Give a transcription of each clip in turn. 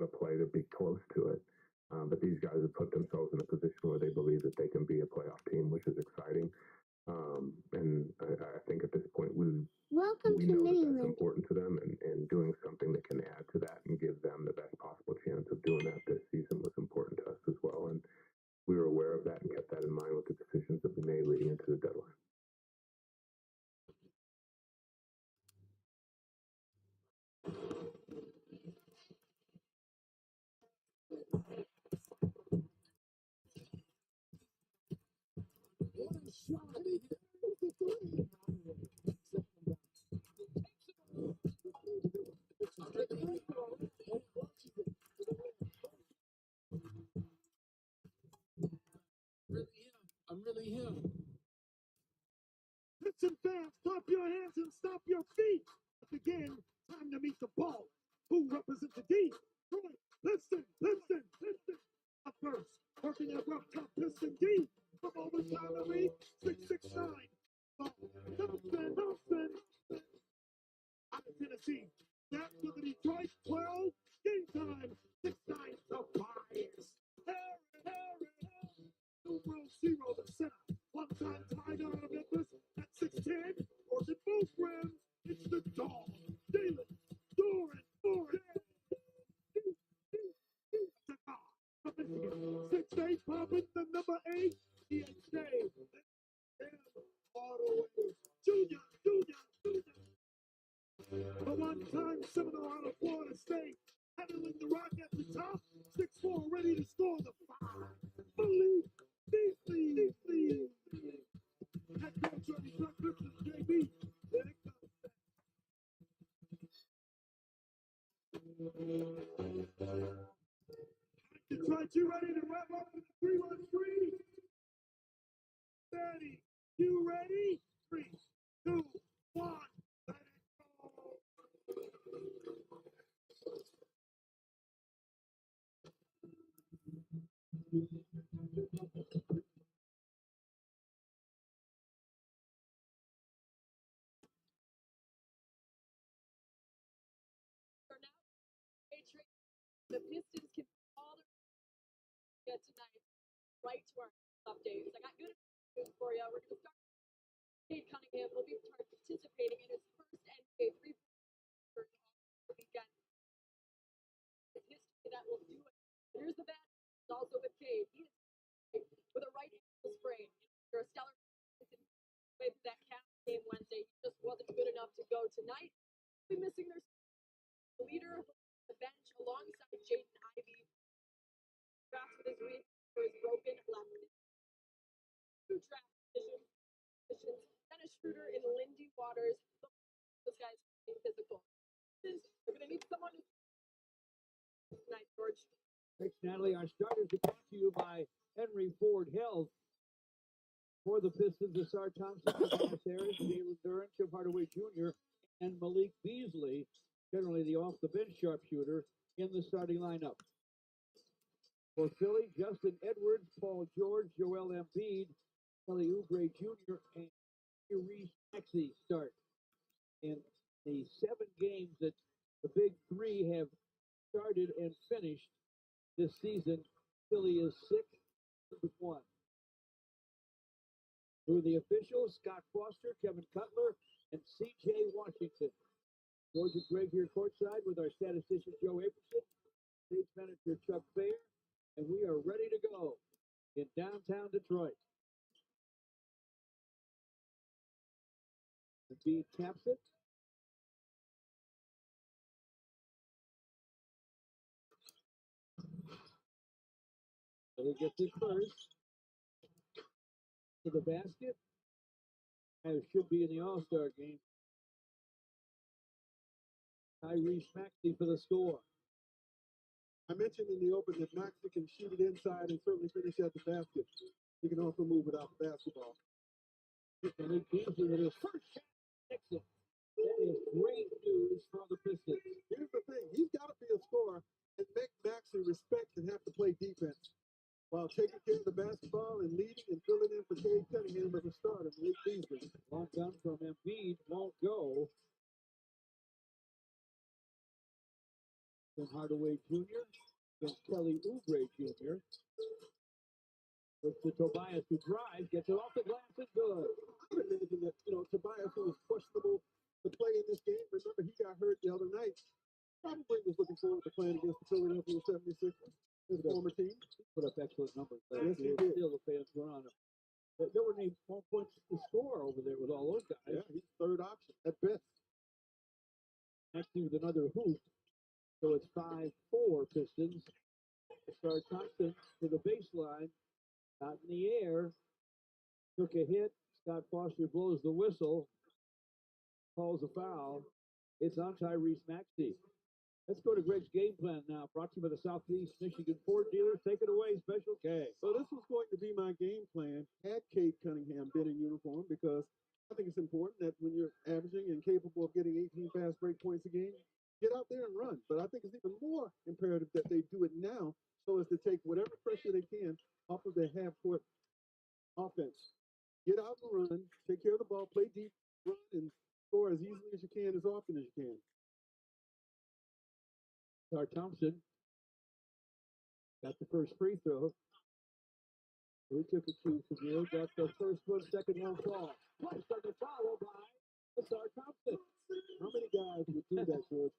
to play to be close to it. But these guys have put themselves in a position where they believe that they can be a playoff team, which is exciting. And I think at this point we know that that's important to them, and doing something that can add to that and give them the best possible chance of doing that this season was important to us as well. And we were aware of that and kept that in mind with the decisions that we made leading into the deadline. I'm really him. Listen, fans, stop your hands and stop your feet. Again, time to meet the ball. Who represents the D? Troy, listen. Up first, working at rough top Piston D. From overtime to lead, 669. Thompson. Out of Tennessee. That's for the Detroit 12. Game time. 6-9 to bias. Harry. Numero 0 to center. One-time tight out of Memphis at 6'10. Or the both rims. It's the dog. David. Doran. 6'8, popping the number 8. EXA. Auto Junior. The one-time Seminole out of Florida State. Handling the rock at the top. 6'4, ready to score the 5. Malik Beasley. Head coach of the Truck Pistons, JB. There it comes. Detroit, you ready to wrap up the 3-1-3? Daddy, you ready? 3, 2, 1. Let it go. The Pistons can all get tonight right to our updates. I got good news for you. We're going to start. Cade Cunningham will be participating in his first NBA three-pointer weekend. It's history that will do it. Here's the bad news also with Cade. He is with a right ankle sprain. After a stellar with that cap game Wednesday, he just wasn't good enough to go tonight. He'll be missing their leader of the bench alongside Jaden Ivey. Drafts with his week for his broken left. 2 draft positions. Dennis Schroeder and Lindy Waters. Those guys are physical. They're going to need someone tonight, George. Thanks, Natalie. Our starters are brought to you by Henry Ford Health. For the Pistons, Asar Thompson, Tobias Harris, Jalen Duran, Chip Hardaway Jr., and Malik Beasley, generally the off-the-bench sharpshooter, in the starting lineup. For Philly, Justin Edwards, Paul George, Joel Embiid, Kelly Oubre Jr., and Reese Maxey start. In the 7 games that the Big Three have started and finished this season, Philly is 6-1. Who are the officials? Scott Foster, Kevin Cutler, and C.J. Washington. George and Greg here courtside with our statistician Joe Aperson, stage manager Chuck Fair, and we are ready to go in downtown Detroit. Embiid taps it. So he gets it first to the basket. And it should be in the All-Star game. Tyrese Maxey for the score. I mentioned in the open that Maxey can shoot it inside and certainly finish at the basket. He can also move without the basketball. Malik Beasley with his first shot. Excellent. That is great news for the Pistons. Here's the thing. He's got to be a scorer and make Maxey respect and have to play defense while taking care of the basketball and leading and filling in for Cade Cunningham as a starter. Malik Beasley. Long gun from Embiid won't go. Tim Hardaway Jr. against Kelly Oubre Jr. With the Tobias who drives, gets it off the glass and good. I would imagine that, Tobias, who was questionable to play in this game, remember he got hurt the other night, probably was looking forward to playing against the Philadelphia 76ers, his former team. Put up excellent numbers. Yes, he did. Still the fans were on him. There were named 4 points to score over there with all those guys. Yeah, he's third option at best. Actually, with another hoop. So it's 5-4 Pistons. Star Thompson to the baseline. Not in the air. Took a hit. Scott Foster blows the whistle. Calls a foul. It's on Tyrese Maxey. Let's go to Greg's game plan now. Brought to you by the Southeast Michigan Ford dealers. Take it away, Special K. So this was going to be my game plan had Cade Cunningham been in uniform, because I think it's important that when you're averaging and capable of getting 18 fast break points a game, get out there and run. But I think it's even more imperative that they do it now so as to take whatever pressure they can off of their half-court offense. Get out and run, take care of the ball, play deep, run, and score as easily as you can, as often as you can. Star Thompson got the first free throw. We took a cue from here. Got the first one, second one fall. Twice on the follow by Star Thompson. How many guys would do that, George?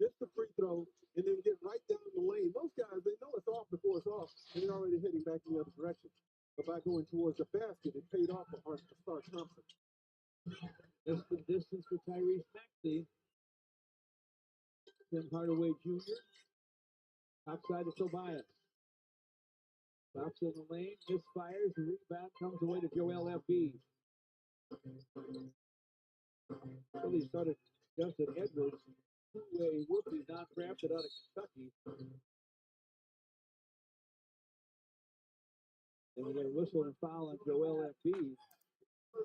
Just the free throw and then get right down the lane. Those guys, they know it's off before it's off, and they're already heading back in the other direction. But by going towards the basket, it paid off for Star Thompson. That's the distance for Tyrese Maxey. Tim Hardaway Jr. Outside of Tobias. Stops in the lane, misfires, the rebound comes away to Joel Embiid. Philly started Justin Edwards, two-way rookie, not drafted out of Kentucky. And we got a whistle and foul on Joel Embiid.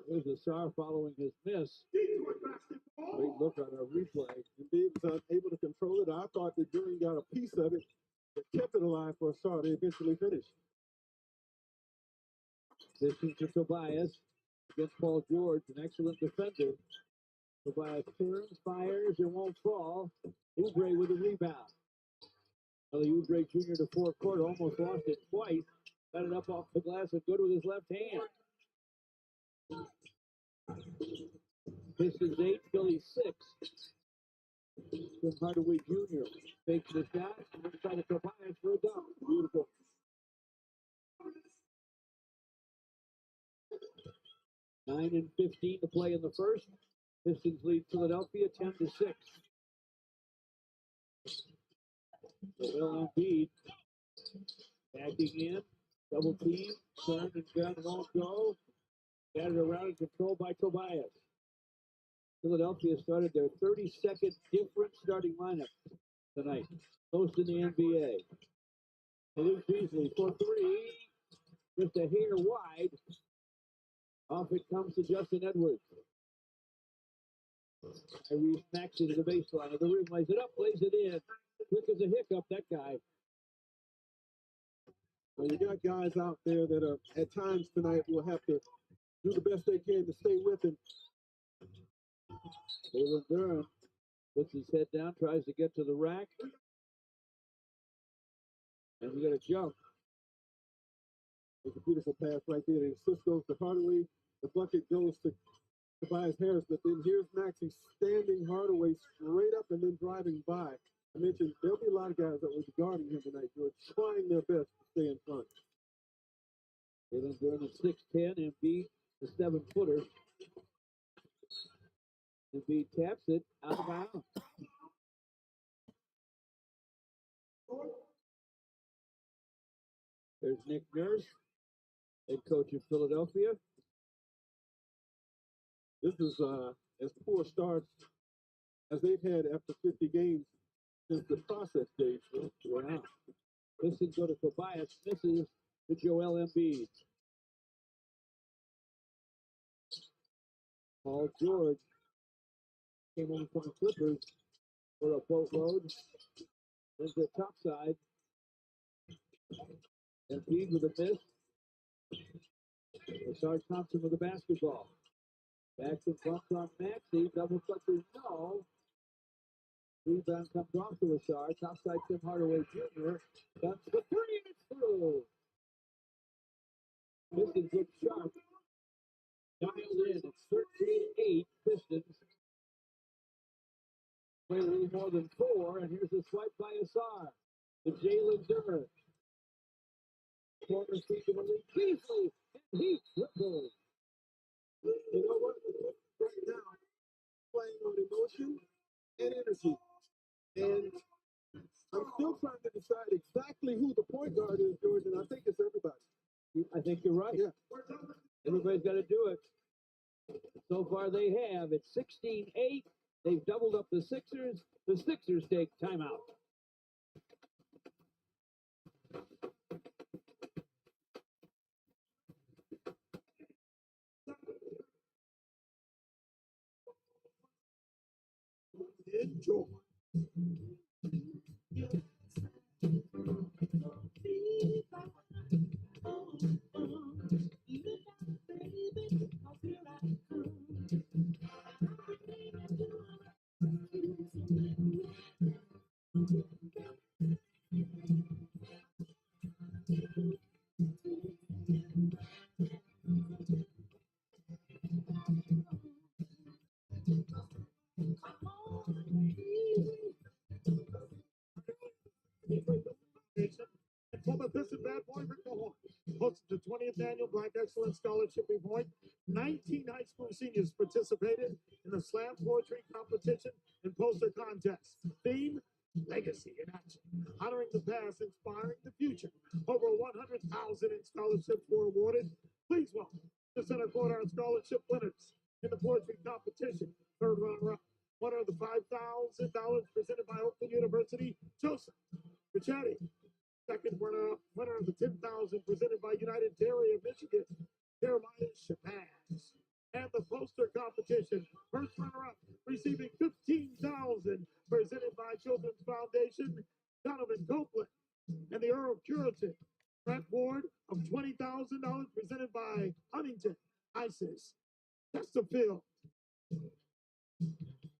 There's Asar following his miss. Great look on our replay. Embiid was unable to control it. I thought that Green got a piece of it that kept it alive for Asar. They eventually finished. This is to Tobias against Paul George, an excellent defender. Tobias turns, fires, and won't fall. Oubre with a rebound. Kelly Oubre Jr. to forecourt, almost lost it twice. Got it up off the glass and good with his left hand. Pistons 8, Philly 6. Tim Hardaway Jr. fakes the shot, inside of Tobias for a dunk. Beautiful. Nine and 15 to play in the first. Pistons lead Philadelphia 10-6. Joel Embiid backing in, double team, turn and gun won't go. Batted around and controlled by Tobias. Philadelphia started their 32nd different starting lineup tonight, most in the NBA. Luke Beasley for three, just a hair wide. Off it comes to Justin Edwards. Tyrese Maxey to the baseline of the rim, lays it up, lays it in. Quick as a hiccup, that guy. Well, you got guys out there that are at times tonight will have to do the best they can to stay with him. Jalen Durham puts his head down, tries to get to the rack. And we got a jump. It's a beautiful pass right there. The assist goes to Hardaway. The bucket goes to Tobias Harris. But then here's Maxey standing Hardaway straight up and then driving by. I mentioned there'll be a lot of guys that will be guarding him tonight, George, trying their best to stay in front. Jalen Durham is 6'10", Embiid, the 7-footer. Embiid taps it out of bounds. There's Nick Nurse, head coach of Philadelphia. This is as poor starts as they've had after 50 games since the process stage. Wow. Pistons go to Tobias, misses to Joel Embiid. Paul George came over from the Clippers for a boatload. Then the top side. Embiid with a miss. Star Thompson with the basketball. Back to bumps on Maxey. Double clutches, no. Rebound comes off to Asar. Topside Tim Hardaway Jr. That's the three, and it's through. Pistons look sharp. Dialed in. It's 13-8 Pistons. Play a little more than 4, and here's a swipe by Asar. To Jalen Durant. Corner feed to Malik Beasley, and he triples. You know what? Right now, playing on emotion and energy. And I'm still trying to decide exactly who the point guard is, Jordan. I think it's everybody. I think you're right. Yeah. Everybody's got to do it. So far they have. It's 16-8. They've doubled up the Sixers. The Sixers take timeout. Enjoy. And former Piston bad boy Rick Mahorn hosted the 20th annual Black Excellence Scholarship Report. 19 high school seniors participated in the slam poetry competition and poster contest. Theme: Legacy in Action, honoring the past, inspiring the future. Over 100,000 in scholarships were awarded. Please welcome the Center Court Art Scholarship winners in the poetry competition. Third runner-up, winner of the $5,000 presented by Oakland University, Joseph Pichetti. Second winner of the $10,000 presented by United Dairy of Michigan, Jeremiah Shabazz. And the poster competition, first runner-up, receiving $15,000 presented by Children's Foundation, Donovan Copeland. And the Earl Curitan grant award of $20,000 presented by Huntington Isis Chesterfield.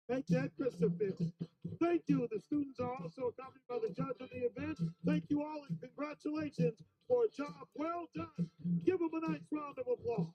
Make that Chesterfield. Thank you. The students are also accompanied by the judge of the event. Thank you all and congratulations for a job well done. Give them a nice round of applause.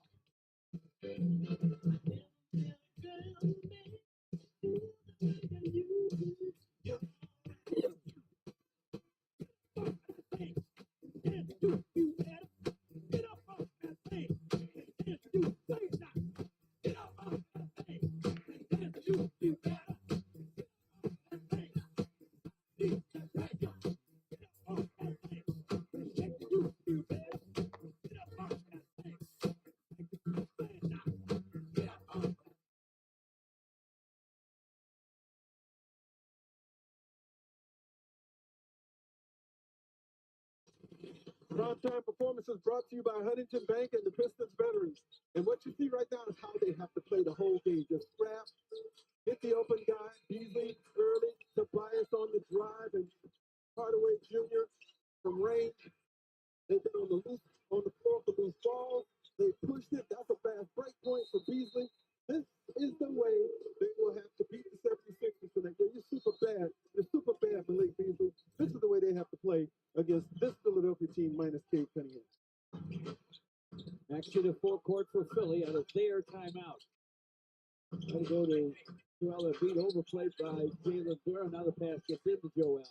Primetime performances brought to you by Huntington Bank and the Pistons veterans. And what you see right now is how they have to play the whole game. Just scrap, hit the open guy, Beasley early, Tobias on the drive, and Hardaway Jr. from range. They've been on the floor for loose balls. They pushed it. That's a fast break point for Beasley. This is the way they will have to beat the 76ers tonight. You're super bad. You're super bad, Malik Beasley. This is the way they have to play against this Philadelphia team minus Cade Cunningham. Back to the forecourt for Philly out of their timeout. Try to go to Joel Embiid, overplayed by Jalen Durant. Now the pass gets into Joel.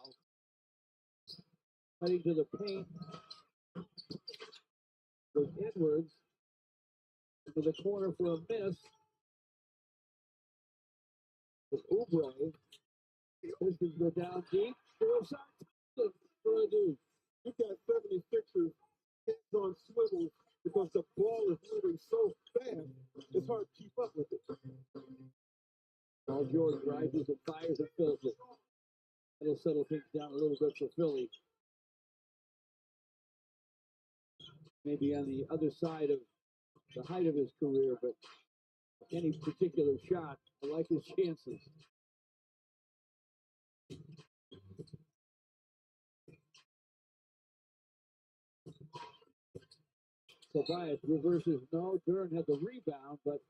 Heading to the paint with Edwards. Into the corner for a miss. With Oubre. Pistons go down deep. For a deuce. You've got 76ers heads on swivels because the ball is moving so fast, it's hard to keep up with it. Paul George rises and fires and fills it. That'll settle things down a little bit for Philly. Maybe on the other side of the height of his career, but any particular shot, I like his chances. Tobias reverses. No, Durant had the rebound, but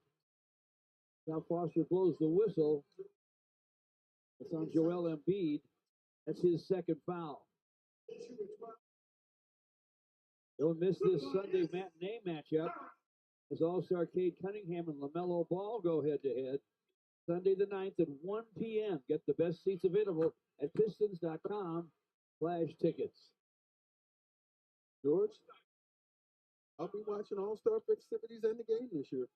now Foster blows the whistle. It's on Joel Embiid. That's his second foul. Don't miss this Sunday matinee matchup as All-Star Cade Cunningham and LaMelo Ball go head-to-head. Sunday the 9th at 1 p.m. Get the best seats available at pistons.com/tickets. George, I'll be watching All-Star festivities and the game this year.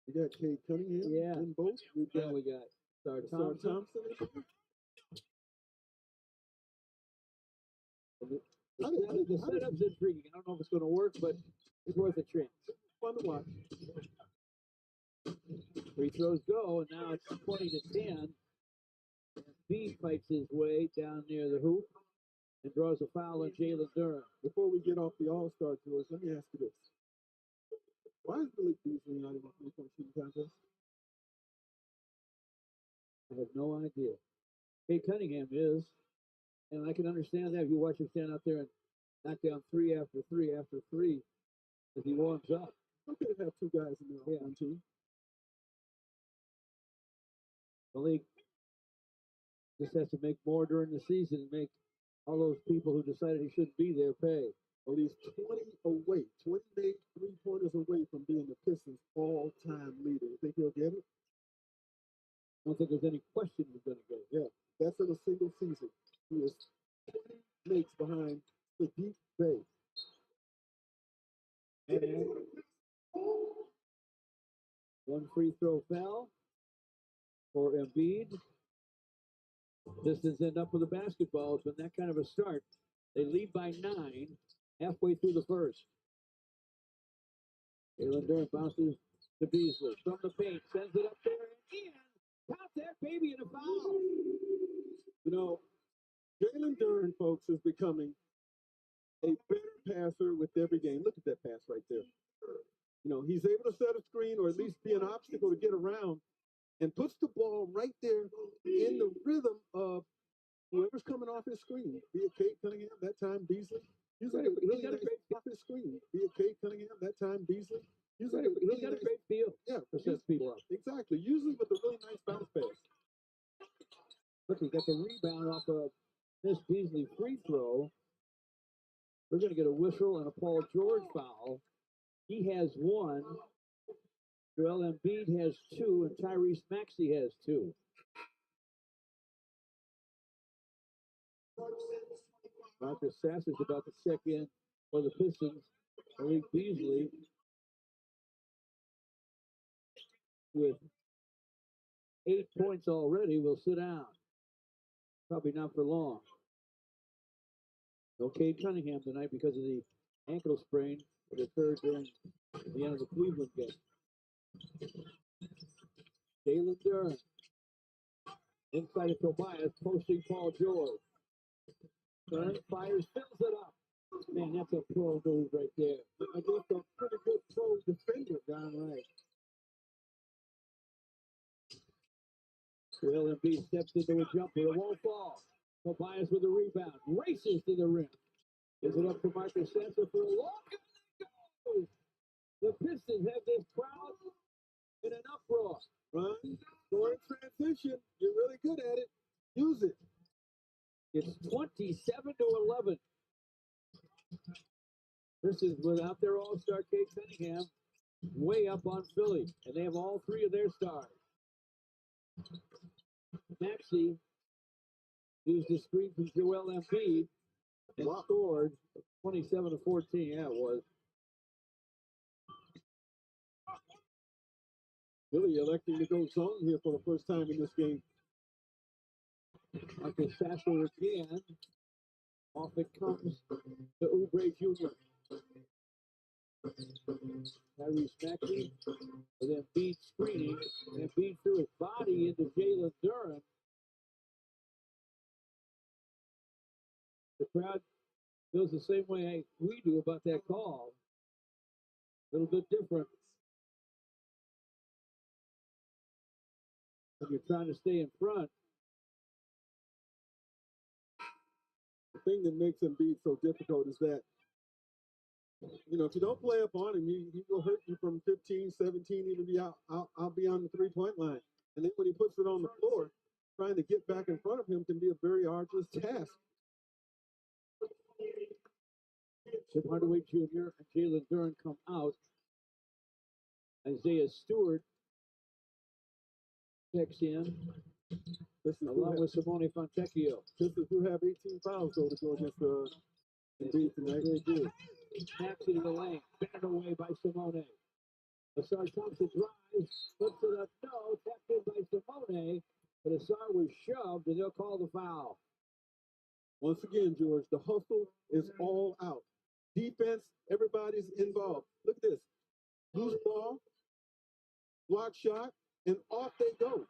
We got Cade Cunningham in both. We got Star Thompson. The setup's intriguing. I don't know if it's going to work, but it's worth a chance. Fun to watch. Free throws go, and now it's 20-10. Embiid fights his way down near the hoop and draws a foul on Jalen Duren. Before we get off the All-Star tours, let me ask you this. Why is Malik Beasley not in the three-point shooting contest? I have no idea. Cade Cunningham is, and I can understand that if you watch him stand out there and knock down three after three after three as he warms up. I'm going to have two guys in there on one team. Malik just has to make more during the season and make all those people who decided he shouldn't be there pay. Well, he's 20 made three-pointers away from being the Pistons' all-time leader. You think he'll get it? I don't think there's any question he's going to get it. Yeah, that's in a single season. He is 20 makes behind Sadiq Bey. And one free throw foul for Embiid. Pistons end up with a basketball. It's been that kind of a start. They lead by 9 halfway through the first. Jalen Duren bounces to Beasley from the paint, sends it up there and in. Count that baby in a foul. You know, Jalen Duren, folks, is becoming a better passer with every game. Look at that pass right there. You know, he's able to set a screen or at least be an obstacle to get around and puts the ball right there in the rhythm of whoever's coming off his screen. Be it Cade Cunningham, that time Beasley. Using a really nice off his screen. Be it Cade Cunningham, that time Beasley. Using a really got nice, a great feel. Yeah, to set people up. Exactly. Usually with a really nice bounce pass. Look, he got the rebound off of this Beasley free throw. We're going to get a whistle and a Paul George foul. He has 1. Joel Embiid has 2, and Tyrese Maxey has 2. Marcus Sasser's about to check in for the Pistons. Malik Beasley with 8 points already will sit down. Probably not for long. No Cade Cunningham tonight because of the ankle sprain that occurred during the end of the Cleveland game. Jalen Duren inside of Tobias, posting Paul George. Duren fires, fills it up. Man, that's a pro move right there. Against a pretty good pro defender. Darn right. Joel Embiid steps into a jumper. It won't fall. Tobias with a rebound. Races to the rim. Gives it up to Marcus Sasser for a long goes. The Pistons have this crowd in an uproar. Run, score in transition. You're really good at it. Use it. It's 27-11. This is without their all-star Cade Cunningham way up on Philly, and they have all 3 of their stars. Maxey used the screen from Joel Embiid and scored 27-14. Yeah, it was. Philly electing to go zone here for the first time in this game. Marcus Sasser again. Off it comes to Oubre Jr. Tyrese Maxey with Embiid screening. Embiid threw his body into Jalen Duren. The crowd feels the same way we do about that call. A little bit different. When you're trying to stay in front. The thing that makes Embiid so difficult is that, you know, if you don't play up on him, he will hurt you from 15, 17, even be out beyond the 3-point line. And then when he puts it on the floor, trying to get back in front of him can be a very arduous task. Chip Hardaway Jr. and Jalen Duren come out. Isaiah Stewart checks in, along with Simone Fontecchio. Pistons who have 18 fouls, though, to go against the Embiid tonight. They do. Maxey to the lane, batted away by Simone. Asar Thompson drives, flips it up, no, tapped in by Simone, but Asar was shoved, and they'll call the foul. Once again, George, the hustle is all out. Defense, everybody's involved. Look at this. Loose ball, block shot, and off they go.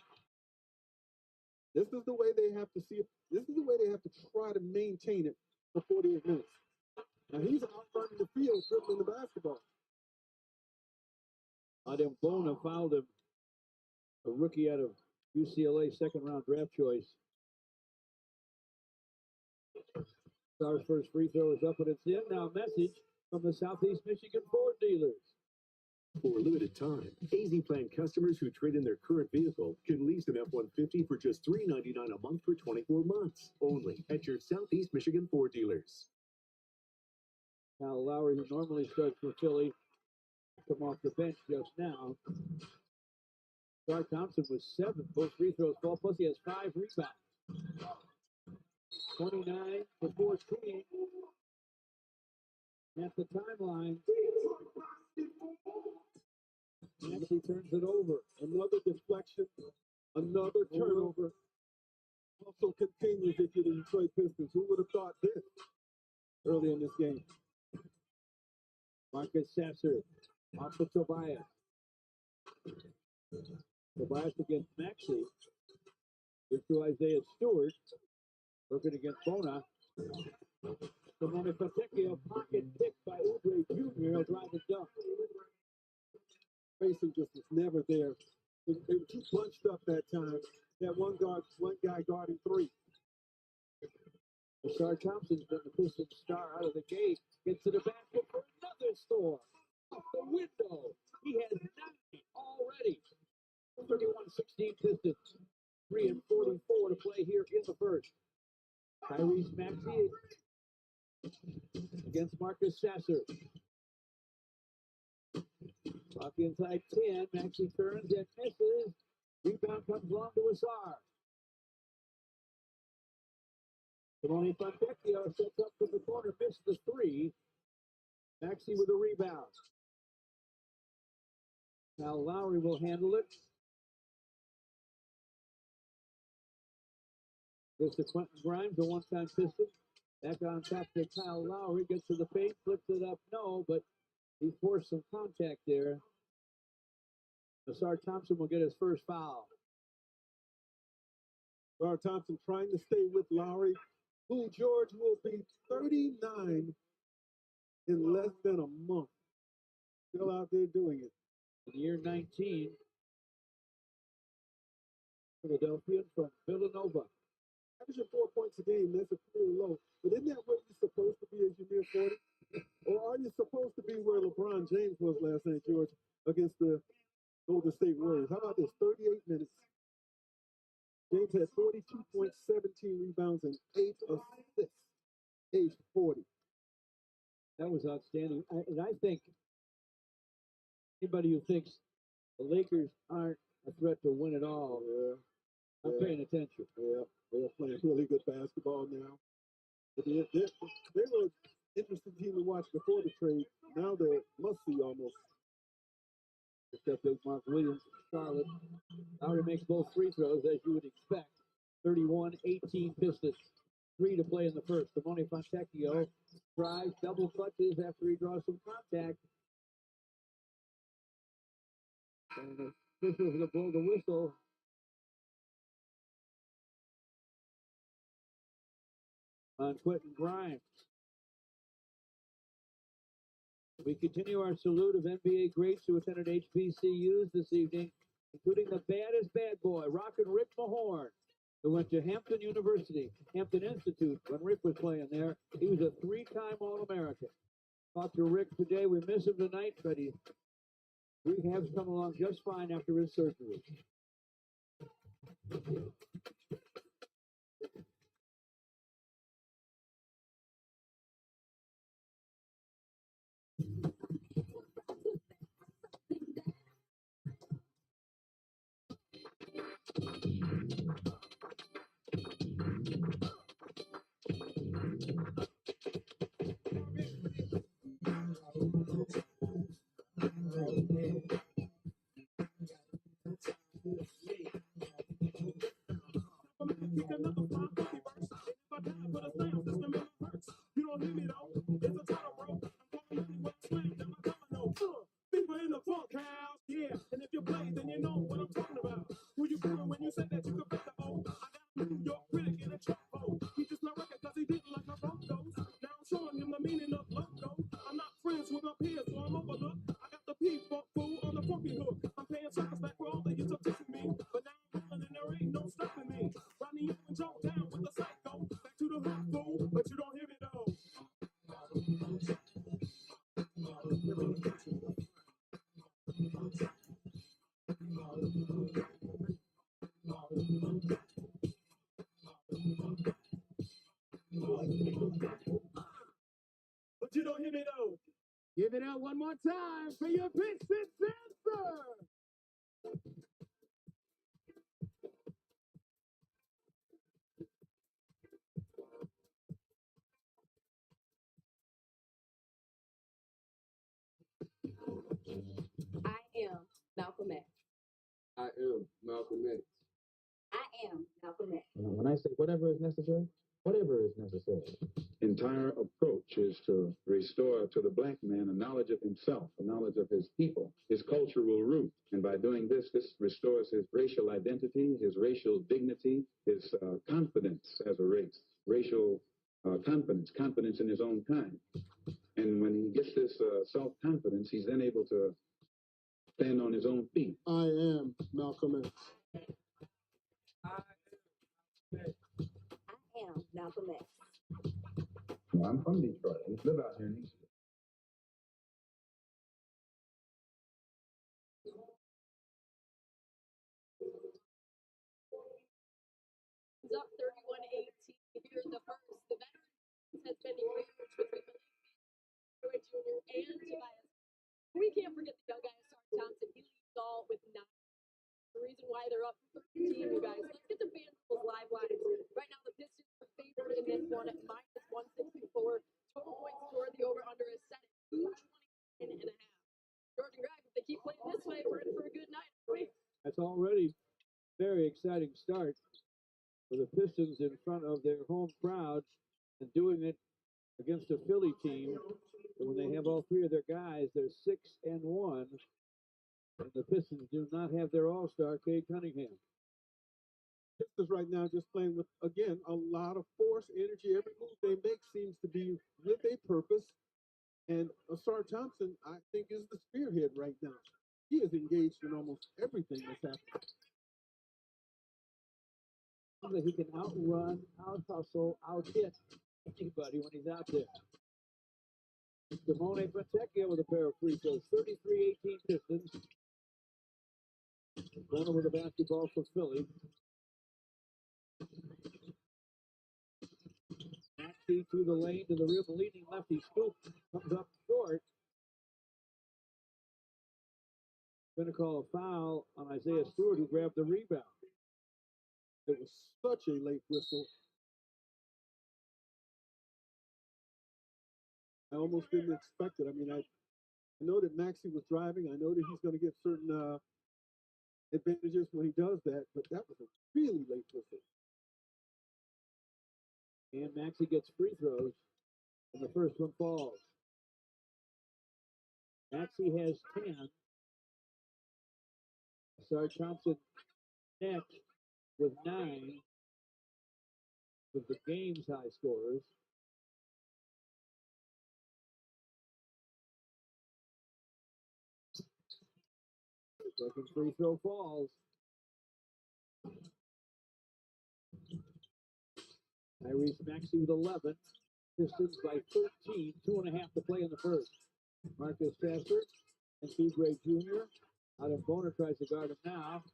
This is the way they have to see it. This is the way they have to try to maintain it for 48 minutes. Now he's out running the field, dribbling the basketball. Adem Bona fouled him, a rookie out of UCLA, second-round draft choice. Star's first free throw is up, and it's in. Now a message from the Southeast Michigan Ford dealers. For a limited time, AZ Plan customers who trade in their current vehicle can lease an F-150 for just $399 a month for 24 months, only at your Southeast Michigan Ford dealers. Kyle Lowry, who normally starts for Philly, come off the bench just now. Star Thompson was 7, both free throws fall, plus he has 5 rebounds. 29 for 14 at the timeline. Maxey turns it over. Another deflection, another turnover. Also continues if you're the Detroit Pistons. Who would have thought this early in this game? Marcus Sasser off to Tobias. Tobias against Maxey. Gives to Isaiah Stewart. Working against Bona. Simone Fontecchio, pocket pick by Oubre Jr. He'll drive and dunk. Spacing just was never there. They were too bunched up that time. That one guy guarding 3. Asar Thompson's been the Pistons star out of the gate. Gets to the basket for another score. Off the window. He has 9 already. 31-16 Pistons. 3 and 44 to play here in the first. Tyrese Maxey against Marcus Sasser. Clock inside 10. Maxey turns and misses. Rebound comes long to Asar. Simone Fontecchio sets up from the corner, missed the 3. Maxey with a rebound. Now Lowry will handle it. Gives to Quentin Grimes, a one-time Piston. Back on top to Kyle Lowry. Gets to the paint, flips it up. No, but he forced some contact there. Asar Thompson will get his first foul. Asar Thompson trying to stay with Lowry, who, George, will be 39 in less than a month. Still out there doing it. In year 19, Philadelphia from Villanova. Averaging 4 points a game, that's a career low. But isn't that where you're supposed to be as you near 40? Or are you supposed to be where LeBron James was last night, George, against the Golden State Warriors? How about this? 38 minutes. James had 42 points, 17 rebounds, and 8 assists. Age 40. That was outstanding. And I think anybody who thinks the Lakers aren't a threat to win it all, I'm paying attention. Yeah, they're playing really good basketball now. But they were an interesting team to watch before the trade. Now they're must-see almost. Except as Mark Williams, Charlotte. Lowry makes both free throws, as you would expect. 31-18 Pistons. 3 to play in the first. Simone Fontecchio drives, double clutches after he draws some contact. And the Pistons will blow the whistle. On Quentin Grimes. We continue our salute of NBA greats who attended HBCUs this evening, including the baddest bad boy, Rockin' Rick Mahorn, who went to Hampton Institute when Rick was playing there. He was a 3-time All-American. Talked to Rick today. We miss him tonight, but rehab's come along just fine after his surgery. But you don't hear me though. Give it out one more time for your Pistons answer. I am Malcolm X. I am Malcolm X. I am Malcolm X. When I say whatever is necessary, whatever is necessary. Entire approach is to restore to the black man a knowledge of himself, a knowledge of his people, his cultural root. And by doing this, this restores his racial identity, his racial dignity, his confidence as a race, racial confidence in his own kind. And when he gets this self-confidence, he's then able to stand on his own feet. I am Malcolm X. I am Malcolm X. Well, I'm from Detroit. I live out here in East. It's up 31-18 here in the first. The veterans has been encouraged with Malik Jr. and Tobias. We can't forget the young guy, Sark Thompson. He leads all with 9. The reason why they're up 13, you guys. Let's get the FanDuel's live lines. Right now, the Pistons are favored in this one at -164. Total points scored. The over/under is set at 229.5. Jordan Greg, if they keep playing this way, we're in for a good night. That's already a very exciting start for the Pistons in front of their home crowd and doing it against a Philly team. And when they have all 3 of their guys, they're 6-1. And the Pistons do not have their all-star, Cade Cunningham. Pistons right now just playing with, again, a lot of force, energy. Every move they make seems to be with a purpose. And Sark Thompson, I think, is the spearhead right now. He is engaged in almost everything that's happening. That he can outrun, out-hustle, out-hit anybody when he's out there. Simone Fontecchio with a pair of free throws. 33-18 Pistons. Going over the basketball for Philly. Maxey through the lane to the rim, leading lefty scoop. Comes up short. Going to call a foul on Isaiah Stewart, who grabbed the rebound. It was such a late whistle. I almost didn't expect it. I mean, I know that Maxey was driving. I know that he's going to get certain advantages when he does that, but that was a really late whistle. And Maxey gets free throws, and the first one falls. Maxey has 10. Sark Thompson next with 9 with the game's high scorers. Second free throw falls. Tyrese Maxey with 11. Pistons by 13. 2.5 to play in the first. Marcus Stafford and T. Gray Jr. Adam Boner tries to guard him now.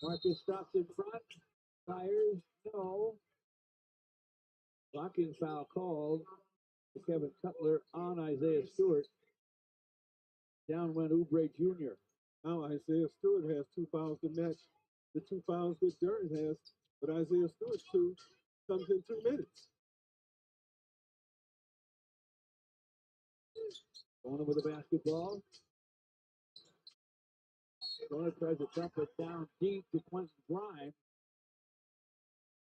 Marcus stops in front. Fires, no. Blocking foul called. Kevin Cutler on Isaiah Stewart. Down went Oubre Jr. Now Isaiah Stewart has 2 fouls to match the 2 fouls that Durant has, but Isaiah Stewart's 2 comes in 2 minutes. Bona with the basketball. Bona tries to dump it down deep to Quentin Grimes.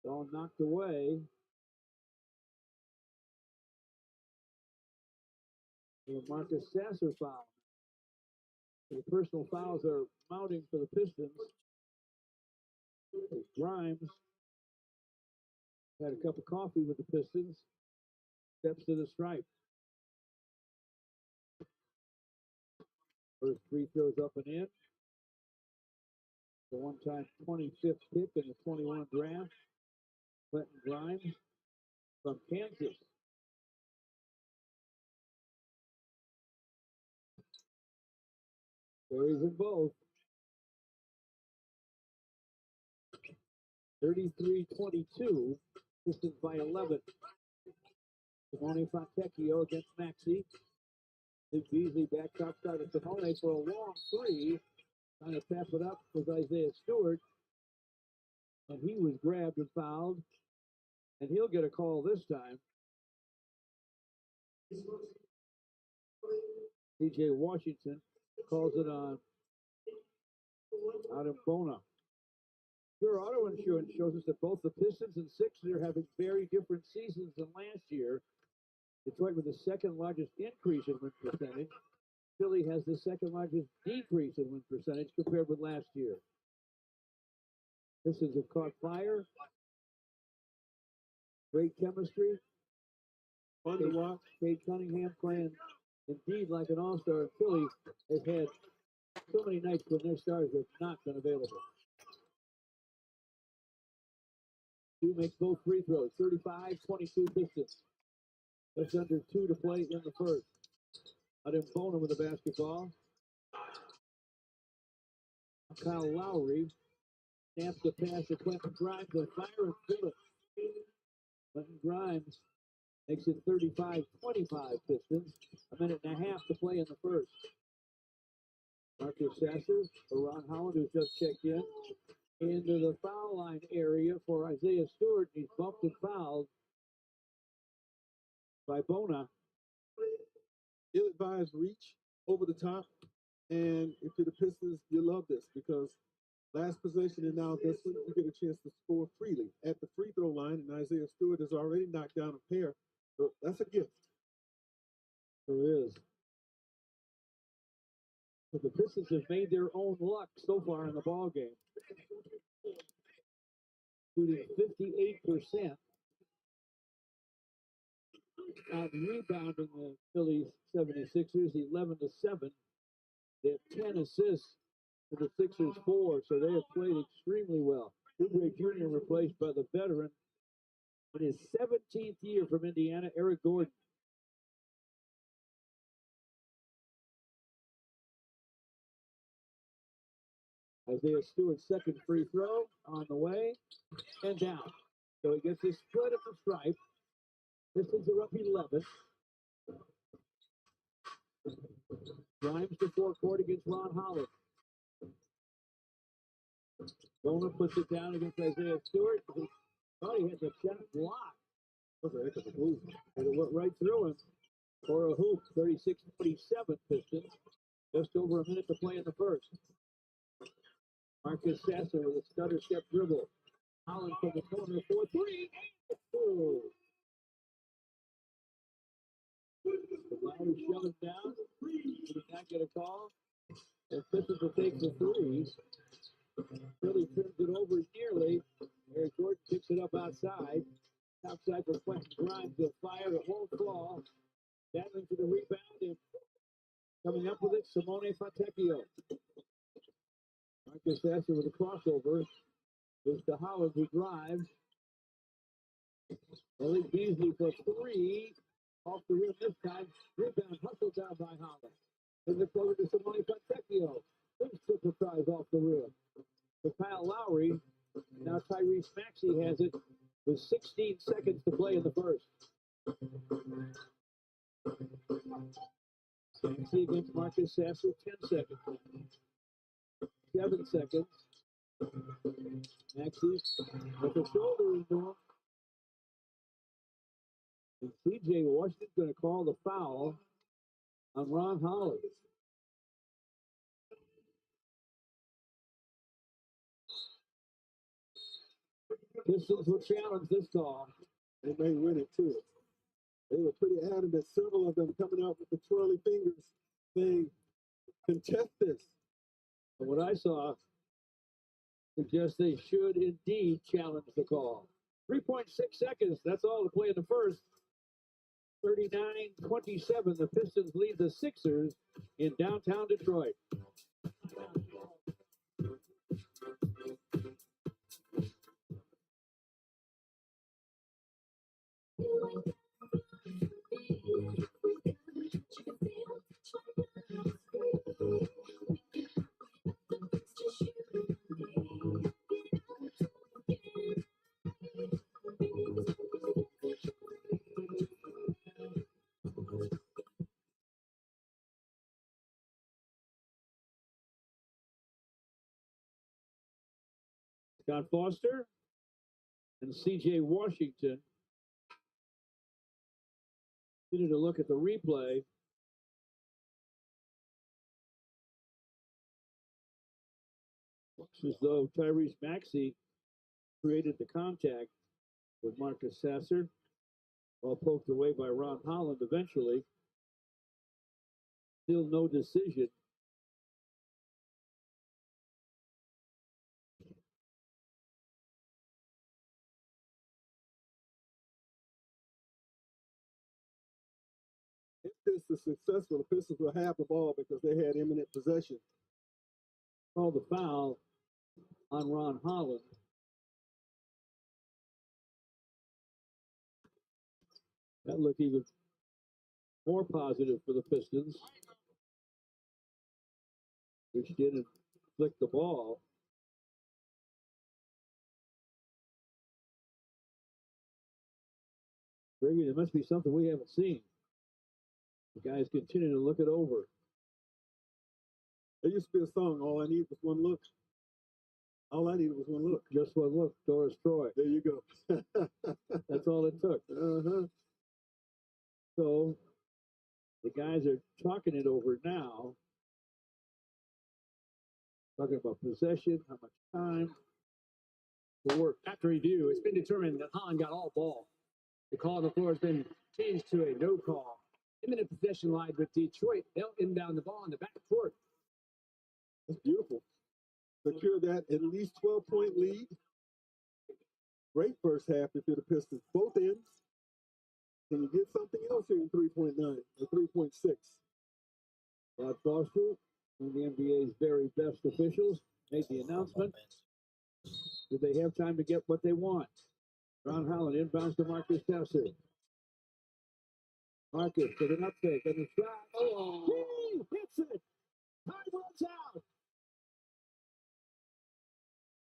All knocked away. The Marcus Sasser foul. The personal fouls are mounting for the Pistons. Grimes had a cup of coffee with the Pistons. Steps to the stripe. First free throws up and in. The one-time 25th pick in the 21 draft. Quentin Grimes from Kansas. Carries in both. 33-22. Pistons by 11. Simone Fontecchio against Maxey. Big Beasley back outside of Simone for a long three. Trying to tap it up was Isaiah Stewart. And he was grabbed and fouled. And he'll get a call this time. T.J. Washington calls it on Adam Bona. Pure Auto Insurance shows us that both the Pistons and Sixers are having very different seasons than last year. Detroit with the second largest increase in win percentage. Philly has the second largest decrease in win percentage compared with last year. Pistons have caught fire. Great chemistry. Fun to watch. Cade Cunningham playing indeed like an all-star. Philly has had so many nights when their stars have not been available. Two makes both free throws. 35-22 Pistons. Just under 2 to play in the first. Adam Bona with the basketball. Kyle Lowry snaps the pass to Quentin Grimes. The fire and fill it. Quentin Grimes makes it 35-25 Pistons. A minute and a half to play in the first. Marcus Sasser, or Ron Holland, who's just checked in, into the foul line area for Isaiah Stewart. He's bumped and fouled by Bona. Ill-advised reach over the top. And if you're the Pistons, you love this because last possession and now this one, you get a chance to score freely at the free throw line. And Isaiah Stewart has already knocked down a pair. So that's a gift. There is. But the Pistons have made their own luck so far in the ball game. Shooting 58%. Out rebounding the Phillies 76ers 11-7. They have 10 assists to the Sixers 4, so they have played extremely well. Oubre Jr. replaced by the veteran in his 17th year from Indiana, Eric Gordon. Isaiah Stewart's second free throw on the way and down. So he gets his split at the stripe. Pistons are up 11. Grimes to forecourt against Ron Holland. Bona puts it down against Isaiah Stewart. He thought he had the shot blocked. That was a heck of a move. And it went right through him for a hoop. 36-27 Pistons. Just over a minute to play in the first. Marcus Sasser with a stutter step dribble. Holland from the corner for three. Oh. Lowry shut him down. He did not get a call. And Pistons will take the three. Philly turns it over nearly. Eric Gordon picks it up outside. Outside for Quentin Grimes. They'll fire. It won't fall. Battling for the rebound. And coming up with it, Simone Fontecchio. Marcus Sasser with a crossover. Goes to Howard who drives. Malik Beasley for three. Off the rim this time. Rebound hustled down by Howard. Then it's over to Simone Fontecchio. Big super prize off the rim. For Kyle Lowry. Now Tyrese Maxey has it with 16 seconds to play in the first. Maxey against Marcus Sasser, 10 seconds. 7 seconds. Maxey with the shoulder into him. And C.J. Washington's going to call the foul on Ron Holland. Pistons will challenge this call. They may win it too. They were pretty adamant, several of them coming out with the twirly fingers saying, contest this. And what I saw suggests they should indeed challenge the call. 3.6 seconds, that's all to play in the first. 39-27, the Pistons lead the Sixers in downtown Detroit. Scott Foster and C.J. Washington continue to look at the replay. Looks as though Tyrese Maxey created the contact with Marcus Sasser, while poked away by Ron Holland eventually. Still no decision. If this is successful, the Pistons will have the ball because they had imminent possession. Call the foul on Ron Holland. That looked even more positive for the Pistons, which didn't flick the ball. Maybe there must be something we haven't seen. The guys continue to look it over. There used to be a song, All I Need Was One Look. All I needed was one look. Just one look, Doris Troy. There you go. That's all it took. Uh-huh. So the guys are talking it over now. Talking about possession, how much time to work. After review, it's been determined that Holland got all ball. The call on the floor has been changed to a no call. Imminent possession lies with Detroit. They'll inbound the ball in the back court. That's beautiful. Secure that at least 12-point lead. Great first half if you're the Pistons. Both ends. Can you get something else here in 3.9 or 3.6? Rod Foster, one of the NBA's very best officials, made the announcement. Did they have time to get what they want? Ron Holland inbounds to Marcus Sasser. Marcus with an uptake and a shot. Oh, he hits it. Time runs out.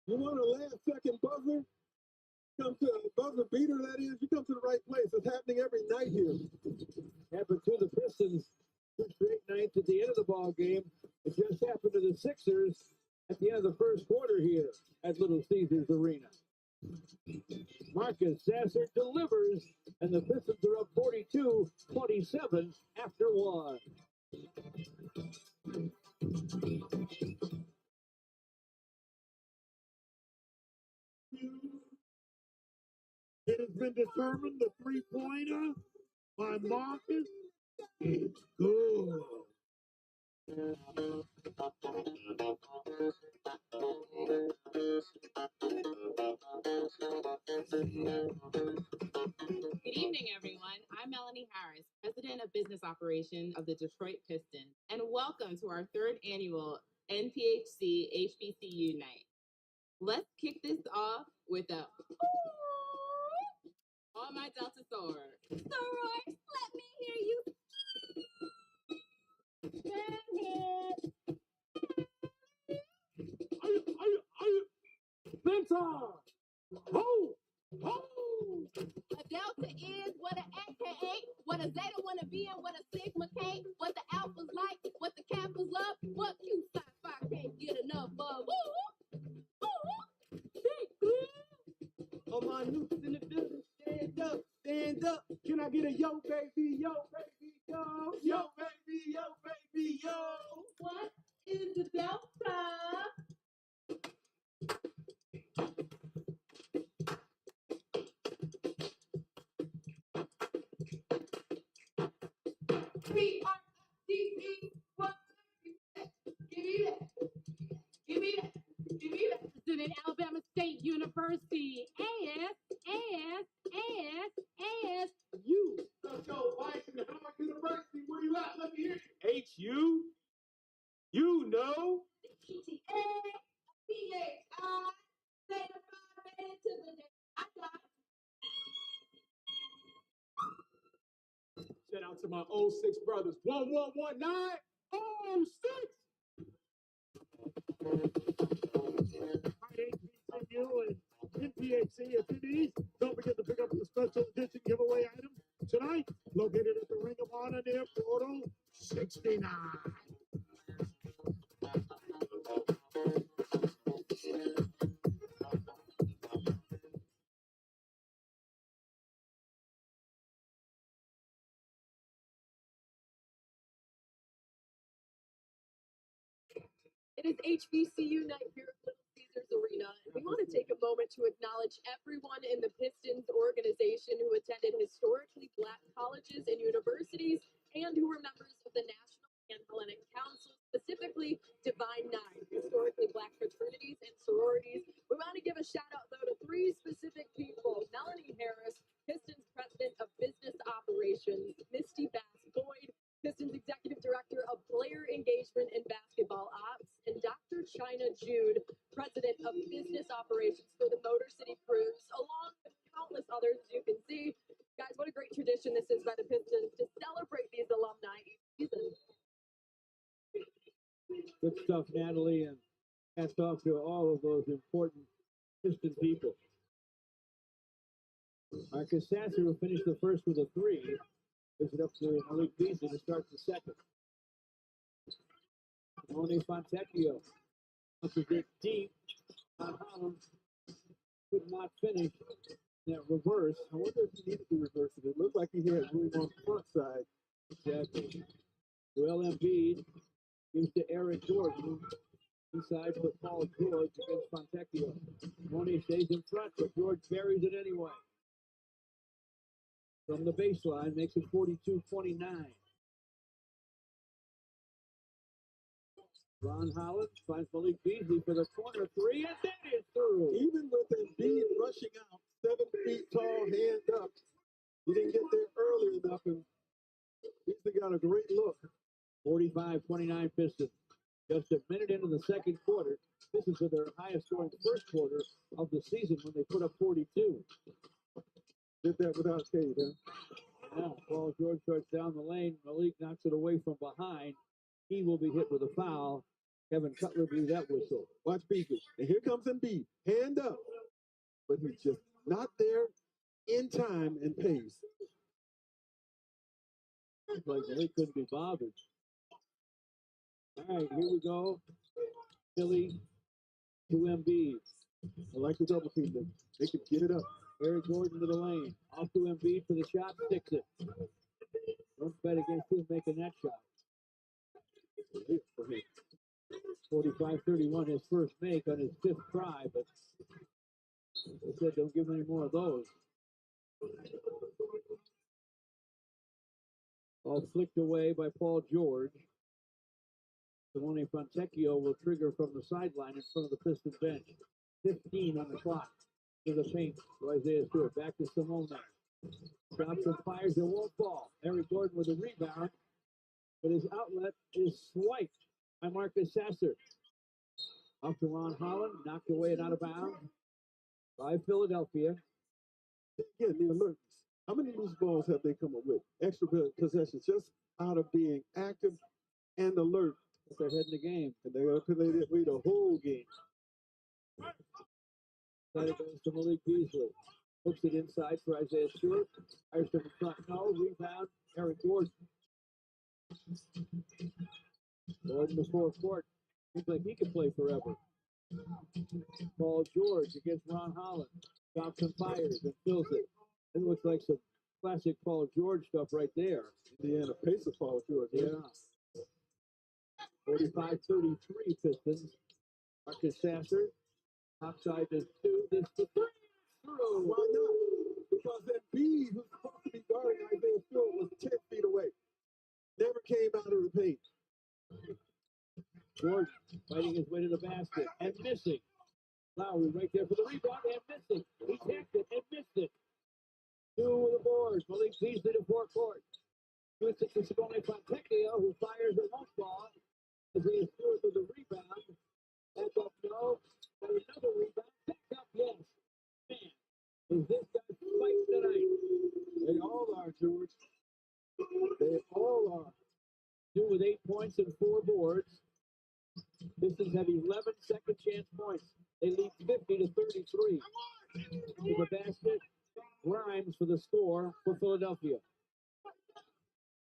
You want a last-second buzzer? Come to a buzzer beater, that is. You come to the right place. It's happening every night here. Happened to the Pistons 2 straight nights at the end of the ball game. It just happened to the Sixers at the end of the first quarter here at Little Caesars Arena. Marcus Sasser delivers, and the Pistons are up 42-27 after one. It has been determined the three-pointer by Marcus is good. Good evening, everyone. I'm Melanie Harris, President of Business Operations of the Detroit Pistons, and welcome to our third annual NPHC HBCU night. Let's kick this off with a all my Delta Thor. Soror, let me hear you. Vince song. Ho! Ho! A delta is what an AKA, what a zeta wanna be, and what a sigma K, what the alphas like, what the kappas love, what Q sci-fi can't get enough of. Woo! Woo! All my newts in the building, stand up, stand up. Can I get a yo, baby, yo, baby, yo? Yo, baby, yo, baby, yo. What is the delta? P-R-D-E, what? Give me that. Give me that. Give me that. President Alabama State University. You, let's go, Bison Howard University. Where you at? Let me hear you. H-U? You know? P-T-A, P-H-I, say the 5 minutes to the day. I got Shout out to my 06 brothers. 1119 06. HBCU and NPHC attendees, don't forget to pick up the special edition giveaway item tonight, located at the Ring of Honor near Portal 69. It is HBCU night here at Little Caesars Arena, and we want to take a moment to acknowledge everyone in the Pistons organization who attended historically Black colleges and universities and who were members of the National Pan-Hellenic Council, specifically Divine Nine, historically Black fraternities and sororities. We want to give a shout out, though, to 3 specific people: Melanie Harris, Pistons President of Business Operations; Misty Bass-Boyd, Pistons Executive Director of Player Engagement and Basketball Ops; and Dr. China Jude, President of Business Operations for the Motor City Cruise, along with countless others, as you can see. Guys, what a great tradition this is by the Pistons to celebrate these alumni each season. Good stuff, Natalie, and hats off to all of those important Piston people. Marcus Sasser, who finished the first with a 3, gives it up to Malik Beasley to start the second. Simone Fontecchio wants to get deep. Holland could not finish that reverse. I wonder if he needed to reverse it. It looked like he had room on the front side. Exactly. Joel Embiid gives to Eric Gordon. Inside for Paul George against Fontecchio. Simone stays in front, but George buries it anyway. From the baseline, makes it 42-29. Ron Holland finds Malik Beasley for the corner 3, and that is through. Even with Embiid rushing out, 7 feet tall, hand up, he didn't get there early enough, and Beasley got a great look. 45-29 Pistons. Just a minute into the second quarter. This is for their highest scoring first quarter of the season when they put up 42. Did that without Cade, huh? Now, Paul George starts down the lane. Malik knocks it away from behind. He will be hit with a foul. Kevin Cutler blew that whistle. Watch Beasley. And here comes Embiid. Hand up. But he's just not there in time and pace. Looks like Malik couldn't be bothered. All right, here we go. Philly to Embiid. I like the double team. They can get it up. Eric Gordon to the lane. Off to Embiid for the shot. Sticks it. Don't bet against him making that shot. 45-31, his first make on his 5th try, but they said don't give him any more of those. All flicked away by Paul George. Simone Fontecchio will trigger from the sideline in front of the Piston bench. 15 on the clock. To the paint to Isaiah Stewart. Back to Simone. Drops and fires. It won't fall. Eric Gordon with a rebound. But his outlet is swiped by Marcus Sasser. Off to Ron Holland. Knocked away and out of bounds by Philadelphia. Yeah, the alertness. How many loose balls have they come up with? Extra possessions just out of being active and alert. They're heading the game. And they're going to play that way the whole game. Side it goes to Malik Beasley. Hooks it inside for Isaiah Stewart. Fires to the front. No. Rebound. Eric Gordon. Gordon the forecourt. Seems like he can play forever. Paul George against Ron Holland. Thompson fires and fills it. It looks like some classic Paul George stuff right there. Indiana Pacers Paul George. Yeah. 45-33 Pistons. Marcus Sasser. Outside to two. This to three. Through. Why not? Because that Embiid, who's supposed to be guarding Isaiah Stewart, was 10 feet away. Never came out of the paint. George fighting his way to the basket and missing. Lowry right there for the rebound and missing. He tapped it and missed it. Two with the boards. Malik Beasley to forecourt. Switch it to Simone Fontecchio, who fires a long ball. Isaiah Stewart with the rebound. Back up, no. Got another rebound. Back up, yes. Man, is this guy fighting tonight? They all are, George. They all are. Two with 8 points and 4 boards. Pistons have 11 second chance points. They lead 50-33. To the basket, Grimes for the score for Philadelphia.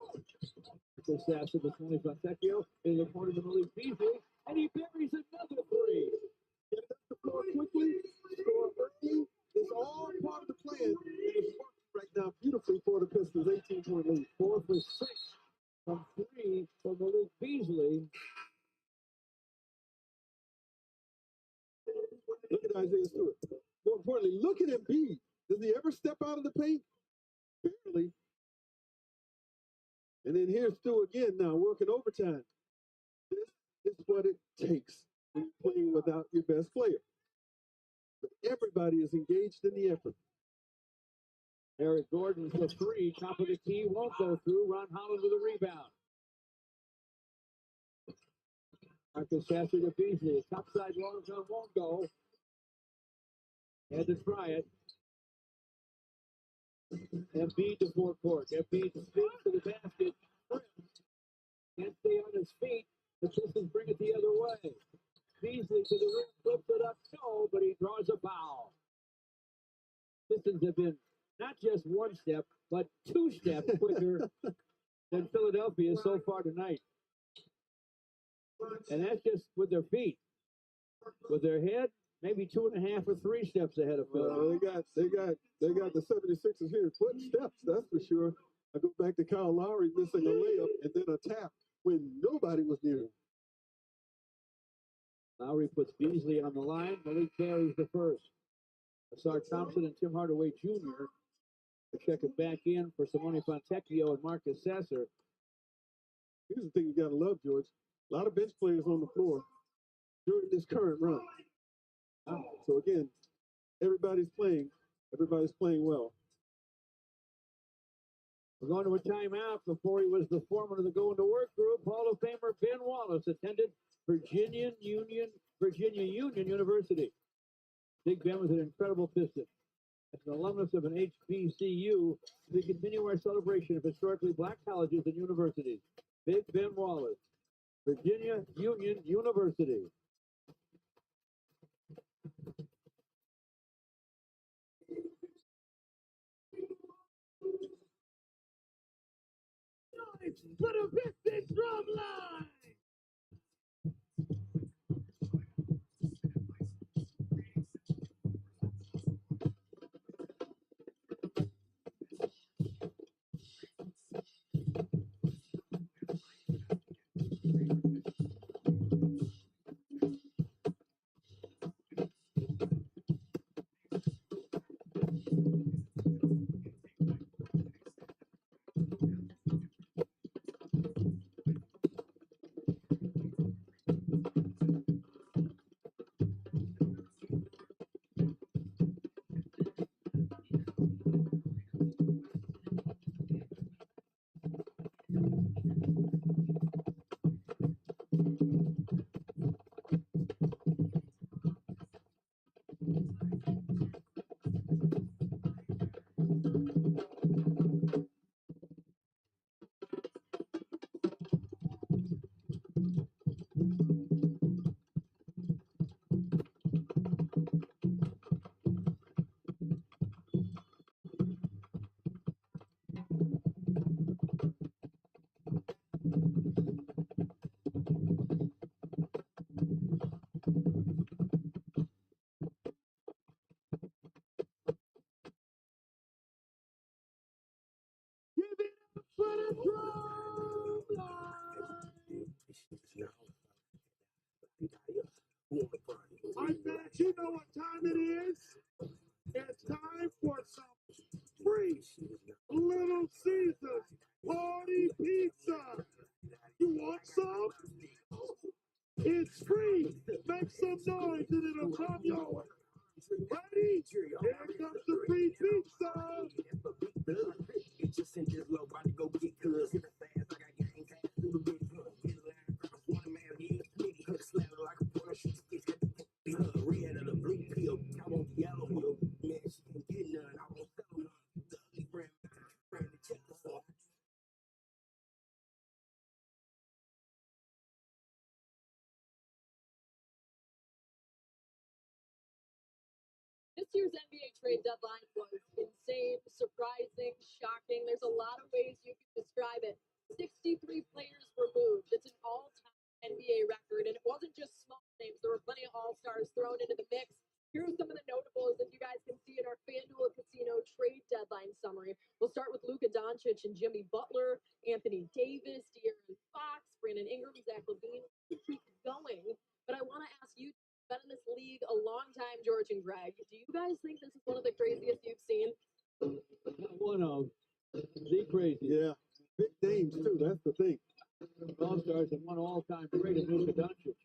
Marcus Sasser with Tony Fontecchio in the corner to Malik Beasley, and he buries another three. Get it up the floor quickly, score early. It's all part of the plan, and it's working right now beautifully for the Pistons. 18-point lead. 4 for 6 from 3 for Malik Beasley. Look at Isaiah Stewart. More importantly, look at Embiid. Does he ever step out of the paint? Barely. And then here's Stu again now, working overtime. This is what it takes when you're playing without your best player. But everybody is engaged in the effort. Eric Gordon for 3, top of the key, won't go through. Ron Holland with a rebound. Marcus Sasser to Beasley. Top side long gun won't go. Had to try it. Embiid to forecourt. Embiid spins to the basket. Can't stay on his feet. The Pistons bring it the other way. Beasley to the rim, flips it up. No, but he draws a foul. Pistons have been not just one step, but 2 steps quicker than Philadelphia so far tonight. And that's just with their feet. With their head, maybe 2.5 or 3 steps ahead of Philadelphia. They got the 76ers here foot steps, that's for sure. I go back to Kyle Lowry missing a layup and then a tap when nobody was near him. Lowry puts Beasley on the line. Malik carries the first. Asar Thompson and Tim Hardaway Jr. to check it back in for Simone Fontecchio and Marcus Sasser. Here's the thing you got to love, George. A lot of bench players on the floor during this current run. So again, everybody's playing well. We're going to a timeout. Before he was the foreman of the Going to Work group, Hall of Famer Ben Wallace attended Virginia Union University. Big Ben was an incredible Piston. As an alumnus of an HBCU, we continue our celebration of historically black colleges and universities. Big Ben Wallace, Virginia Union University. For the Pistons drum line. you know what time it is? It's time for some free Little Caesars party pizza. You want some? It's free. Make some noise and it'll come your way. Ready? Here comes the free pizza. This year's NBA trade deadline was insane, surprising, shocking. There's a lot of ways you can describe it. 63 players were moved. It's an all-time NBA record, and it wasn't just small names. There were plenty of all-stars thrown into the mix. Here are some of the notables that you guys can see in our FanDuel Casino trade deadline summary. We'll start with Luka Doncic and Jimmy Butler, Anthony Davis, De'Aaron Fox, Brandon Ingram, Zach LaVine. Keep going, but I want to ask you, been in this league a long time, George and Greg. Do you guys think this is one of the craziest you've seen? One of the craziest. Yeah, big names too. That's the thing. All-stars and one all-time great of Luka Doncic.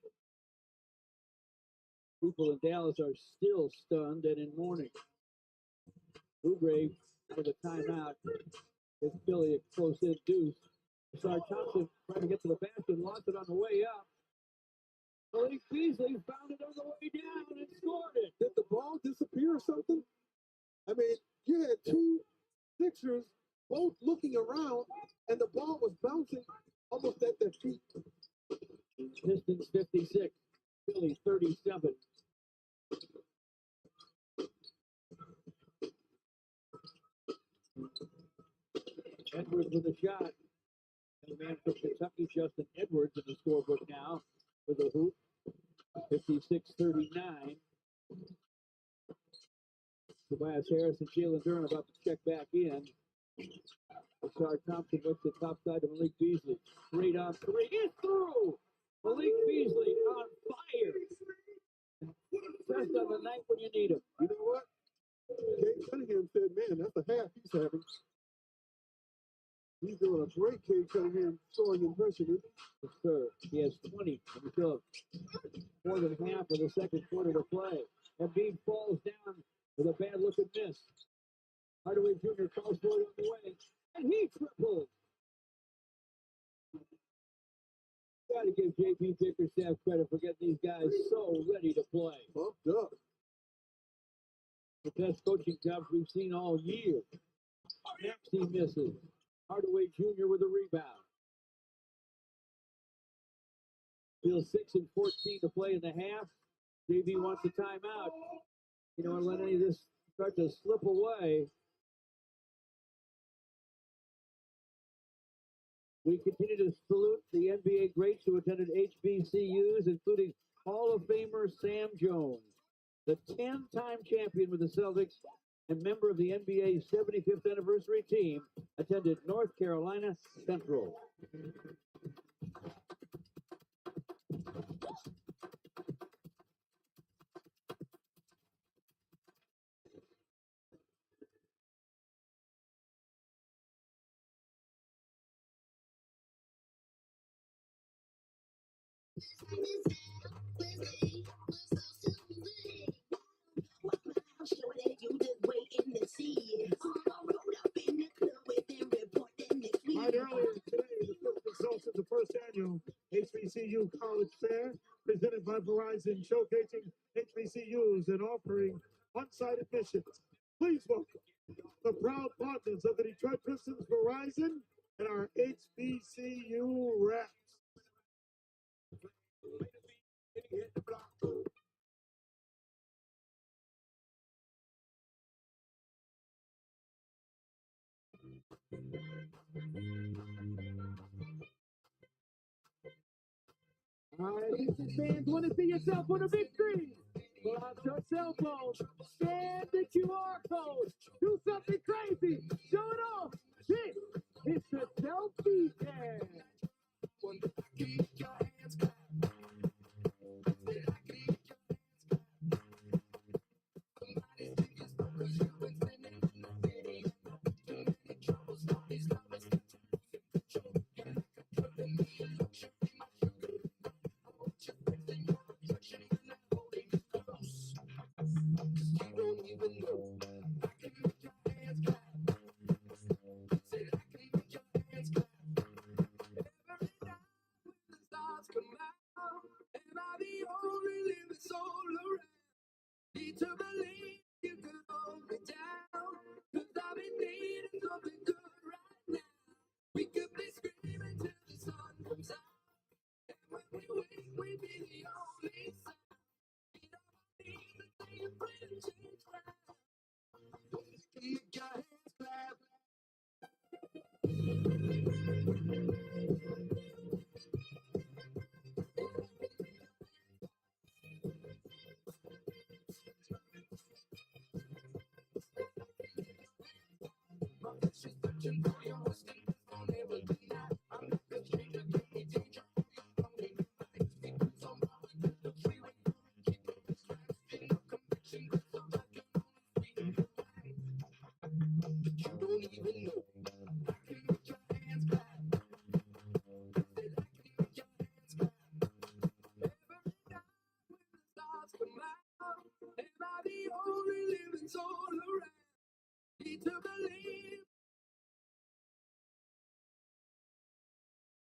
People in Dallas are still stunned and in mourning. Oubre for the timeout. It's Philly a close-in deuce. Sarge Thompson trying to get to the basket, lost it on the way up. Malik Beasley found it on the way down and scored it. Did the ball disappear or something? I mean, you had two Sixers both looking around, and the ball was bouncing almost at their feet. Pistons 56, Philly 37. Edwards with a shot. And the man from Kentucky, Justin Edwards, in the scorebook now with a hoop. 56-39. Tobias Harris and Jalen Duren about to check back in. Sarge Thompson looks the top side to Malik Beasley. Straight on three. It's through! Malik Beasley on fire. Best of the night when you need him. You know what? Kate Cunningham said, man, that's the half he's having. He's doing a great Kate Cunningham scoring impression. Yes, sir. He has 20. And we still have more than half of the second quarter to play. Embiid falls down with a bad look and miss. Hardaway Jr. calls for it on the way. And he triples. Got to give JP Bickerstaff credit for getting these guys so ready to play. Pumped up. The best coaching jobs we've seen all year. Next he misses. Hardaway Jr. with a rebound. Still 6 and 14 to play in the half. JB wants a timeout. You don't want to let any of this start to slip away. We continue to salute the NBA greats who attended HBCUs, including Hall of Famer Sam Jones, the 10-time champion with the Celtics and member of the NBA's 75th anniversary team, attended North Carolina Central. Right earlier today, the Pistons hosted the first annual HBCU College Fair, presented by Verizon, showcasing HBCUs and offering on-site admissions. Please welcome the proud partners of the Detroit Pistons, Verizon, and our HBCU reps. All right, Pistons fans, want to see yourself with a victory? Pull out your cell phone, scan the QR code, do something crazy, show it off. This is the selfie dance.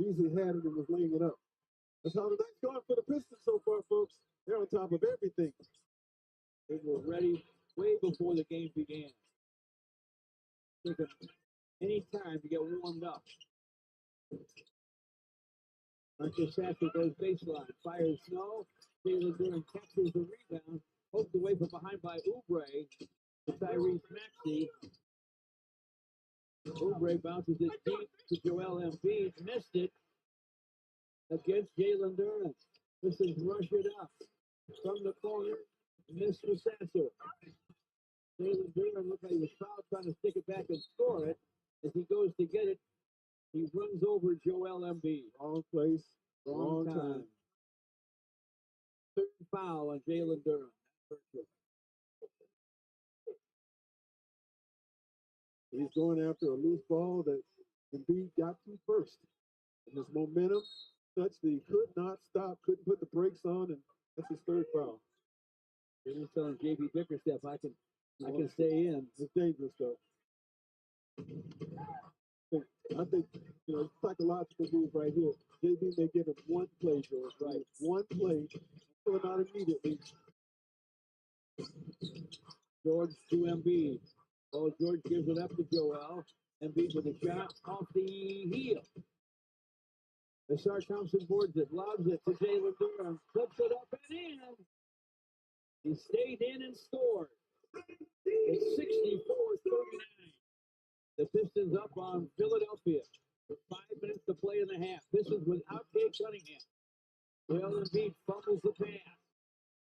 Beasley had it and was laying it up. That's how the night's going for the Pistons so far, folks. They're on top of everything. They were ready way before the game began. Taking any time to get warmed up. Marcus Sasser goes baseline, fires Snow. Jalen Duran captures the rebound, poked away from behind by Oubre to Tyrese Maxey. Oubre bounces it deep to Joel Embiid, missed it against Jalen Duran. This is rush it up from the corner, missed for Sasser. Jalen Duran looked like he was fouled trying to stick it back and score it. As he goes to get it, he runs over Joel Embiid. Wrong place, Wrong time. Third foul on Jalen Duran. He's going after a loose ball that Embiid got to first. And his momentum such that he could not stop, couldn't put the brakes on, and that's his third foul. He was telling JB Bickerstaff, I can stay in. It's dangerous though. I think psychological move right here. JB may give him one play, George. Right, one play, pull him out immediately. George to Embiid. Oh, George gives it up to Joel. Embiid with a shot off the heel. Asar Thompson boards it, lobs it to Jalen Duran, flips it up and in. He stayed in and scored. It's 64-39. The Pistons up on Philadelphia with 5 minutes to play in the half. Pistons without Cade Cunningham. Joel Embiid fumbles the pass.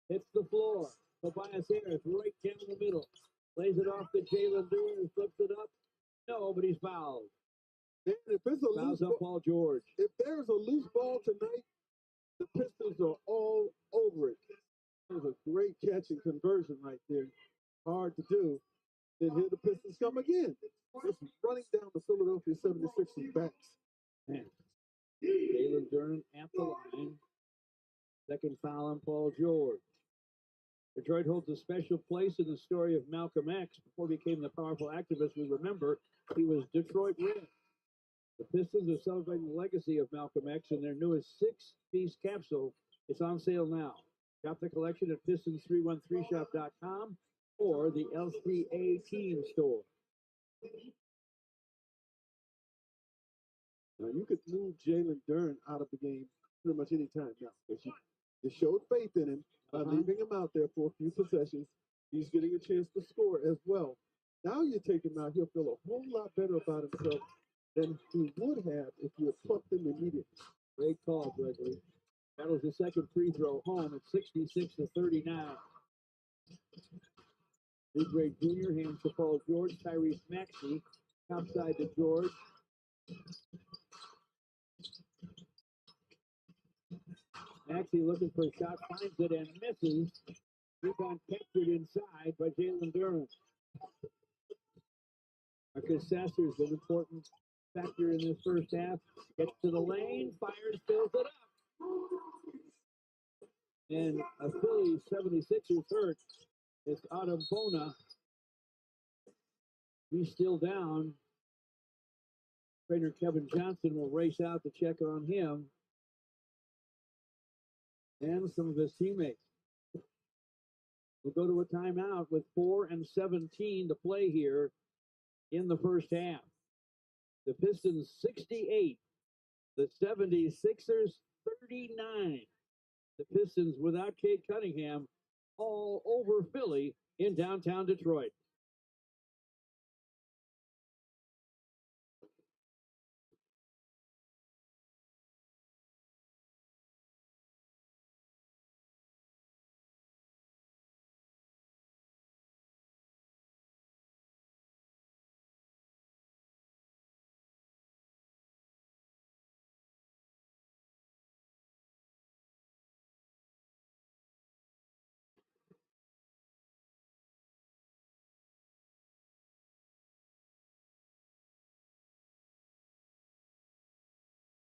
Hits the floor. Tobias Harris right down the middle. Lays it off to Jalen Duran and flips it up. No, but he's fouled. And if it's a Fouls loose up Paul George. If there's a loose ball tonight, the Pistons are all over it. There's a great catch and conversion right there. Hard to do. Then here the Pistons come again. Just running down the Philadelphia 76ers backs. Man. Jalen Duran at the line. Second foul on Paul George. Detroit holds a special place in the story of Malcolm X. Before he became the powerful activist we remember, he was Detroit Red. The Pistons are celebrating the legacy of Malcolm X in their newest 6-piece capsule. It's on sale now. Shop the collection at Pistons313shop.com or the LCA team store. Now, you could move Jalen Duran out of the game pretty much any time now. You showed faith in him by leaving him out there for a few possessions. He's getting a chance to score as well. Now you take him out, he'll feel a whole lot better about himself than he would have if you had plucked him immediately. Great call, Gregory. That was the second free throw home at 66-39. Oubre Jr. hands to Paul George. Tyrese Maxey topside to George. Maxey looking for a shot, finds it and misses. Rebound captured inside by Jalen Duran. Marcus Sasser's an important factor in this first half. Gets to the lane, fires, fills it up. And a Philly 76ers hurt. It's Adam Bona. He's still down. Trainer Kevin Johnson will race out to check on him and some of his teammates. We'll go to a timeout with 4:17 to play here in the first half. The Pistons 68, the 76ers 39. The Pistons without Cade Cunningham all over Philly in downtown Detroit.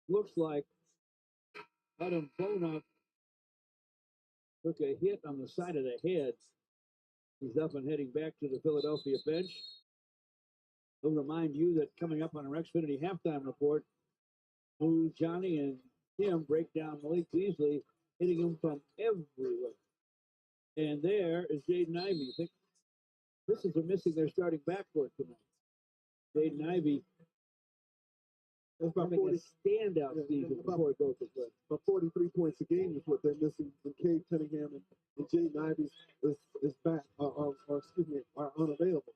looks like Adam Bona took a hit on the side of the head. He's up and heading back to the Philadelphia bench. We'll remind you that coming up on our Xfinity halftime report, who Johnny and Tim break down Malik Beasley, hitting him from everywhere. And there is Jaden Ivey. You think Pistons are missing their starting backcourt tonight. Jaden Ivey having a standout season before it goes to play. About 43 points a game is what they're missing from Cade Cunningham, and Jaden Ivey is back, or excuse me, are unavailable.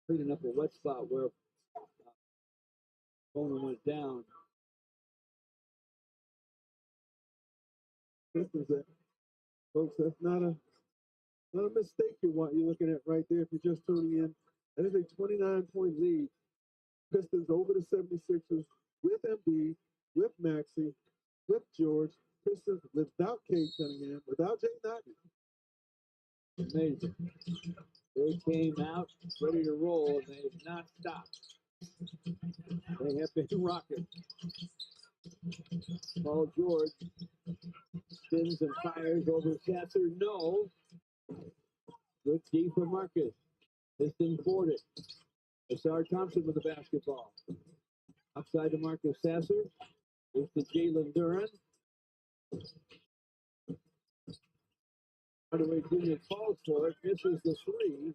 Cleaning up a wet spot where Bona went down. Folks, that's not a mistake you're looking at right there if you're just tuning in. That is a 29-point lead. Pistons over the 76ers with Embiid, with Maxey, with George. Pistons without Cade Cunningham, without Jaden Ivey. Amazing. They came out ready to roll, and they have not stopped. They have been rocking. Paul George spins and fires over Sasser. No. Good D for Marcus. Pistons board it. Asar Thompson with the basketball. Outside to Marcus Sasser. It's to Jalen Duren. Hardaway Jr. calls for it. Misses the three.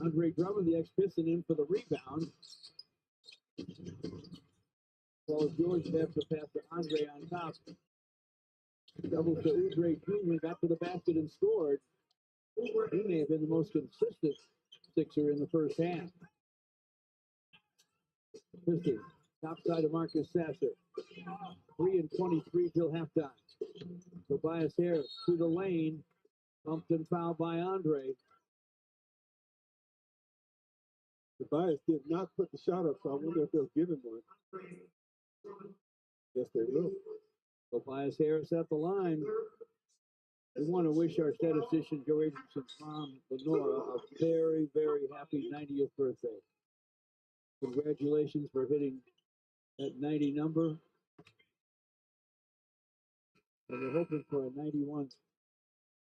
Andre Drummond, the ex-Piston, in for the rebound. Paul George has to pass to Andre on top. Double to Oubre Jr. Got to the basket and scored. He may have been the most consistent Sixer in the first half. Pistons, top side of Marcus Sasser. 3:23 till halftime. Tobias Harris to the lane. Bumped and fouled by Andre. Tobias did not put the shot up, so I wonder if they'll give him one. Yes, they will. Tobias Harris at the line. We want to wish our statistician, Joe Abrahamson's mom, Lenora, a very, very happy 90th birthday. Congratulations for hitting that 90 number. And we're hoping for a 91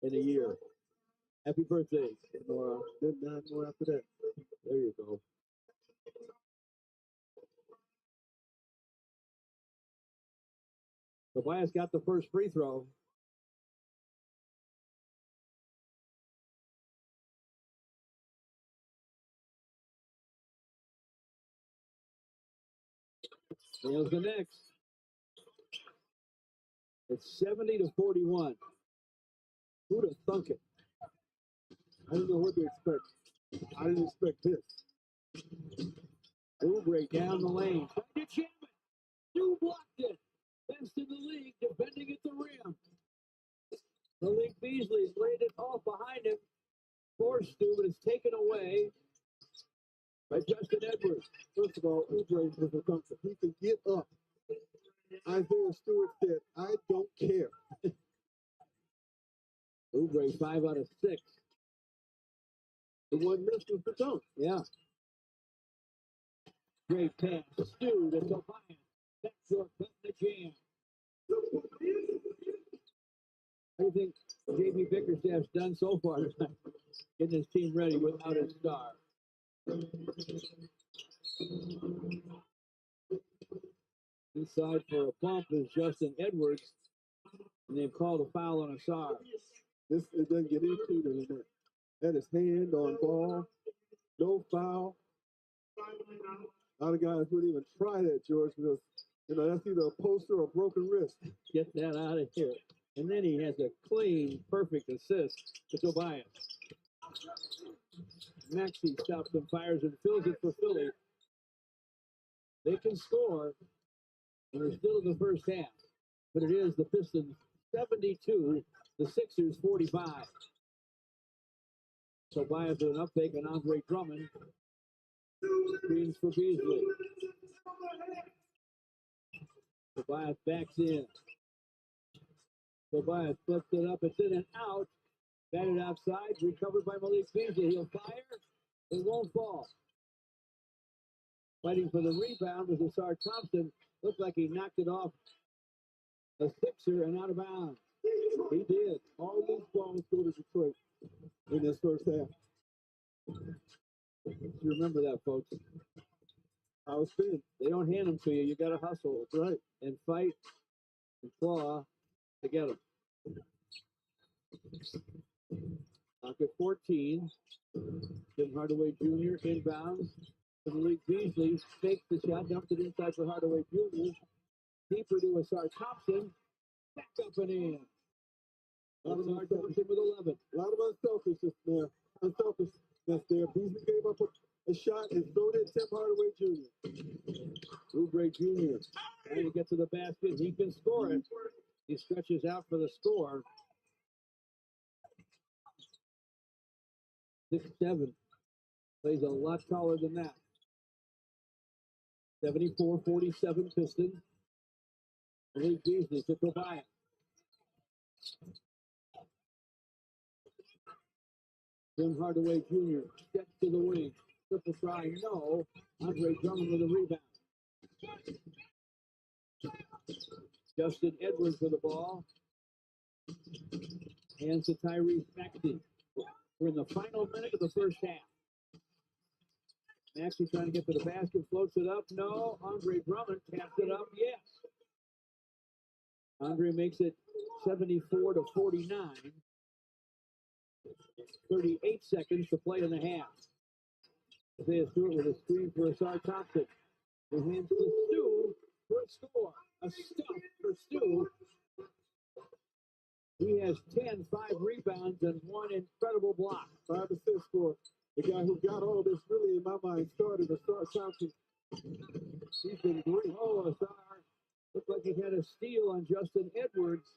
in a year. Happy birthday, Lenora. Then 9 more after that. There you go. Tobias got the first free throw. Nails the next. It's 70-41. Who'd have thunk it? I don't know what to expect. I didn't expect this. Oubre down the lane. Trying to jam it. Stu blocked it. Best in the league, defending at the rim. Malik Beasley's laid it off behind him. For Stu, but it's taken away by Justin Edwards. First of all, Oubre was a dunker. He can get up. Isaiah Stewart said, I don't care. Oubre 5 out of 6. The one missed was the dunk. Yeah. Great pass. Stu to Tobias. Backdoor cut the jam. What do you think J.B. Bickerstaff's done so far tonight? Getting his team ready without his star. Inside for a bump is Justin Edwards, and they've called a foul on Asar. It doesn't get any cleaner than that. That is hand on ball, no foul. A lot of guys wouldn't even try that, George, because that's either a poster or a broken wrist. Get that out of here. And then he has a clean, perfect assist to Tobias. Maxey stops and fires and fills it for Philly. They can score, and they're still in the first half. But it is the Pistons 72, the Sixers 45. Tobias with an uptake on Andre Drummond. Screens for Beasley. Tobias backs in. Tobias flips it up. It's in and out. Batted outside. Recovered by Malik Beasley. He'll fire. It won't fall. Fighting for the rebound was Asar Thompson. Looked like he knocked it off a sixer and out of bounds. He did. All these balls go to Detroit in this first half. You remember that, folks. I was saying, They don't hand them to you. You got to hustle. that's right. And fight and claw to get them. Clock at 14. Tim Hardaway Jr. inbounds. To Malik Beasley fakes the shot, dumped it inside for Hardaway Jr. Deeper to Asar Thompson. Back up and in. Asar Thompson with 11. A lot of unselfishness there. Beasley gave up a shot, and so did Tim Hardaway Jr. Oubre Jr. trying to get to the basket. He can score it. He stretches out for the score. 6'7". Plays a lot taller than that. 74-47 Pistons. Malik Beasley to Tobias. Tim Hardaway Jr. steps to the wing. Triple try, no. Andre Drummond with a rebound. Justin Edwards with the ball. Hands to Tyrese Maxey. We're in the final minute of the first half. Maxey trying to get to the basket, floats it up. No. Andre Drummond taps it up. Yes. Andre makes it 74-49. 38 seconds to play in the half. Isaiah Stewart with a screen for Asar Thompson. He hands to Stu for a score. A stuff for Stu. He has 10, 5 rebounds, and 1 incredible block. 5 assists for the guy who got all this really, in my mind, started. Asar Thompson. He's been great. Oh, Asar looked like he had a steal on Justin Edwards.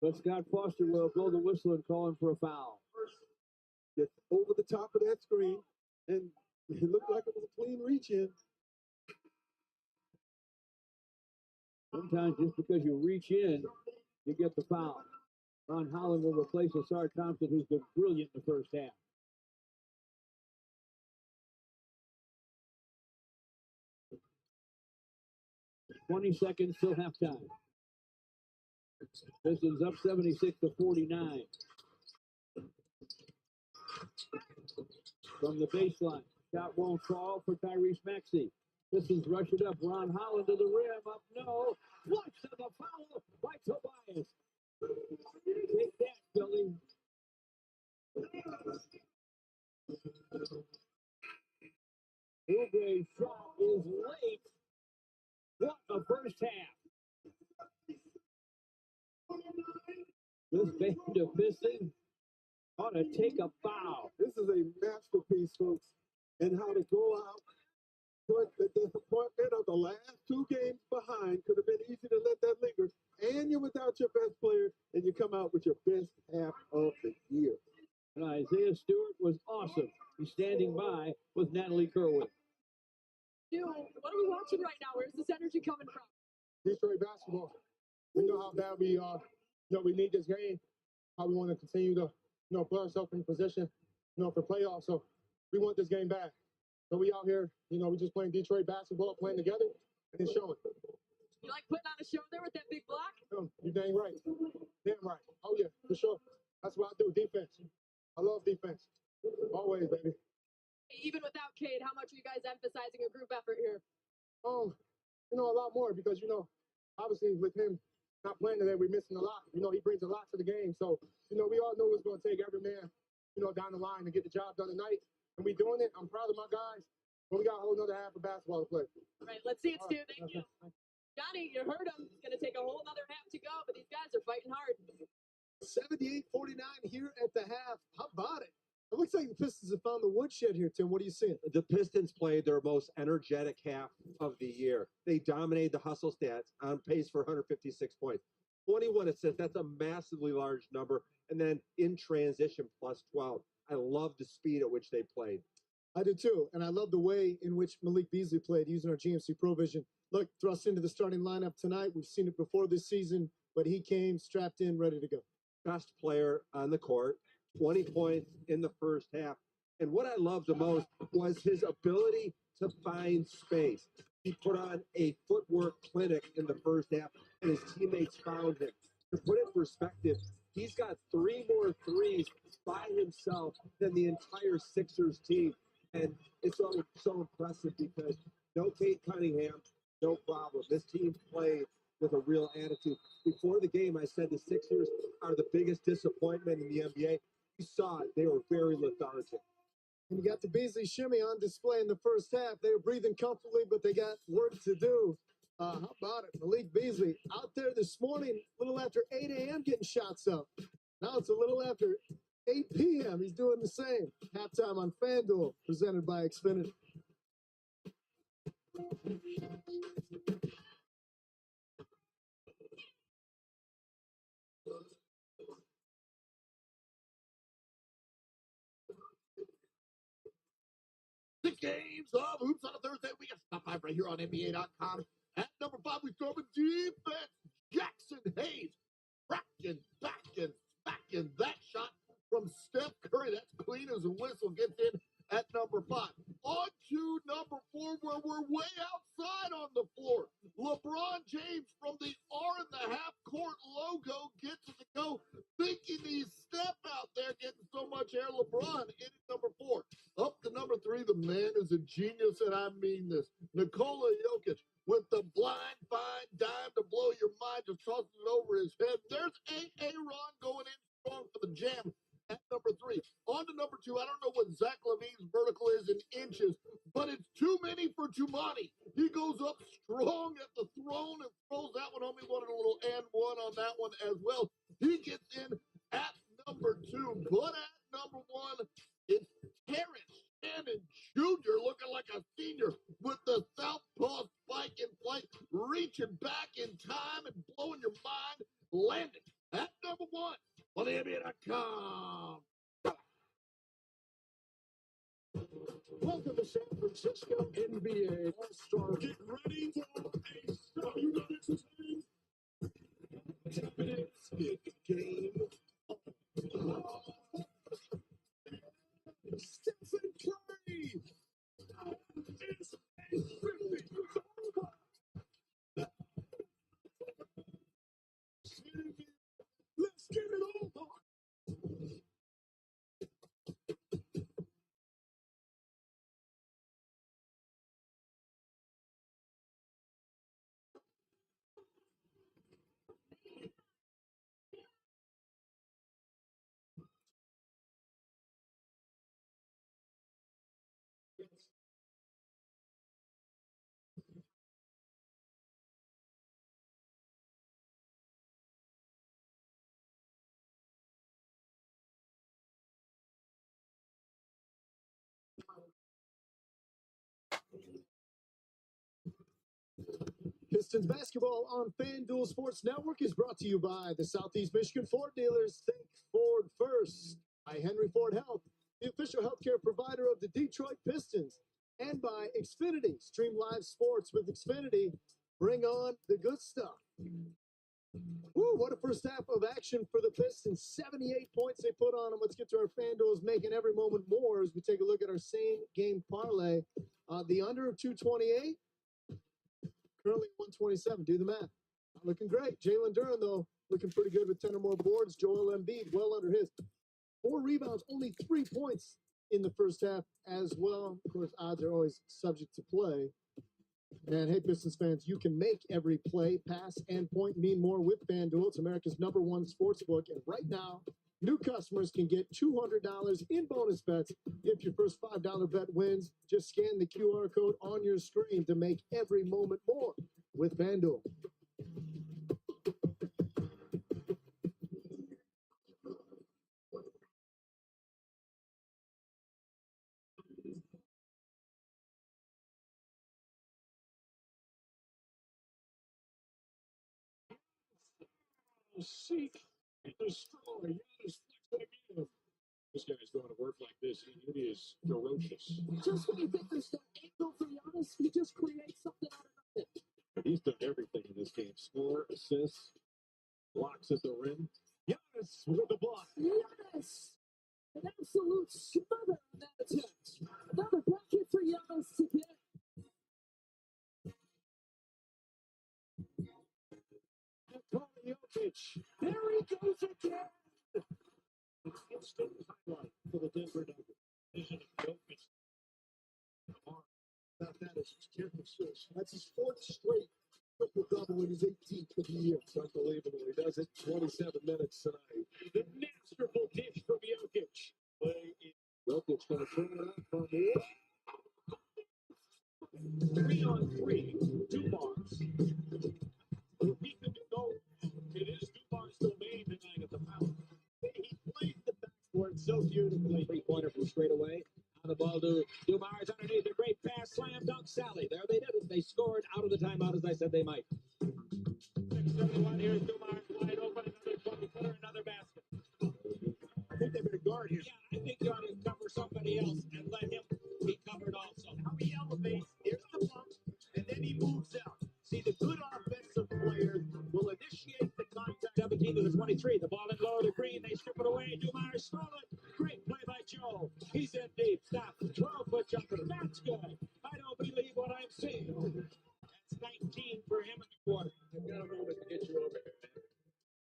But Scott Foster will blow the whistle and call him for a foul. Gets over the top of that screen, and it looked like it was a clean reach in. Sometimes just because you reach in, you get the foul. Ron Holland will replace Asar Thompson, who's been brilliant in the first half. $20 seconds till halftime. Pistons up 76-49. From the baseline, shot won't fall for Tyrese Maxey. Pistons rush it up. Ron Holland to the rim. Up, no. Flush to the foul by Tobias. Take that, Philly. Oubre's shot is late. What a first half. This band of Pistons ought to take a bow. This is a masterpiece, folks, and how to go out. But the disappointment of the last 2 games behind could have been easy to let that linger. And you're without your best player, and you come out with your best half of the year. And Isaiah Stewart was awesome. He's standing by with Natalie Kerwin. Dude, what are we watching right now? Where's this energy coming from? Detroit basketball. We know how bad we are. We need this game. How we want to continue to, put ourselves in position, for playoffs. So we want this game back. So we out here, we just playing Detroit basketball, playing together, and showing. You like putting on a show there with that big block? You dang right. Damn right. Oh, yeah, for sure. That's what I do, defense. I love defense. Always, baby. Even without Cade, how much are you guys emphasizing a group effort here? A lot more because, obviously with him not playing today, we're missing a lot. He brings a lot to the game. So, we all know it's going to take every man, down the line to get the job done tonight. And we doing it. I'm proud of my guys. But we got a whole nother half of basketball to play. All right, let's see it, Stu. Thank you. Johnny, you heard him. It's going to take a whole other half to go, but these guys are fighting hard. 78-49 here at the half. How about it? It looks like the Pistons have found the woodshed here, Tim. What are you seeing? The Pistons played their most energetic half of the year. They dominated the hustle stats, on pace for 156 points. 21 assists, that's a massively large number. And then in transition, plus 12. I love the speed at which they played. I do too. And I love the way in which Malik Beasley played using our GMC Pro Vision. Look, thrust into the starting lineup tonight. We've seen it before this season, but he came strapped in, ready to go. Best player on the court, 20 points in the first half. And what I loved the most was his ability to find space. He put on a footwork clinic in the first half, and his teammates found him. To put it in perspective, he's got 3 more threes by himself than the entire Sixers team. And it's so impressive because no Kate Cunningham, no problem. This team played with a real attitude. Before the game, I said the Sixers are the biggest disappointment in the NBA. You saw it. They were very lethargic. And you got the Beasley shimmy on display in the first half. They were breathing comfortably, but they got work to do. How about it? Malik Beasley out there this morning, a little after 8 a.m. getting shots up. Now it's a little after 8 p.m. He's doing the same. Halftime on FanDuel, presented by Xfinity. The games of Hoops on a Thursday. We got top 5 right here on NBA.com. At number 5, we throw in defense. Jackson Hayes cracking back and smacking that shot from Steph Curry. That's clean as a whistle. Gets in at number 5. On to number 4, where we're way outside on the floor. LeBron James from the R&a-half court logo gets it to go. Thinking he's Steph out there getting so much air. LeBron in at number 4. Up to number 3, the man is a genius, and I mean this. Nikola Jokic with the blind fine dime to blow your mind, just tosses it over his head. There's Aaron going in strong for the jam at number 3. On to number 2. I don't know what Zach LaVine's vertical is in inches, but it's too many for Jumanji. He goes up strong at the throne and throws that one home. He wanted a little and one on that one as well. He gets in at number 2, but at number 1, it's Terrence Shannon Jr. looking like a senior with the southpaw spike in play, reaching back in time and blowing your mind, landing at number 1 on the NBA.com. Welcome to San Francisco NBA All-Star. Get ready for a star. You know this is game. Stephen Curry. It's a 50. Let's get it over. Pistons basketball on FanDuel Sports Network is brought to you by the Southeast Michigan Ford dealers. Think Ford first. By Henry Ford Health, the official healthcare provider of the Detroit Pistons. And by Xfinity. Stream live sports with Xfinity. Bring on the good stuff. Woo, what a first half of action for the Pistons. 78 points they put on them. Let's get to our FanDuel's making every moment more as we take a look at our same game parlay. The under of 228. Currently 127. Do the math. Not looking great. Jalen Duren, though, looking pretty good with 10 or more boards. Joel Embiid, well under his. 4 rebounds, only 3 points in the first half as well. Of course, odds are always subject to play. And hey, Pistons fans, you can make every play, pass, and point mean more with FanDuel. It's America's #1 sports book. And right now, new customers can get $200 in bonus bets if your first $5 bet wins. Just scan the QR code on your screen to make every moment more with FanDuel. Seek and destroy. Yes, again. This guy's going to work like this. It is ferocious. Just when you think there's no angle for Giannis, he just creates something out of nothing. He's done everything in this game. Score, assists, blocks at the rim. Giannis with the block. Giannis! An absolute smother on that attack. Another bucket for Giannis to get. Jokic. There he goes again. Instant highlight for the Denver Nuggets. Vision of Jokic. About that is his 10th assist. That's his 4th straight triple-double in his 18th of the year. It's unbelievable. He does it 27 minutes tonight. The masterful dish from Jokic. Jokic going to turn it up from here. 3-on-3. Dumars. He could go. It is Dumar's domain tonight at the foul. He plays the backboard so beautifully. 3-pointer from straight away. On the ball to Dumars underneath a great pass, slam dunk, Sally. There they did it. They scored out of the timeout as I said they might. 6:31 here is Dumars wide open. Another 20-footer, another basket. I think they better guard him. Yeah, I think you ought to cover somebody else and let him be covered also. How he elevates, there's the bump, and then he moves out. See, the good offensive players will initiate the contact. 17 to the 23. The ball in low to Green. They strip it away. Dumars stole it. Great play by Joe. He's in deep. Stop. 12-foot jumper. That's good. I don't believe what I'm seeing. That's 19 for him in the quarter. I've got a moment to get you over here, man.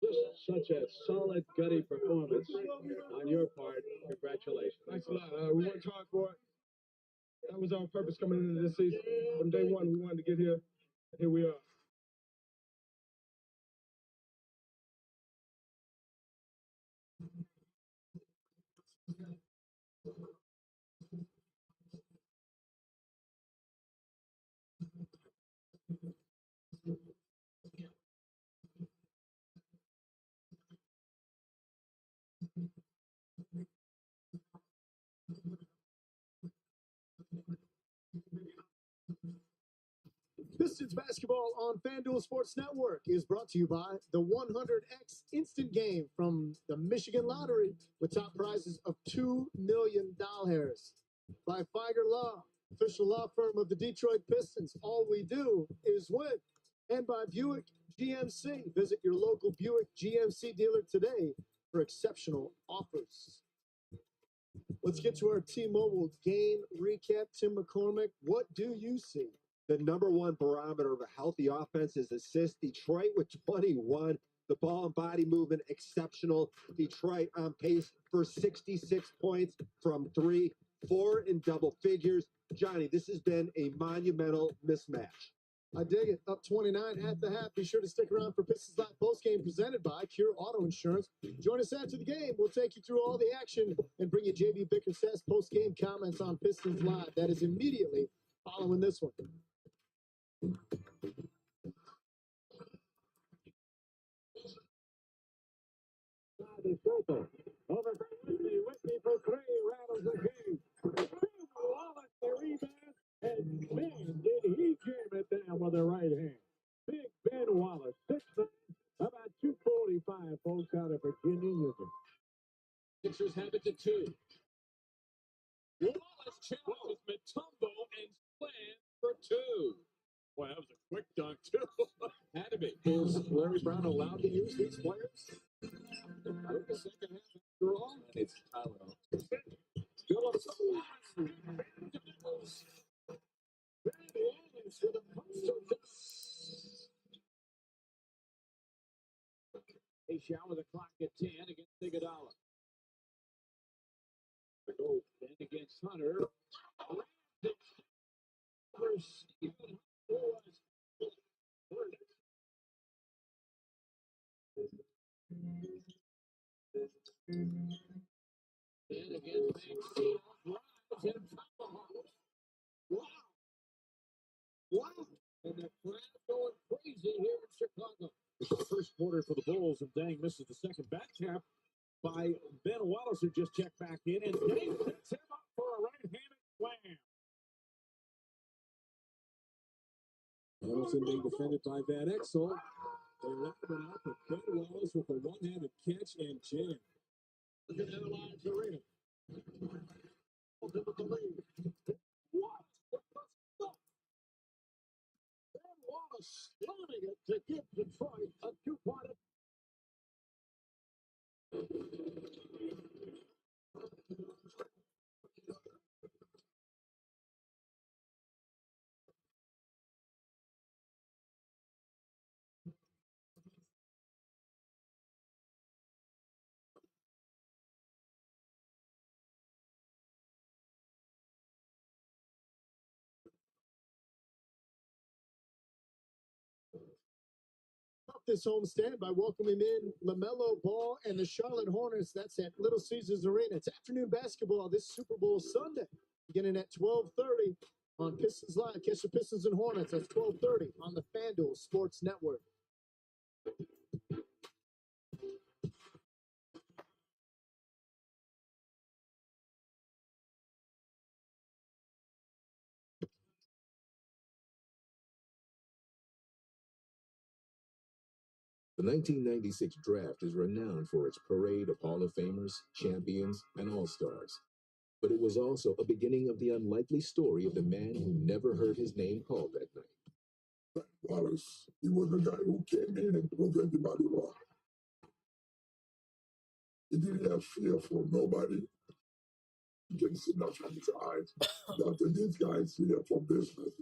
Just such a solid, gutty performance on your part. Congratulations. Thanks a lot. We worked hard for it. That was our purpose coming into this season. From day one, we wanted to get here. Here we are. Pistons basketball on FanDuel Sports Network is brought to you by the 100X Instant Game from the Michigan Lottery with top prizes of $2 million. By Feiger Law, official law firm of the Detroit Pistons. All we do is win. And by Buick GMC. Visit your local Buick GMC dealer today for exceptional offers. Let's get to our T-Mobile game recap. Tim McCormick, what do you see? The number one barometer of a healthy offense is assists. Detroit with 21. The ball and body movement exceptional. Detroit on pace for 66 points from 3, 4 in double figures. Johnny, this has been a monumental mismatch. I dig it. Up 29 at the half. Be sure to stick around for Pistons Live postgame presented by Cure Auto Insurance. Join us after the game. We'll take you through all the action and bring you JB Bickerstaff's postgame comments on Pistons Live. That is immediately following this one. Over for Whitney. Whitney for 3. Rattles the cage. Wallace the rebound. And man, did he jam it down with the right hand. Big Ben Wallace. 6'9", about 245, folks, out of Virginia Union. Sixers have it to 2. Wallace challenges Mutombo and slams for 2. Boy, that was a quick dunk, too. Had to be. Is Larry Brown allowed to use these players? I think the second half, after all, it's Tyler. Phillips. He shot with the clock at 10 against Iguodala. The goal then against Hunter. And again, Maxine drives and tomahawks. Wow. Wow. And the crowd going crazy here in Chicago. It's the first quarter for the Bulls, and Dang misses the second back tap by Ben Wallace, who just checked back in, and Dang sets him up for a right-handed slam. Hamilton being defended by Van Exel. They left it out, but Ben Wallace with a one-handed catch and jam. Look at the line to Arena. Ben Wallace running it to give Detroit a 2-pointer. this homestand by welcoming in LaMelo Ball and the Charlotte Hornets. That's at Little Caesars Arena. It's afternoon basketball this Super Bowl Sunday, beginning at 12:30 on Pistons Live. Catch the Pistons and Hornets at 12:30 on the FanDuel Sports Network. The 1996 draft is renowned for its parade of Hall of Famers, champions, and All-Stars. But it was also a beginning of the unlikely story of the man who never heard his name called that night. Wallace, he was the guy who came in and proved everybody wrong. He didn't have fear for nobody. You can see that from his eyes. After these guys here for business.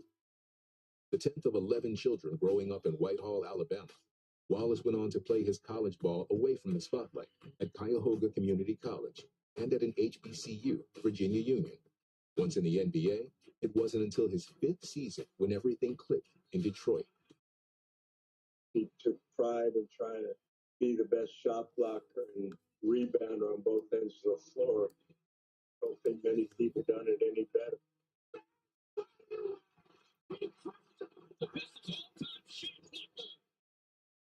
The 10th of 11 children growing up in Whitehall, Alabama, Wallace went on to play his college ball away from the spotlight at Cuyahoga Community College and at an HBCU, Virginia Union. Once in the NBA, it wasn't until his 5th season when everything clicked in Detroit. He took pride in trying to be the best shot blocker and rebounder on both ends of the floor. I don't think many people done it any better.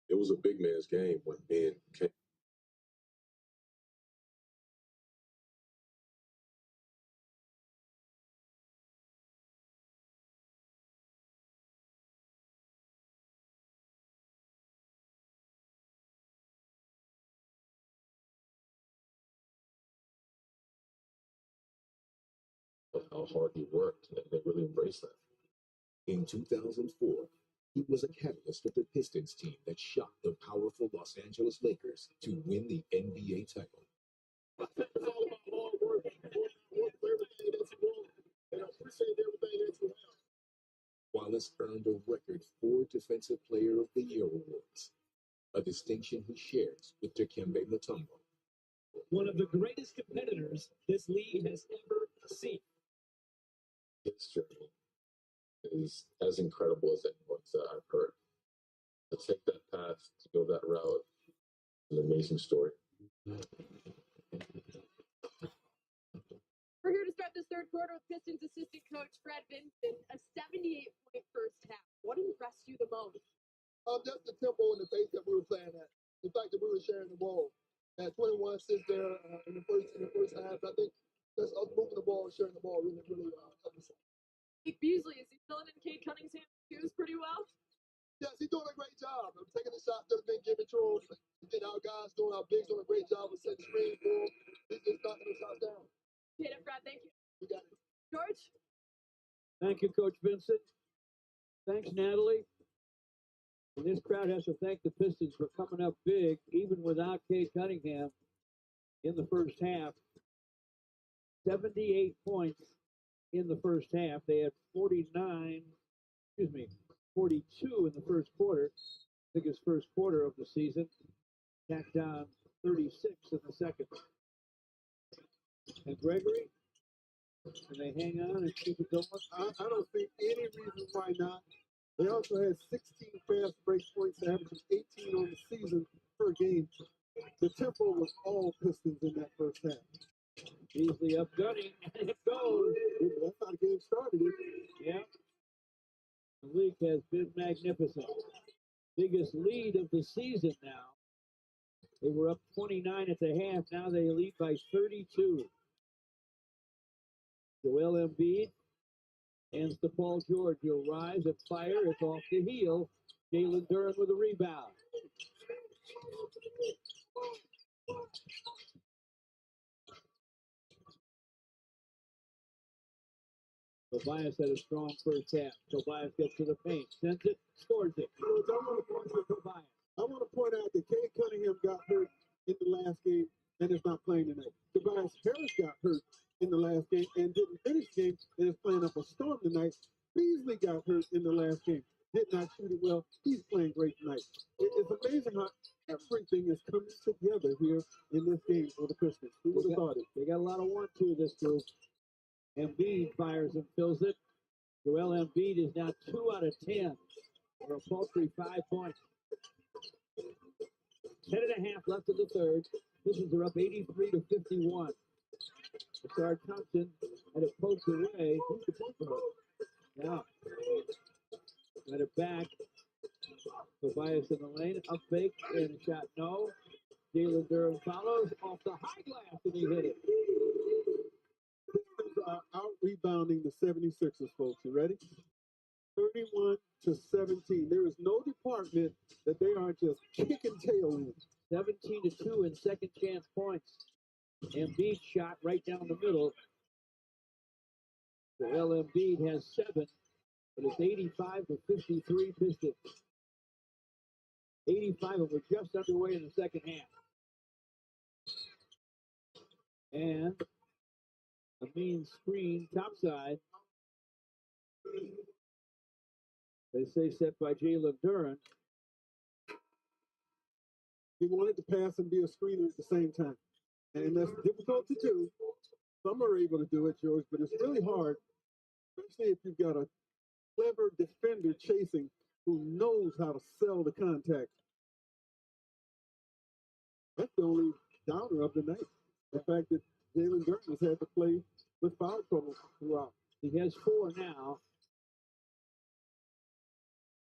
It was a big man's game when men came. Of how hard he worked, and they really embraced that. In 2004, he was a catalyst of the Pistons team that shocked the powerful Los Angeles Lakers to win the NBA title. It's all about hard work. Work for everything that you want, and I appreciate everything that you have. Wallace earned a record 4 Defensive Player of the Year awards, a distinction he shares with Dikembe Mutombo. One of the greatest competitors this league has ever seen. His journey is as incredible as anyone's that I've heard. To take that path, to go that route, an amazing story. We're here to start this third quarter with Pistons assistant coach Fred Vincent. A 78-point first half. What impressed you the most? Just the tempo and the pace that we were playing at. The fact that we were sharing the ball. That 21 assists there in the first half. I think just us moving the ball and sharing the ball really helped us. Nick Beasley, is he filling in Kate Cunningham's shoes pretty well? Yes, he's doing a great job. I'm taking the shots that have been given to him. Get our guys doing, our bigs doing a great job of setting screen for him. He's just knocking the shots down. Appreciate it, Brad. Thank you. You got it. George? Thank you, Coach Vincent. Thanks, Natalie. And this crowd has to thank the Pistons for coming up big, even without Kate Cunningham in the first half. 78 points in the first half. They had 42 in the first quarter. Biggest first quarter of the season. Tacked down 36 in the second. And Gregory, can they hang on and keep it going? I don't see any reason why not. They also had 16 fast break points, averaging 18 on the season per game. The tempo was all Pistons in that first half. Beasley up gunning, and it goes. That's how the game started. Yeah. Malik has been magnificent. Biggest lead of the season now. They were up 29 at the half. Now they lead by 32. Joel Embiid hands to Paul George. He'll rise and fire. It's off the heel. Jalen Duren with a rebound. Tobias had a strong first half. Tobias gets to the paint, sends it, scores it. I want to point out that Kate Cunningham got hurt in the last game and is not playing tonight. Tobias Harris got hurt in the last game and didn't finish the game and is playing up a storm tonight. Beasley got hurt in the last game, did not shoot it well. He's playing great tonight. It's amazing how everything is coming together here in this game for the Pistons. Who would have thought it? They got a lot of 1-2 this group. Embiid fires and fills it. Joel Embiid is now 2 out of 10 for a paltry 5 points. 10.5 left in the third. Pistons are up 83-51. Bashard Thompson had it poked away. Yeah. Got it back. Tobias in the lane. Up fake and a shot. No. Jalen Durham follows off the high glass and he hit it. Pistons are out rebounding the 76ers, folks. You ready? 31-17. There is no department that they aren't just kicking tail in. 17-2 in second chance points. Embiid shot right down the middle. Joel Embiid has 7, but it's 85-53 Pistons. 85, and we're just underway in the second half. And a mean screen topside. They say set by Jalen Duren. He wanted to pass and be a screener at the same time. And that's difficult to do. Some are able to do it, George, but it's really hard, especially if you've got a clever defender chasing who knows how to sell the contact. That's the only downer of the night. The fact that Jalen Duren has had to play with foul trouble throughout. He has 4 now.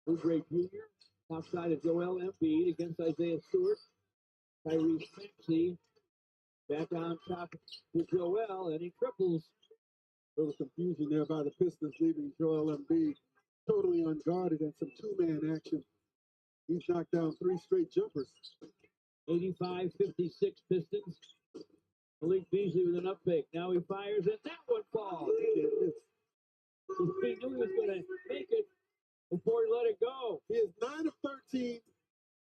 Oubre Jr. Topside of Joel Embiid against Isaiah Stewart. Tyrese Maxey back on top to Joel, and he triples. A little confusion there by the Pistons, leaving Joel Embiid totally unguarded and some two-man action. He's knocked down 3 straight jumpers. 85-56 Pistons. Malik Beasley with an up fake. Now he fires, and that one falls. He knew he was going to make it before he let it go. He is 9 of 13,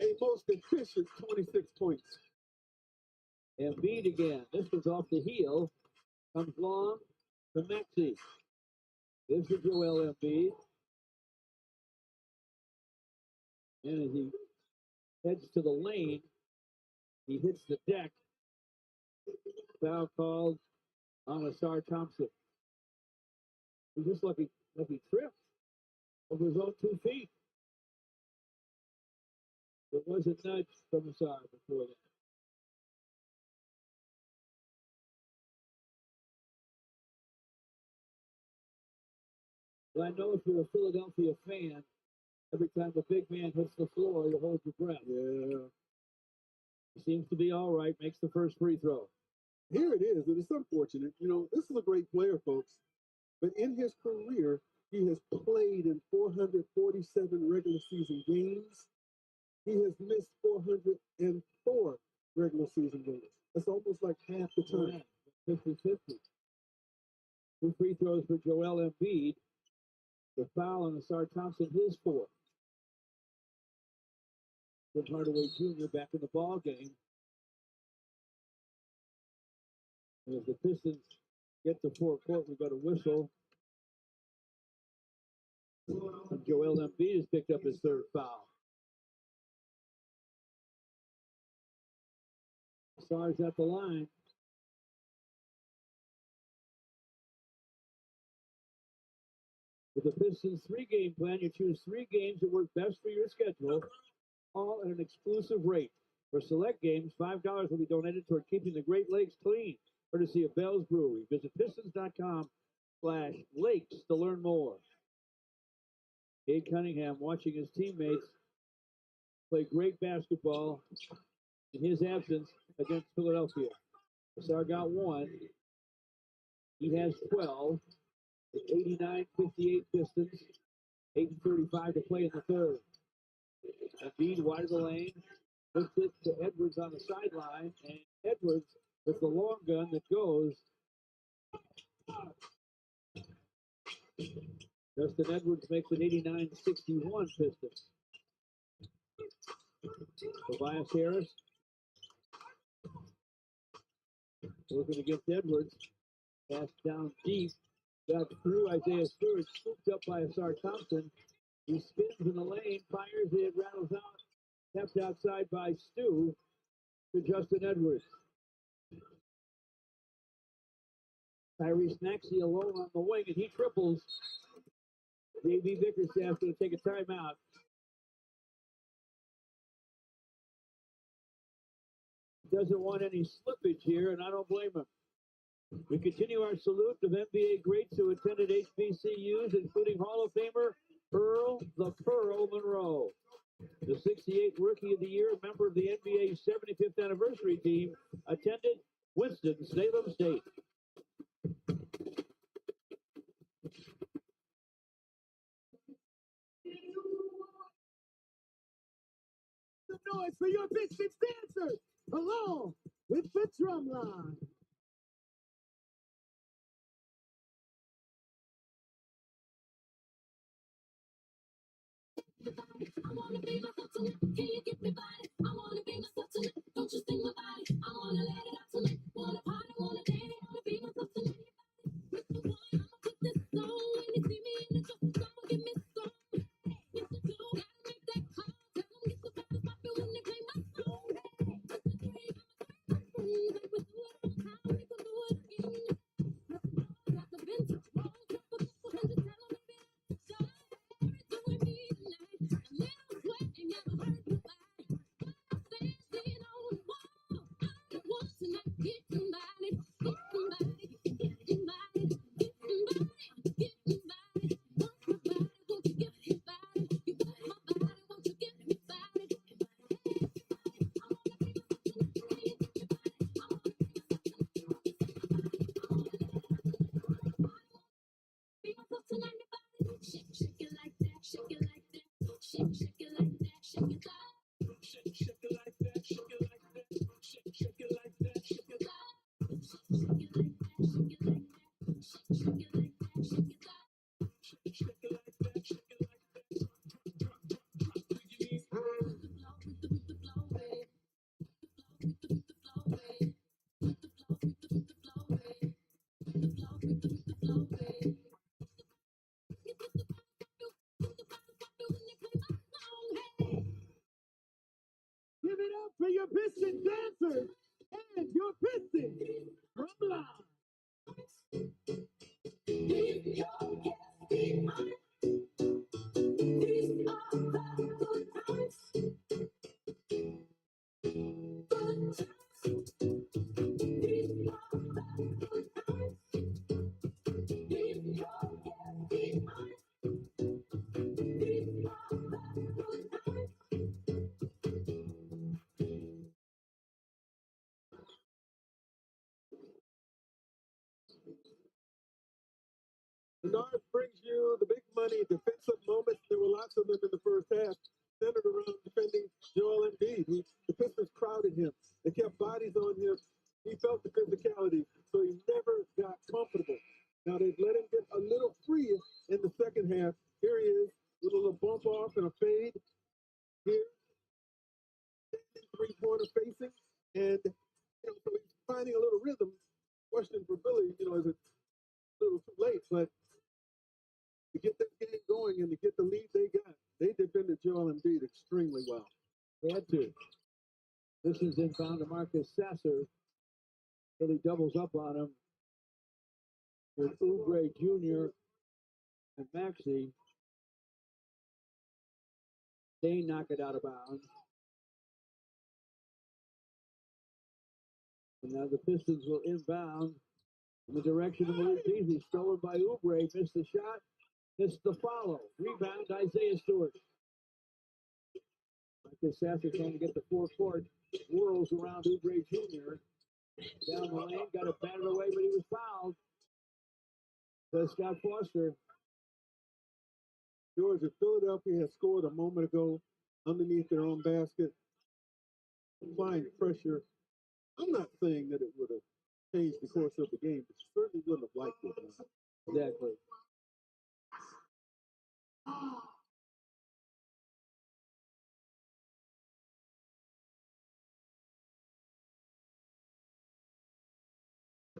a most efficient 26 points. Embiid again. This was off the heel. Comes long to Maxey. This is Joel Embiid. And as he heads to the lane, he hits the deck. Foul called on Asar Thompson. He just lucky tripped over his own 2 feet. There was a nudge from Asar before that. But I know if you're a Philadelphia fan, every time the big man hits the floor, you hold your breath. Yeah. He seems to be all right, makes the first free throw. Here it is, and it's unfortunate. You know, this is a great player, folks. But in his career, he has played in 447 regular season games. He has missed 404 regular season games. That's almost like half the time. 50-50. 2 free throws for Joel Embiid. The foul on Asar Thompson, his 4th. Tim Hardaway Jr. back in the ball game. And as the Pistons get to forecourt, we've got a whistle. And Joel Embiid has picked up his 3rd foul. Asar's at the line. With the Pistons 3-game plan, you choose 3 games that work best for your schedule, all at an exclusive rate. For select games, $5 will be donated toward keeping the Great Lakes clean, courtesy of Bell's Brewery. Visit Pistons.com/lakes to learn more. Cade Cunningham watching his teammates play great basketball in his absence against Philadelphia. Asar got 1. He has 12. It's 89-58 Pistons. 8:35 to play in the third. Embiid wide of the lane. Puts it to Edwards on the sideline. And Edwards with the long gun that goes. Justin Edwards makes it 89-61 Pistons. Tobias Harris working against Edwards. Pass down deep. Got through Isaiah Stewart. Scooped up by Asar Thompson. He spins in the lane. Fires it. Rattles out. Tapped outside by Stu to Justin Edwards. Tyrese Maxey alone on the wing, and he triples. J.B. Bickerstaff's going to take a timeout. Doesn't want any slippage here, and I don't blame him. We continue our salute of NBA greats who attended HBCUs, including Hall of Famer Earl the Pearl Monroe. The 68th Rookie of the Year, member of the NBA's 75th anniversary team, attended Winston-Salem State. The noise for your Pistons dancers, along with the drum line. I wanna be myself tonight. Can you give me body? I wanna be myself tonight. Don't you sting my body. I wanna let it out tonight. Wanna party, wanna dance. Wanna be myself tonight. Mr. Boy, I'ma put this song. When you see me in the club, I'ma give me some. Yes, I do. Gotta make that call. Tell them get the body poppin' when they play my song. Hey, Mr. 3, I'ma turn my like we do it all the time. We gon' do it again. Got the vintage roll. Drop a couple hundred, tell them maybe that's the time. Doing me tonight. A little sweat ain't never hurt nobody. I'm standing on the wall. I want tonight. Get somebody, get somebody, get somebody, get somebody, get somebody. Want my body, won't you give me body? You want my body, won't you give me body? Be myself tonight, body. Shake it like that, shake it like that, shake it like that, shake it like. Shake it like that, shake it like that, shake it like that, shake it like. Shake it like that, shake it like that, shake it like that, shake it like. Shake it like that, shake it like that. With the flow, with the flow, with the flow, with the flow, with the flow, with the flow, with the flow, Give it up for your Piston dancers and your Pistons drum line. These are the good times. Good times. These are the good times. These are the times. These are the good times. Bernard brings you the big money defensive moments. There were lots of them in the first half, centered around defending Joel Embiid. The Pistons crowded him. They kept bodies on him. He felt the physicality, so he never got comfortable. Now they've let him get a little free in the second half. Here he is, with a little bump off and a fade. Here, three-pointer facing, and so he's finding a little rhythm. Question for Billy, is it a little too late? But to get this game going and to get the lead they got, they defended Joel Embiid extremely well. They had to. This is inbound to Marcus Sasser. Really doubles up on him with Oubre Jr. and Maxey. They knock it out of bounds. And now the Pistons will inbound in the direction of Malik Beasley. Stolen by Oubre. Missed the shot. Missed the follow. Rebound, Isaiah Stewart. Marcus Sasser trying to get the forecourt. Whirls around Oubre Jr. Down the lane. Got it batted away, but he was fouled. So Scott Foster. George, if Philadelphia had scored a moment ago underneath their own basket, applying pressure, I'm not saying that it would have changed the course of the game, but you certainly wouldn't have liked it. Exactly.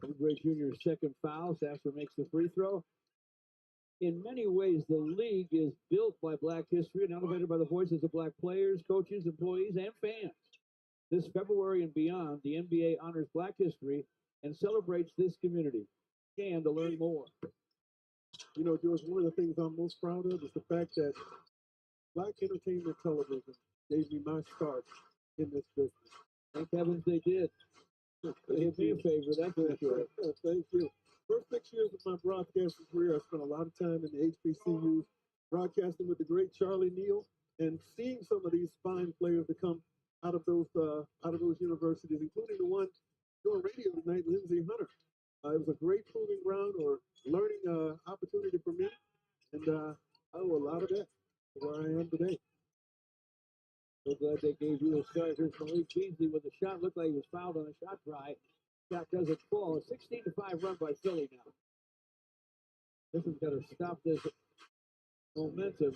Oubre Jr.'s second foul. Sasser makes the free throw. In many ways, the league is built by Black history and elevated by the voices of Black players, coaches, employees, and fans. This February and beyond, the NBA honors Black history and celebrates this community. And to learn more. George, one of the things I'm most proud of is the fact that Black entertainment television gave me my start in this business. Thank heavens they did. They did me a favor, that's for sure. Thank you. First 6 years of my broadcasting career, I spent a lot of time in the HBCUs, broadcasting with the great Charlie Neal, and seeing some of these fine players that come out of those universities, including the one doing radio tonight, Lindsey Hunter. It was a great proving ground or learning opportunity for me, and I owe a lot of that to where I am today. So glad they gave you a start. Here's Malik Beasley with a shot. Looked like he was fouled on a shot try. Shot doesn't fall. A 16-5 run by Philly now. This is going to stop this momentum.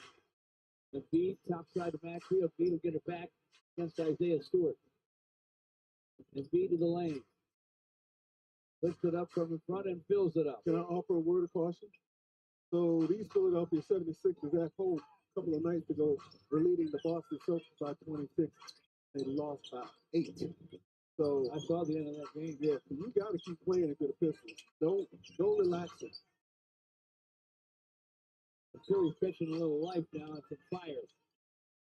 The beat, top side of Maxfield. Beat will get it back against Isaiah Stewart. And beat to the lane. Lifts it up from in front and fills it up. Can I offer a word of caution? So these Philadelphia 76ers at home a couple of nights ago were leading the Boston Celtics by 26. They lost by 8. So I saw the end of that game. Yeah, so you got to keep playing if you're the Pistons. Don't relax it. Curry's catching a little life now and some fire.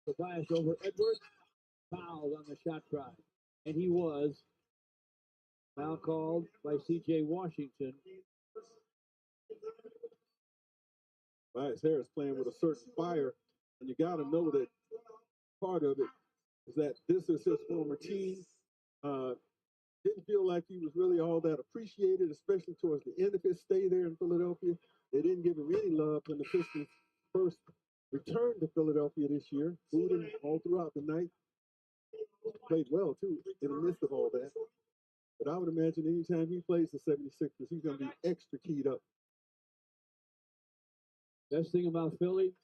Tobias over Edwards. Fouled on the shot try. And he was. Foul called by C.J. Washington. Tobias Harris playing with a certain fire, and you got to know that part of it is that this is his former team. Didn't feel like he was really all that appreciated, especially towards the end of his stay there in Philadelphia. They didn't give him any love when the Pistons first returned to Philadelphia this year. Booed him all throughout the night. Played well, too, in the midst of all that. But I would imagine anytime he plays the 76ers, he's going to be extra keyed up. Best thing about Philly,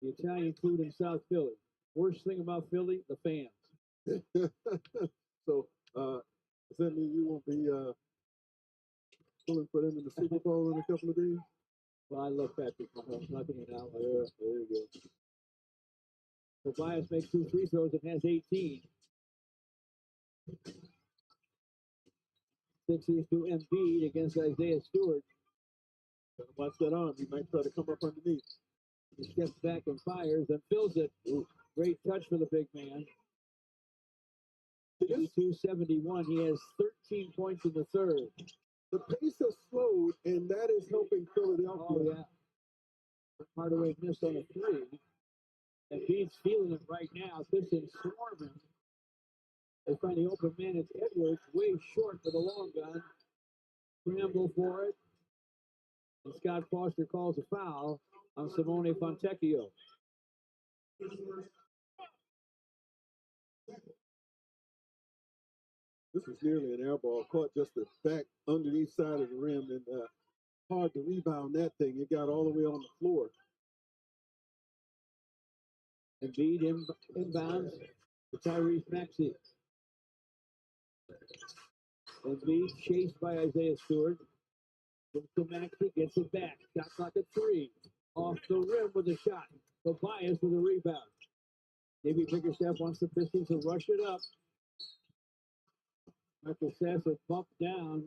the Italian food in South Philly. Worst thing about Philly, the fans. So, does that mean you won't be pulling for them in the Super Bowl in a couple of days? Well, I love Patrick Mahomes, knocking it out. Yeah, there you go. Tobias makes 2 free throws and has 18. 60s to Embiid against Isaiah Stewart. Watch that arm. He might try to come up underneath. He steps back and fires and fills it. Ooh, great touch for the big man. 82-71. He has 13 points in the third. The pace has slowed, and that is helping Philadelphia. Oh, yeah. Hardaway missed on a 3. And Embiid's feeling it right now. Pistons swarming. They find the open man. It's Edwards, way short for the long gun. Scramble for it. And Scott Foster calls a foul on Simone Fontecchio. This was nearly an air ball, caught just the back underneath side of the rim, and hard to rebound that thing. It got all the way on the floor. Embiid inbounds to Tyrese Maxey. Embiid chased by Isaiah Stewart. To Maxey, gets it back. Shot clock at 3. Off the rim with a shot. Tobias with a rebound. Maybe Bickerstaff wants the Pistons to rush it up. Michael Sasser bumped down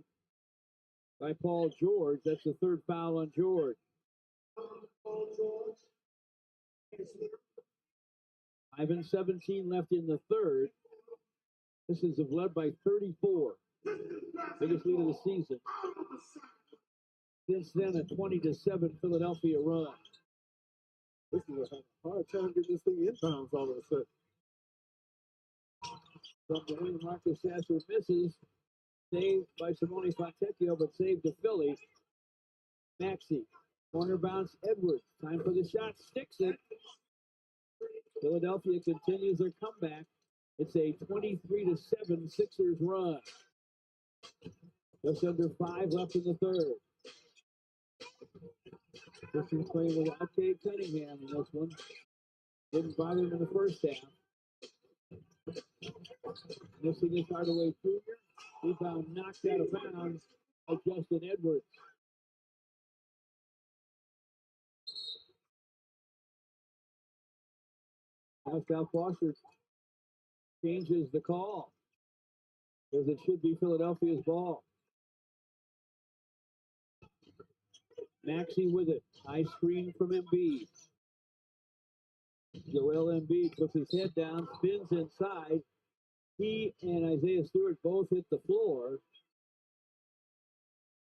by Paul George. That's the third foul on George. 5:17 left in the third. Pistons have led by 34. Biggest lead of the season. Since then, a 20-7 Philadelphia run. This is a hard time getting this thing inbounds all of a sudden. From the wing, Marcus Sasser misses. Saved by Simone Fontecchio, but saved to Philly. Maxey. Corner bounce, Edwards. Time for the shot. Sticks it. Philadelphia continues their comeback. It's a 23-7 Sixers run. Just under 5 left in the third. Pistons playing without Cade Cunningham in this one. Didn't bother him in the first half. Missing his Hardaway Jr. Rebound knocked out of bounds by Justin Edwards. Now Scott Foster changes the call because it should be Philadelphia's ball. Maxey with it. High screen from Embiid. Joel Embiid puts his head down, spins inside, He and Isaiah Stewart both hit the floor.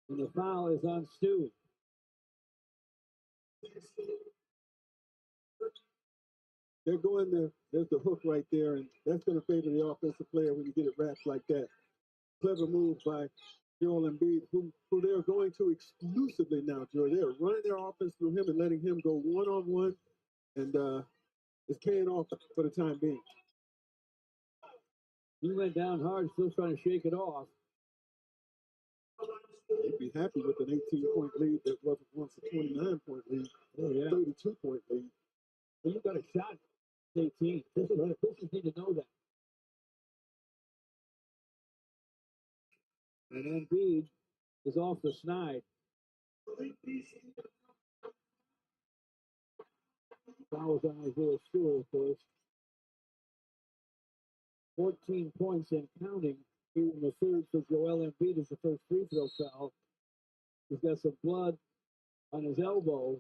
And the foul is on Stu. They're going there. There's the hook right there, and that's going to favor the offensive player when you get it wrapped like that. Clever move by Joel Embiid, who they're going to exclusively now, Joe. They're running their offense through him and letting him go one-on-one, and it's paying off for the time being. He went down hard, still trying to shake it off. He'd be happy with an 18-point lead that wasn't once a 29-point lead, 32-point lead. Well, you got a shot, 18. Pistons need to know that. And Embiid is off the snide. Fouls on Isaiah Stewart, of course. 14 points and counting here in the third for Joel Embiid is the first free throw foul. He's got some blood on his elbow,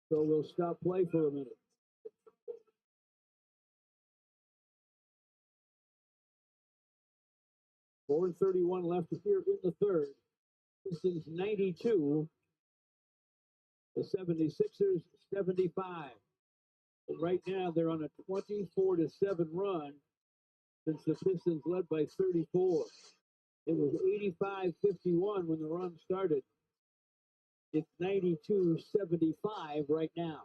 so we'll stop play for a minute. .4:31 left here in the third. Pistons 92, the 76ers 75. And right now they're on a 24-7 run since the Pistons led by 34. It was 85-51 when the run started. It's 92-75 right now.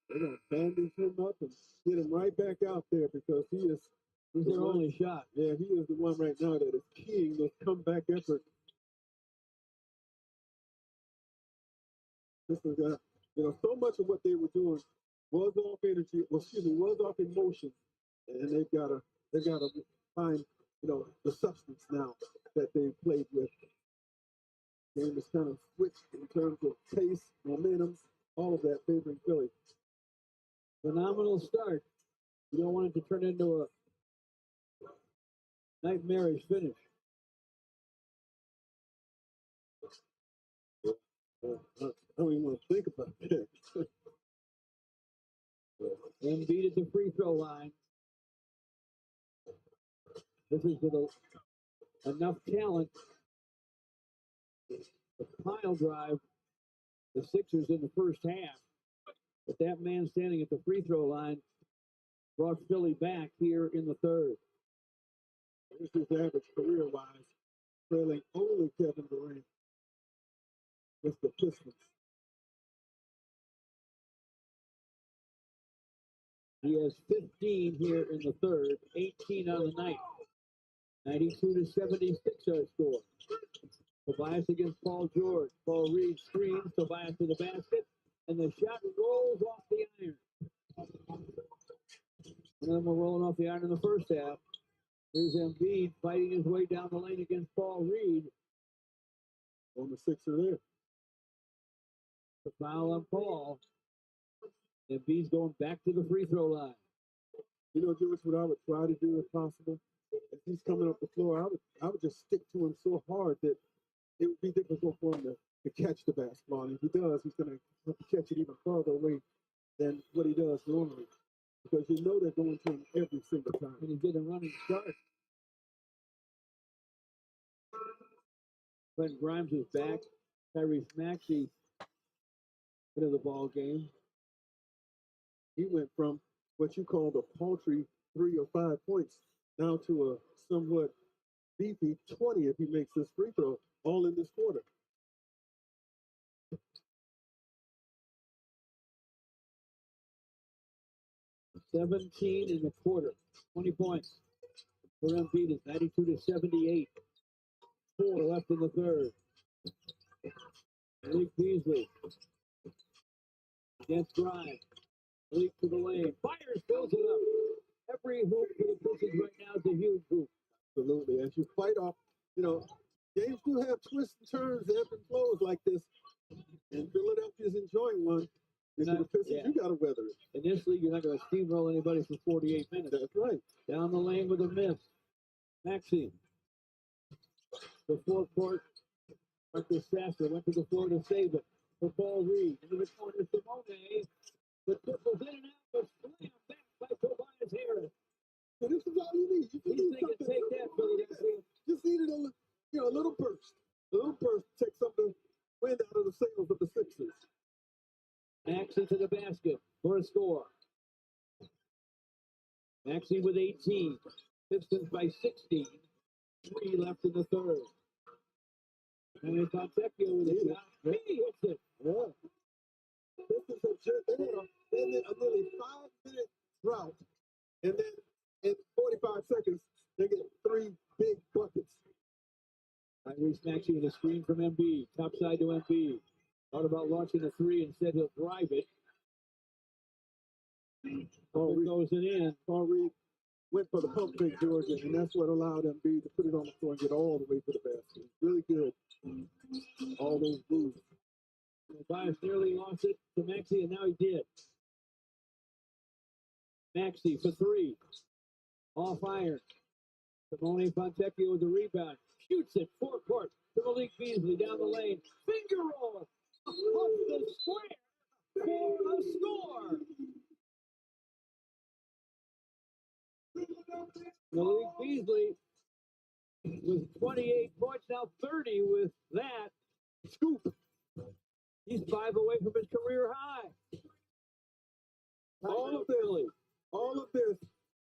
They're going to bandage him up and get him right back out there because he's their only shot. Yeah, he is the one right now that is keying this comeback effort. This is, so much of what they were doing was off energy, was off emotion, and they've got to find, the substance now that they played with. The game is kind of switched in terms of pace, momentum, all of that favoring Philly. Phenomenal start. You don't want it to turn into a nightmarish finish. I don't even want to think about that. Embiid at the free throw line. This is with enough talent. The pile drive, the Sixers in the first half. But that man standing at the free throw line brought Philly back here in the third. This is average career-wise, trailing only Kevin Durant. It's the Pistons. He has 15 here in the third, 18 on the night. 92-76 our score. Tobias against Paul George. Paul Reed screens, Tobias to the basket, and the shot rolls off the iron. And then we're rolling off the iron in the first half. Here's Embiid fighting his way down the lane against Paul Reed. On the Sixer there. The foul on Paul. Embiid's going back to the free throw line. George, what I would try to do if possible, if he's coming up the floor, I would just stick to him so hard that it would be difficult for him to catch the basketball. And if he does, he's going to have to catch it even farther away than what he does normally. Because they're going to him every single time. And he's getting a running start. Quentin Grimes is back. Tyrese Maxey into the ball game. He went from what you called a paltry 3 or 5 points down to a somewhat beefy 20 if he makes this free throw, all in this quarter. $17 in the quarter, 20 points. For Embiid is 92-78. 4 left in the third. Malik Beasley against Grimes. Malik to the lane. Fires, fills it up. Every hoop for the Pistons right now is a huge hoop. Absolutely. As you fight off, games do have twists and turns, ebb and flows like this. And Philadelphia's enjoying one. The Pistons, you got to weather it. In this league, you're not going to steamroll anybody for 48 minutes. That's right. Down the lane with a miss. Maxey. The forecourt. Marcus Sasser went to the floor to save it. For Paul Reed. Into the corner, Simone. The triple in and out was slammed back by Tobias Harris. So this is all you need. You just need something. Take that, Philadelphia. Just needed a little burst. A little burst to take some of the wind out of the sails of the Sixers. Maxey to the basket for a score. Maxey with 18. Pistons by 16. 3 left in the third. And it's Fontecchio with a shot. He hits it. Yeah. Pistons have just, they had a nearly 5-minute drought. And then in 45 seconds, they get 3 big buckets. Tyrese Maxey with a screen from Embiid. Top side to Embiid. Thought about launching a 3. Instead, he'll drive it. Paul goes it in. Paul Reed went for the pump fake, Georgia, and that's what allowed Embiid to put it on the floor and get all the way to the basket. Really good. All those moves. Tobias nearly lost it to Maxey, and now he did. Maxey for 3. Off iron. Simone Fontecchio with the rebound. Shoots it. Forecourt to Malik Beasley down the lane. Finger roll. Off the square for a score. Malik Beasley with 28 points, now 30 with that scoop. He's 5 away from his career high. All of this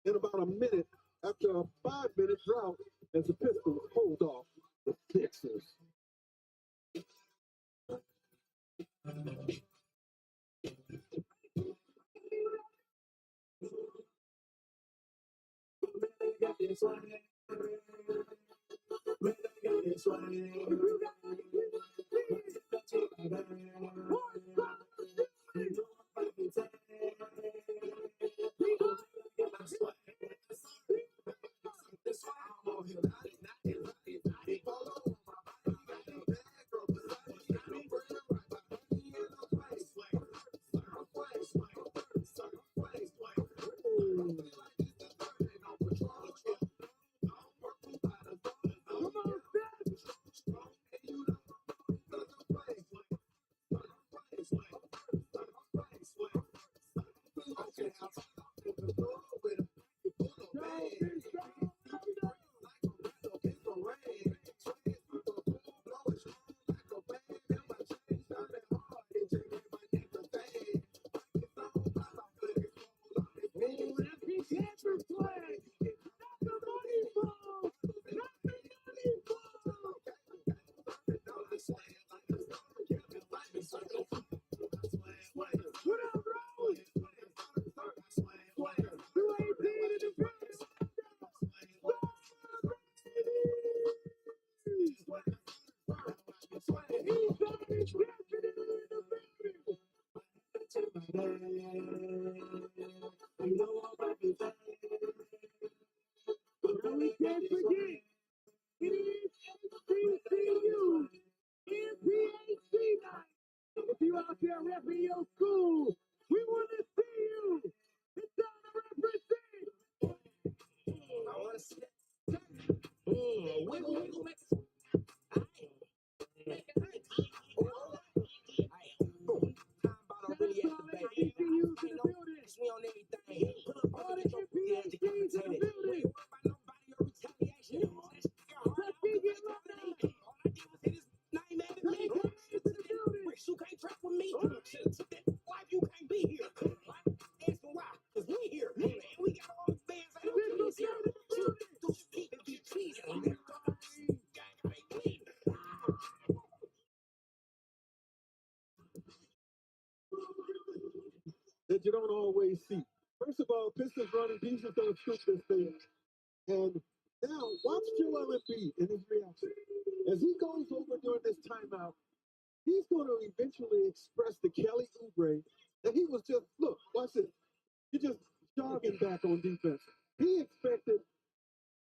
in about a minute after a 5-minute drought as the Pistons hold off the Sixers. We can't forget, it is HBCU NPHC night. If you out there repping your school, we want to see you. It's time to represent. I want to see that. Wiggle, make really activate. We on everything. Pull up all the NPHCs in the building. We ain't worried about nobody or retaliation. Let's get it right. All I did was hit his name at me. Rick, you can't trap with me. Should've took that life, you can't be here. Ask me why, cause we here. And we got all the fans out here. Just keep it cheesing. That you don't always see. First of all, Pistons running defense going to scoop this thing. And now, watch Joel Embiid in his reaction. As he goes over during this timeout, he's going to eventually express to Kelly Oubre that he was just, look, watch this. He's just jogging back on defense. He expected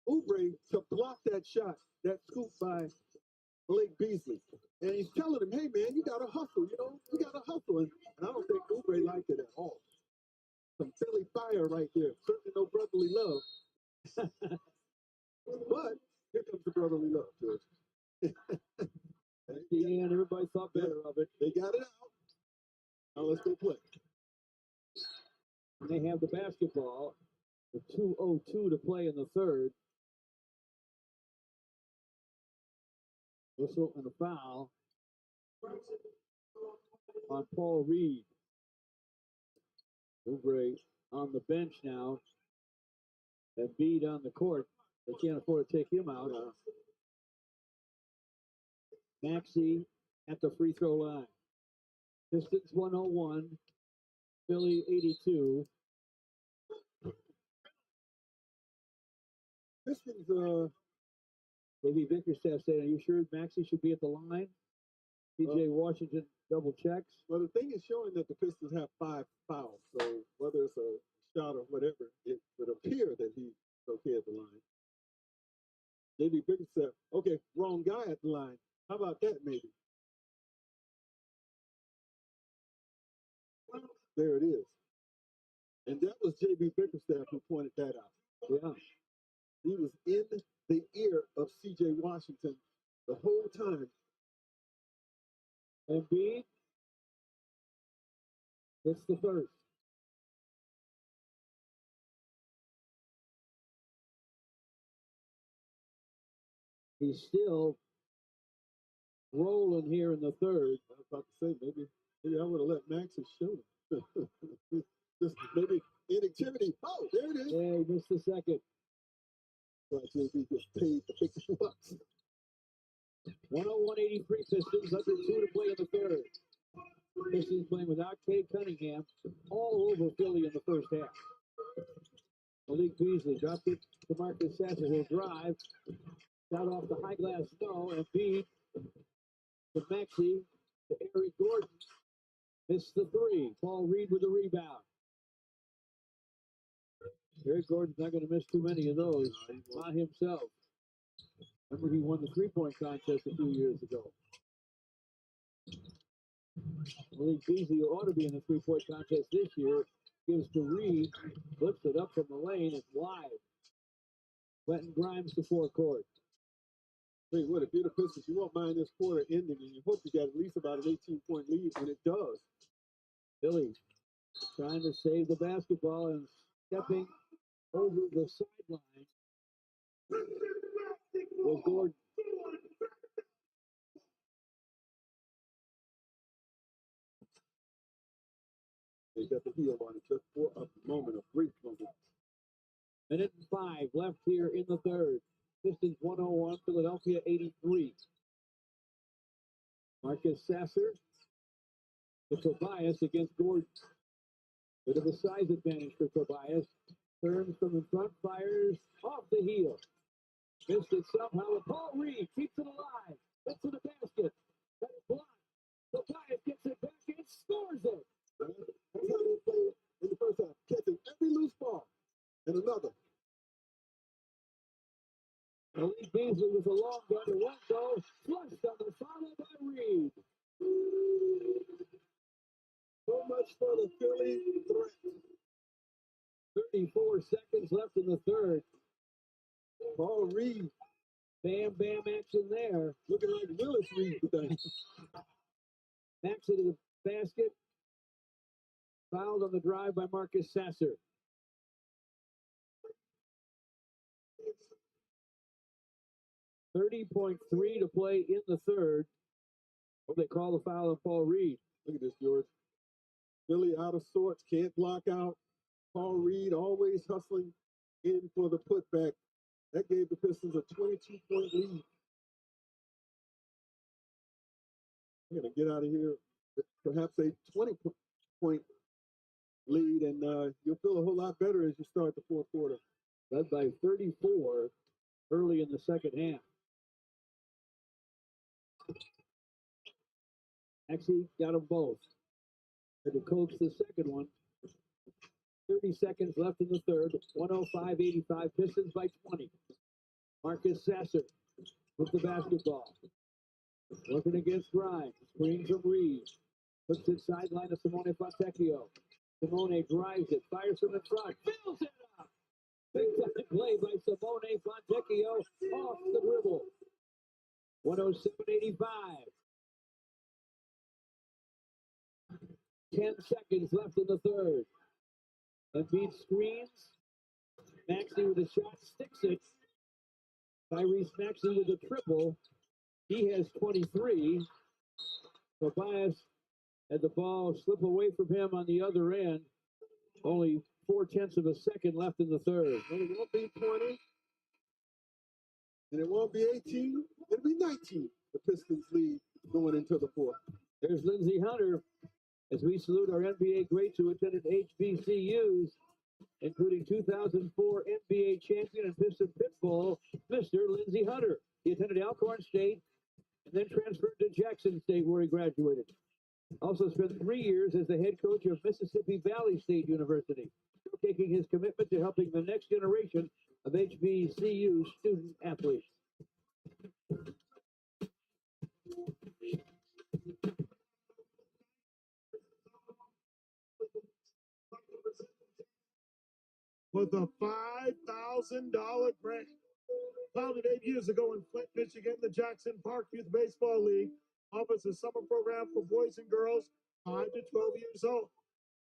Oubre to block that shot, that scoop by Malik Beasley. And he's telling him, hey, man, you got to hustle, you got to hustle. And I don't think Oubre liked it at all. Some Philly fire right there. Certainly no brotherly love. But here comes the brotherly love, George. Yeah, and everybody thought better of it. They got it out. Now let's go play. And they have the basketball. With 2:02 to play in the third. Whistle and a foul on Paul Reed. Oubre on the bench now. Embiid on the court. They can't afford to take him out. Maxey at the free throw line. Pistons 101. Philly 82. Pistons, Maybe Bickerstaff saying, are you sure Maxey should be at the line? PJ Washington double checks. Well, the thing is showing that the Pistons have 5 fouls. So whether it's a shot or whatever, it would appear that he's okay at the line. Maybe Bickerstaff, okay, wrong guy at the line. How about that maybe? There it is. And that was J.B. Bickerstaff who pointed that out. Yeah. He was in the ear of C.J. Washington the whole time. Embiid hits the first. He's still rolling here in the third. I was about to say, maybe I would have let Maxey shoot him. Just maybe inactivity. Oh, there it is. Yeah, he missed the second. Well, JB just paid the big bucks. 101-83 Pistons, under 2 to play in the third. Pistons playing without Cade Cunningham all over Philly in the first half. Malik Beasley dropped it to Marcus Sasser. He'll drive. Shot off the high glass, no. And Embiid to Maxey to Eric Gordon. Missed the three. Paul Reed with the rebound. Eric Gordon's not going to miss too many of those by himself. Remember, he won the three-point contest a few years ago. Malik Beasley ought to be in the three-point contest this year. Gives to Reed, flips it up from the lane. It's wide. Quentin Grimes to forecourt. Wait, what? If you're the Pistons, you won't mind this quarter ending, and you hope you got at least about an 18-point lead, and it does. Philly trying to save the basketball and stepping over the sideline was Gordon. They got the heel on it just for a moment, a brief moment. Minute and 5 left here in the third. Pistons 101, Philadelphia 83. Marcus Sasser to Tobias against Gordon. Bit of a size advantage for Tobias. Turns from in front, fires off the heel. Missed it somehow, and Paul Reed keeps it alive. Gets to the basket. That is blocked. Tobias gets it back and scores it. That's how they play in the first half. Catching every loose ball. And another. Malik Beasley with a long gun to one goal. Flushed on the follow by Reed. So much for the Philly threat. 34 seconds left in the third. Paul Reed. Bam, bam action there. Looking like Willis Reed today. Backs it to the basket. Fouled on the drive by Marcus Sasser. .3 to play in the third. Oh, they call the foul on Paul Reed. Look at this, George. Philly out of sorts, can't block out. Paul Reed always hustling in for the putback. That gave the Pistons a 22-point lead. We're going to get out of here. Perhaps a 20-point lead, and you'll feel a whole lot better as you start the fourth quarter. Led by 34 early in the second half. Actually, got them both. Had to coax the second one. 30 seconds left in the third. 105-85. Pistons by 20. Marcus Sasser with the basketball. Working against Grimes. Screen from Reed. Puts it sideline to Simone Fontecchio. Simone drives it. Fires from in front. Fills it up. Big time play by Simone Fontecchio off the dribble. 107-85. 10 seconds left in the third. Embiid screens. Maxey with a shot, sticks it. Tyrese Maxey with a triple. He has 23. Tobias had the ball slip away from him on the other end. Only 0.4 of a second left in the third. And it won't be 20. And it won't be 18. It'll be 19. The Pistons lead going into the fourth. There's Lindsey Hunter as we salute our NBA greats who attended HBCUs, including 2004 NBA champion and Piston Pitbull, Mr. Lindsey Hunter. He attended Alcorn State and then transferred to Jackson State where he graduated. Also spent 3 years as the head coach of Mississippi Valley State University, taking his commitment to helping the next generation of HBCU student athletes. With a $5,000 grant. Founded 8 years ago in Flint, Michigan, the Jackson Park Youth Baseball League offers a summer program for boys and girls 5 to 12 years old.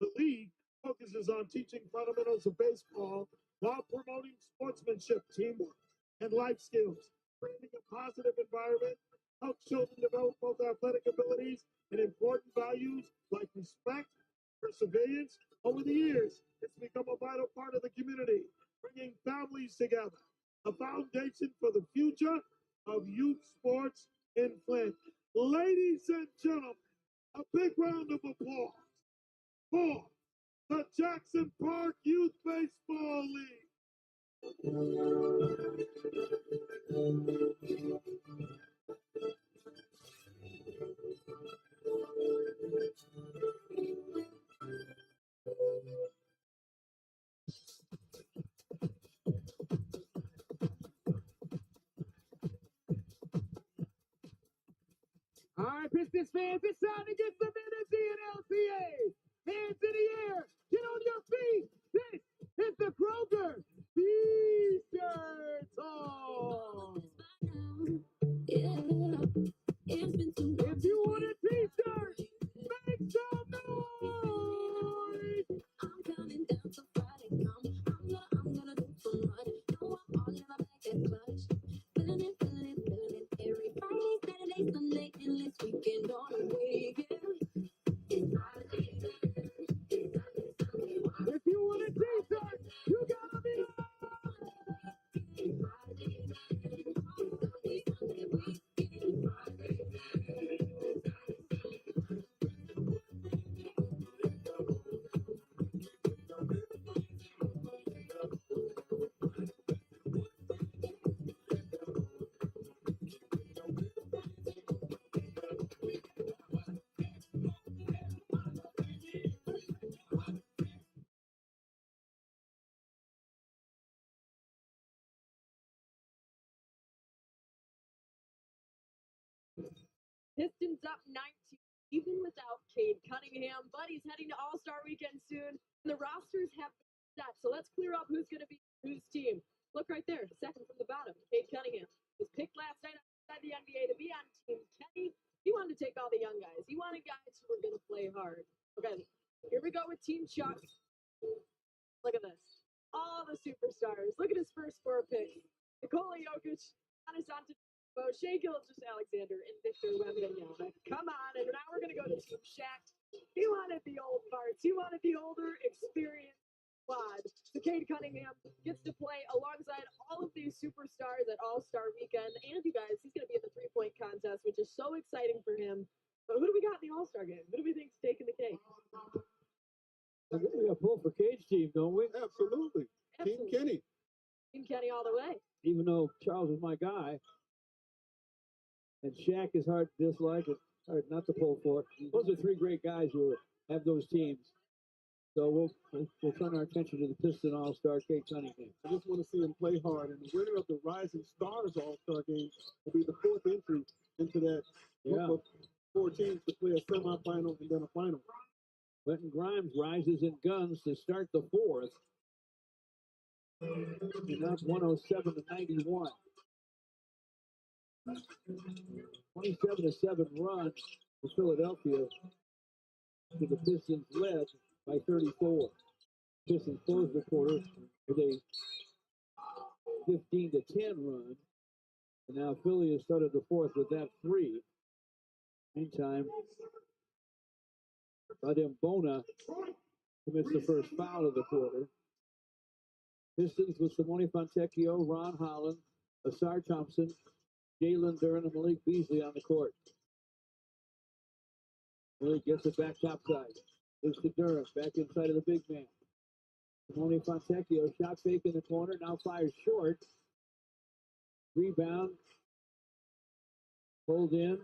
The league focuses on teaching fundamentals of baseball while promoting sportsmanship, teamwork, and life skills, creating a positive environment, help children develop both athletic abilities and important values like respect, perseverance. Over the years, it's become a vital part of the community, bringing families together, a foundation for the future of youth sports in Flint. Ladies and gentlemen, a big round of applause for the Jackson Park Youth Baseball League. All right, Pistons fans, it's time to get some energy in LCA. Hands in the air. Get on your feet. This is the Kroger T-shirt song. If you want a T-shirt, make some noise. I'm coming down to Friday. I'm gonna do some running. No, I'm all in my back and clutch. Feeling it. Every Friday, Saturday, Sunday, and this weekend on the weekend. If you want a T-shirt, you gotta be Pistons up 19, even without Cade Cunningham, but he's heading to All-Star Weekend soon. And the rosters have been set, so let's clear up who's going to be whose team. Look right there, second from the bottom, Cade Cunningham was picked last night outside the NBA to be on Team Kenny. He wanted to take all the young guys. He wanted guys who were going to play hard. Okay, here we go with Team Chuck. Look at this. All the superstars. Look at his first 4 picks. Nikola Jokic, Giannis Antetokounmpo, Shai Gilgeous-Alexander, and Victor Wembanyama. Come on, and now we're going to go to Team Shaq. He wanted the old parts. He wanted the older, experienced squad. So Cade Cunningham gets to play alongside all of these superstars at All-Star Weekend. And you guys, he's going to be in the three-point contest, which is so exciting for him. But who do we got in the All-Star game? Who do we think's taking the cake? We got to pull for Cade's team, don't we? Absolutely. Team Kenny. Team Kenny all the way. Even though Charles is my guy, and Shaq is hard to dislike, it's hard not to pull for. Those are 3 great guys who have those teams. So we'll turn our attention to the Piston All-Star Cade Cunningham. I just want to see him play hard, and the winner of the Rising Stars All-Star game will be the 4th entry into that group of 4 teams to play a semifinal and then a final. Quentin Grimes rises in guns to start the 4th. And that's 107-91. 27-7 run for Philadelphia. The Pistons led by 34. Pistons closed the quarter with a 15-10 run. And now Philly has started the fourth with that three. Meantime, Bona commits the first foul of the quarter. Pistons with Simone Fontecchio, Ron Holland, Asar Thompson, Jalen Duren, and Malik Beasley on the court. Malik gets it back topside. Gives to Duren, back inside of the big man. Simone Fontecchio, shot fake in the corner, now fires short. Rebound. Pulled in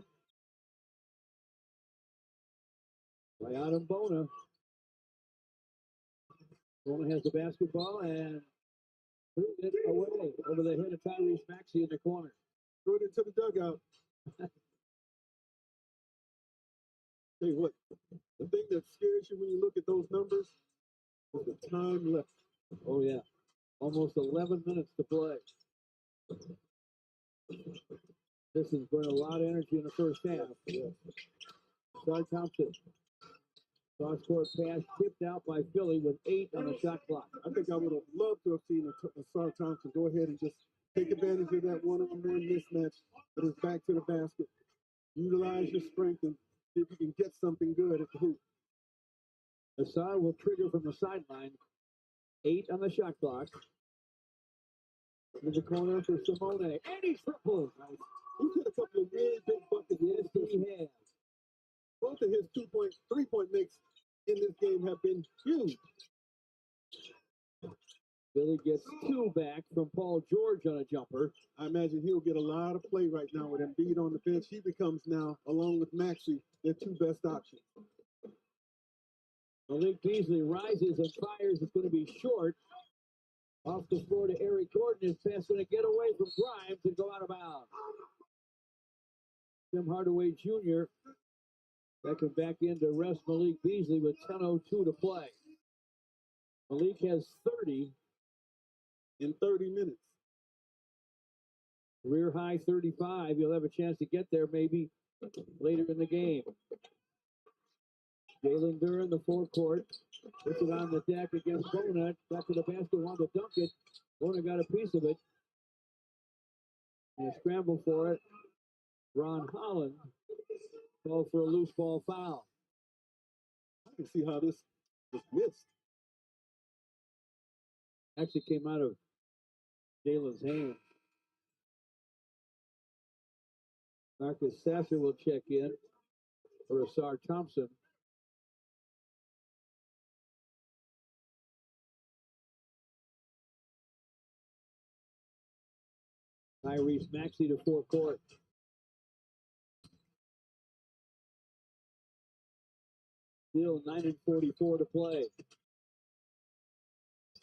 by Bona. Bona has the basketball and threw it away over the head of Tyrese Maxey in the corner. Threw it into the dugout. Tell you what, the thing that scares you when you look at those numbers is the time left. Oh, yeah. Almost 11 minutes to play. This has burned a lot of energy in the first half. Yeah. Star Thompson. Cross-court pass tipped out by Philly with 8 on the shot clock. I think I would have loved to have seen Star Thompson go ahead and just take advantage of that one-on-one mismatch that is back to the basket. Utilize your strength and see if you can get something good at the hoop. Asar will trigger from the sideline. 8 on the shot clock. In the corner for Simone. And he triples. He's hit a couple of really big buckets. Yes, he has. Both of his 3-point makes in this game have been huge. Billy gets 2 back from Paul George on a jumper. I imagine he'll get a lot of play right now with Embiid on the bench. He becomes now, along with Maxey, their 2 best options. Malik Beasley rises and fires. It's going to be short. Off the floor to Eric Gordon. His pass going to get away from Grimes and go out of bounds. Tim Hardaway Jr. Second back in to rest Malik Beasley with 10:02 to play. Malik has 30 in 30 minutes. Career high 35. He'll have a chance to get there maybe later in the game. Jalen Duren, the forecourt, puts it on the deck against Bona. Got to the basket, wanted to dunk it. Bona got a piece of it. And a scramble for it. Ron Holland called for a loose ball foul. I can see how this was missed. Actually came out of Jalen's hand. Marcus Sasser will check in for Asar Thompson. Tyrese Maxey to forecourt. Still 9:44 to play.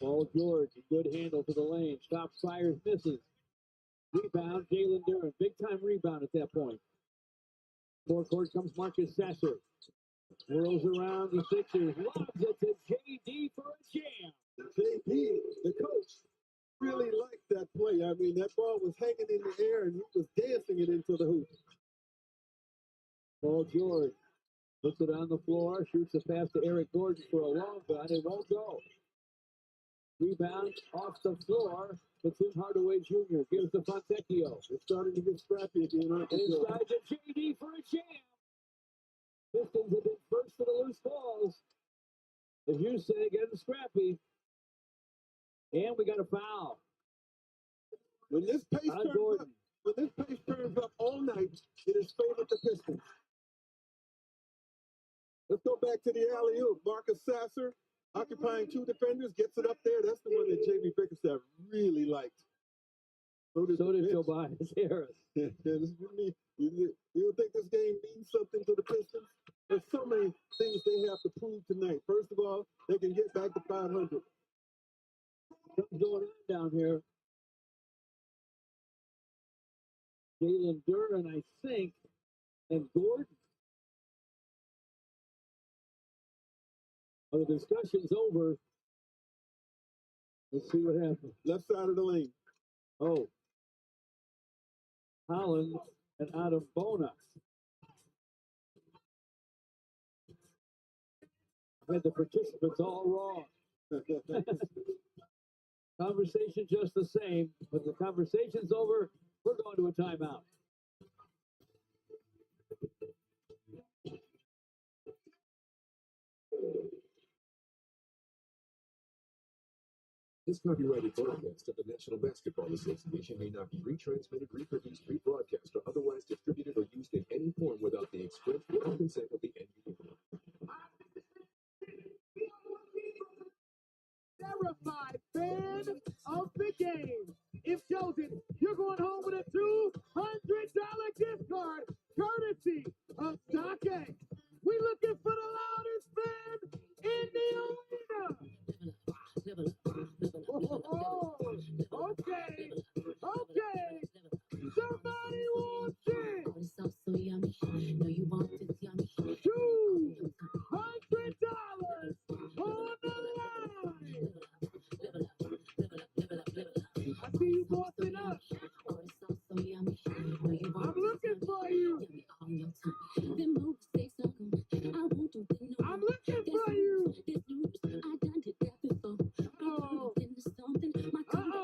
Paul George, good handle to the lane. Stops, fires, misses. Rebound, Jalen Duren. Big time rebound at that point. Forecourt comes Marcus Sasser. Whirls around the Sixers. Lobs it to JD for a jam. JD, the coach, really liked that play. I mean, that ball was hanging in the air and he was dancing it into the hoop. Paul George puts it on the floor, shoots a pass to Eric Gordon for a long gun. It won't go. Rebound off the floor to Tim Hardaway Jr. Gives to Fontecchio. It's starting to get scrappy again. Inside to JD for a jam. Pistons have been first to the loose balls. As you say, getting scrappy. And we got a foul. When this pace turns up all night, it is favored the Pistons. Let's go back to the alley-oop. Marcus Sasser, occupying 2 defenders, gets it up there. That's the one that J.B. Bickerstaff really liked. So did Tobias Harris. You don't think this game means something to the Pistons? There's so many things they have to prove tonight. First of all, they can get back to 500. What's going on down here? Jalen Duren, I think, and Gordon. Oh, the discussion's over. Let's see what happens. Left side of the lane. Oh. Holland and Adam Bona. I had the participants all wrong. Conversation just the same. When the conversation's over, we're going to a timeout. This copyrighted broadcast of the National Basketball Association may not be retransmitted, reproduced, rebroadcast, or otherwise distributed or used in any form without the express written consent of the NBA. Verified fan of the game. If chosen, you're going home with a $200 gift card, courtesy of Sake. We looking for the loudest fan in the arena. Oh, okay. Somebody wants it. $200 on the line. I see you bossing up. I'm looking for you. I'm looking for you. Uh-oh. Uh-oh.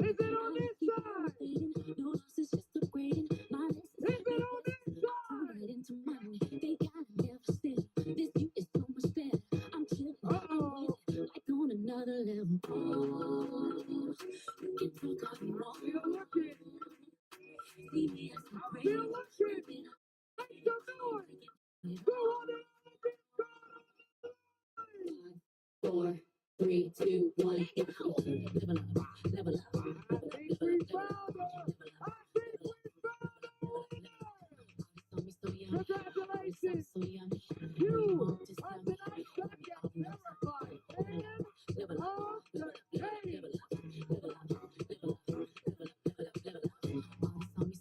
Is it on this side? Is it on this side? Uh-oh. I'm still looking. Make some noise. Go on it. 4, 3, 2, 1. I think we found her. Congratulations. You are tonight's second verified fan of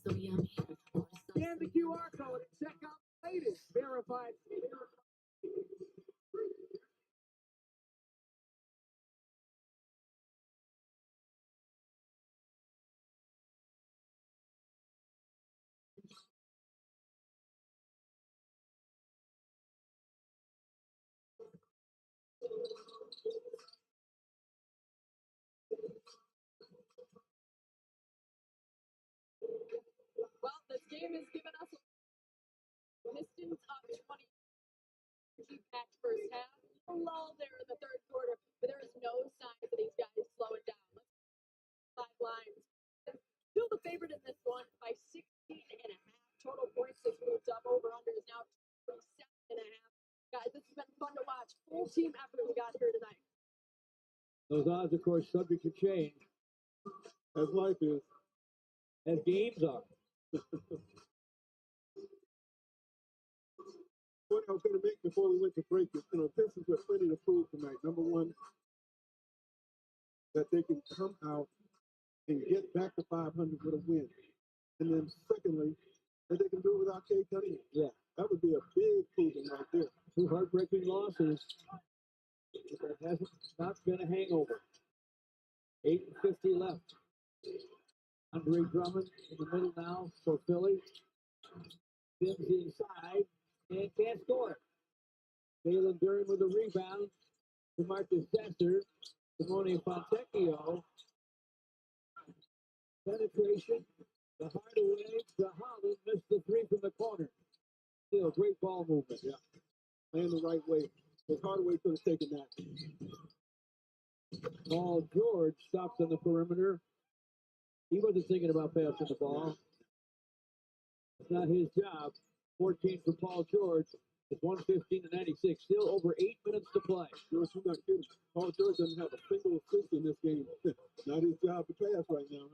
the game. Scan the QR code and check out the latest verified. Well, this game has given us Pistons up 20. Packed first half. A lull there in the third quarter, but there is no signs of these guys slowing down. Five lines. Still the favorite in this one by 16 and a half. Total points has moved up. Over under is now 27 and a half. Guys, this has been fun to watch. Full team effort we got here tonight. Those odds, of course, subject to change. As life is. As games are. What I was going to make before we went to break is, Pistons have plenty to prove tonight. Number one, that they can come out and get back to 500 with a win. And then secondly, that they can do it without Cade Cunningham. Yeah. That would be a big proving right there. 2 heartbreaking losses. That hasn't not been a hangover. 8:50 left. Andre Drummond in the middle now for Philly. Spins inside and can't score. Jalen Duren with a rebound to Marcus Sasser. Simone Fontecchio. Penetration. The Hardaway to Holland. Missed the 3 from the corner. Still great ball movement. Yeah. Playing the right way. Because Hardaway could have taken that. Paul George stops on the perimeter. He wasn't thinking about passing the ball. It's not his job. 14 for Paul George. It's 115-96. Still over 8 minutes to play. George, you're not kidding. Paul George doesn't have a single assist in this game. Not his job to pass right now.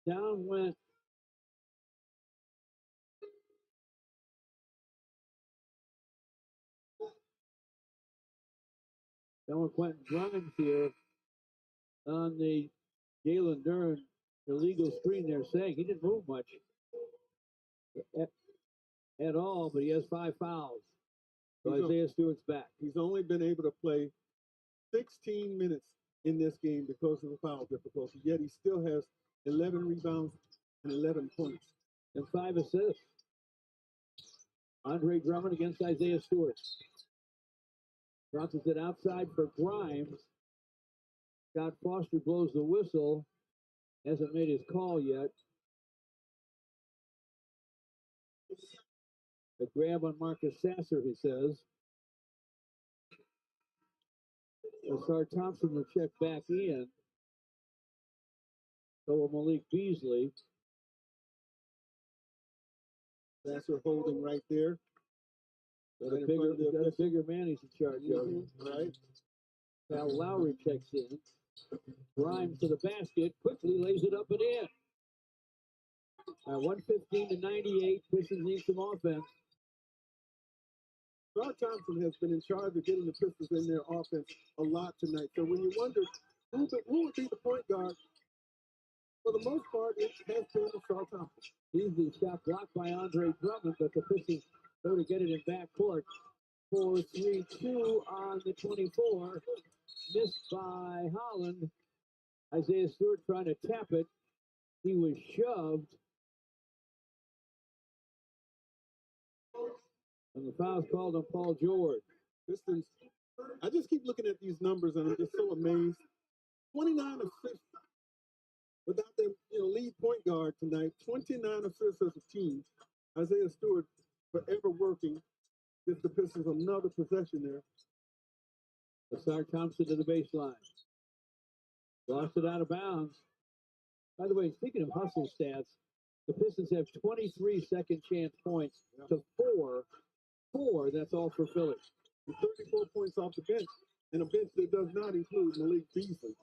Down went Quentin Drummond here on the Jalen Duren illegal screen. They're saying he didn't move much at all, but he has 5 fouls. So Isaiah Stewart's back. He's only been able to play 16 minutes in this game because of the foul difficulty, yet he still has 11 rebounds and 11 points. And 5 assists. Andre Drummond against Isaiah Stewart. Bounces it outside for Grimes. Scott Foster blows the whistle. Hasn't made his call yet. A grab on Marcus Sasser, he says. Asar Thompson will check back in. So will Malik Beasley. Sasser holding right there. Got a bigger man he's in charge of. Right. Cal Lowry checks in. Grimes to the basket. Quickly lays it up and in. 115-98. Pistons need some offense. Asar Thompson has been in charge of getting the Pistons in their offense a lot tonight. So when you wonder who would be the point guard, for the most part, it has been Asar Thompson. Beasley shot blocked by Andre Drummond, but the Pistons go to get it in backcourt. 4-3-2 on the 24. Missed by Holland. Isaiah Stewart trying to tap it. He was shoved. And the foul's called on Paul George. Pistons, I just keep looking at these numbers and I'm just so amazed. 29 assists without their lead point guard tonight. 29 assists as a team. Isaiah Stewart forever working. Gives the Pistons another possession there. Asar Thompson to the baseline. Lost it out of bounds. By the way, speaking of hustle stats, the Pistons have 23 second chance points to 4. That's all for Philly. 34 points off the bench, and a bench that does not include Malik Beasley.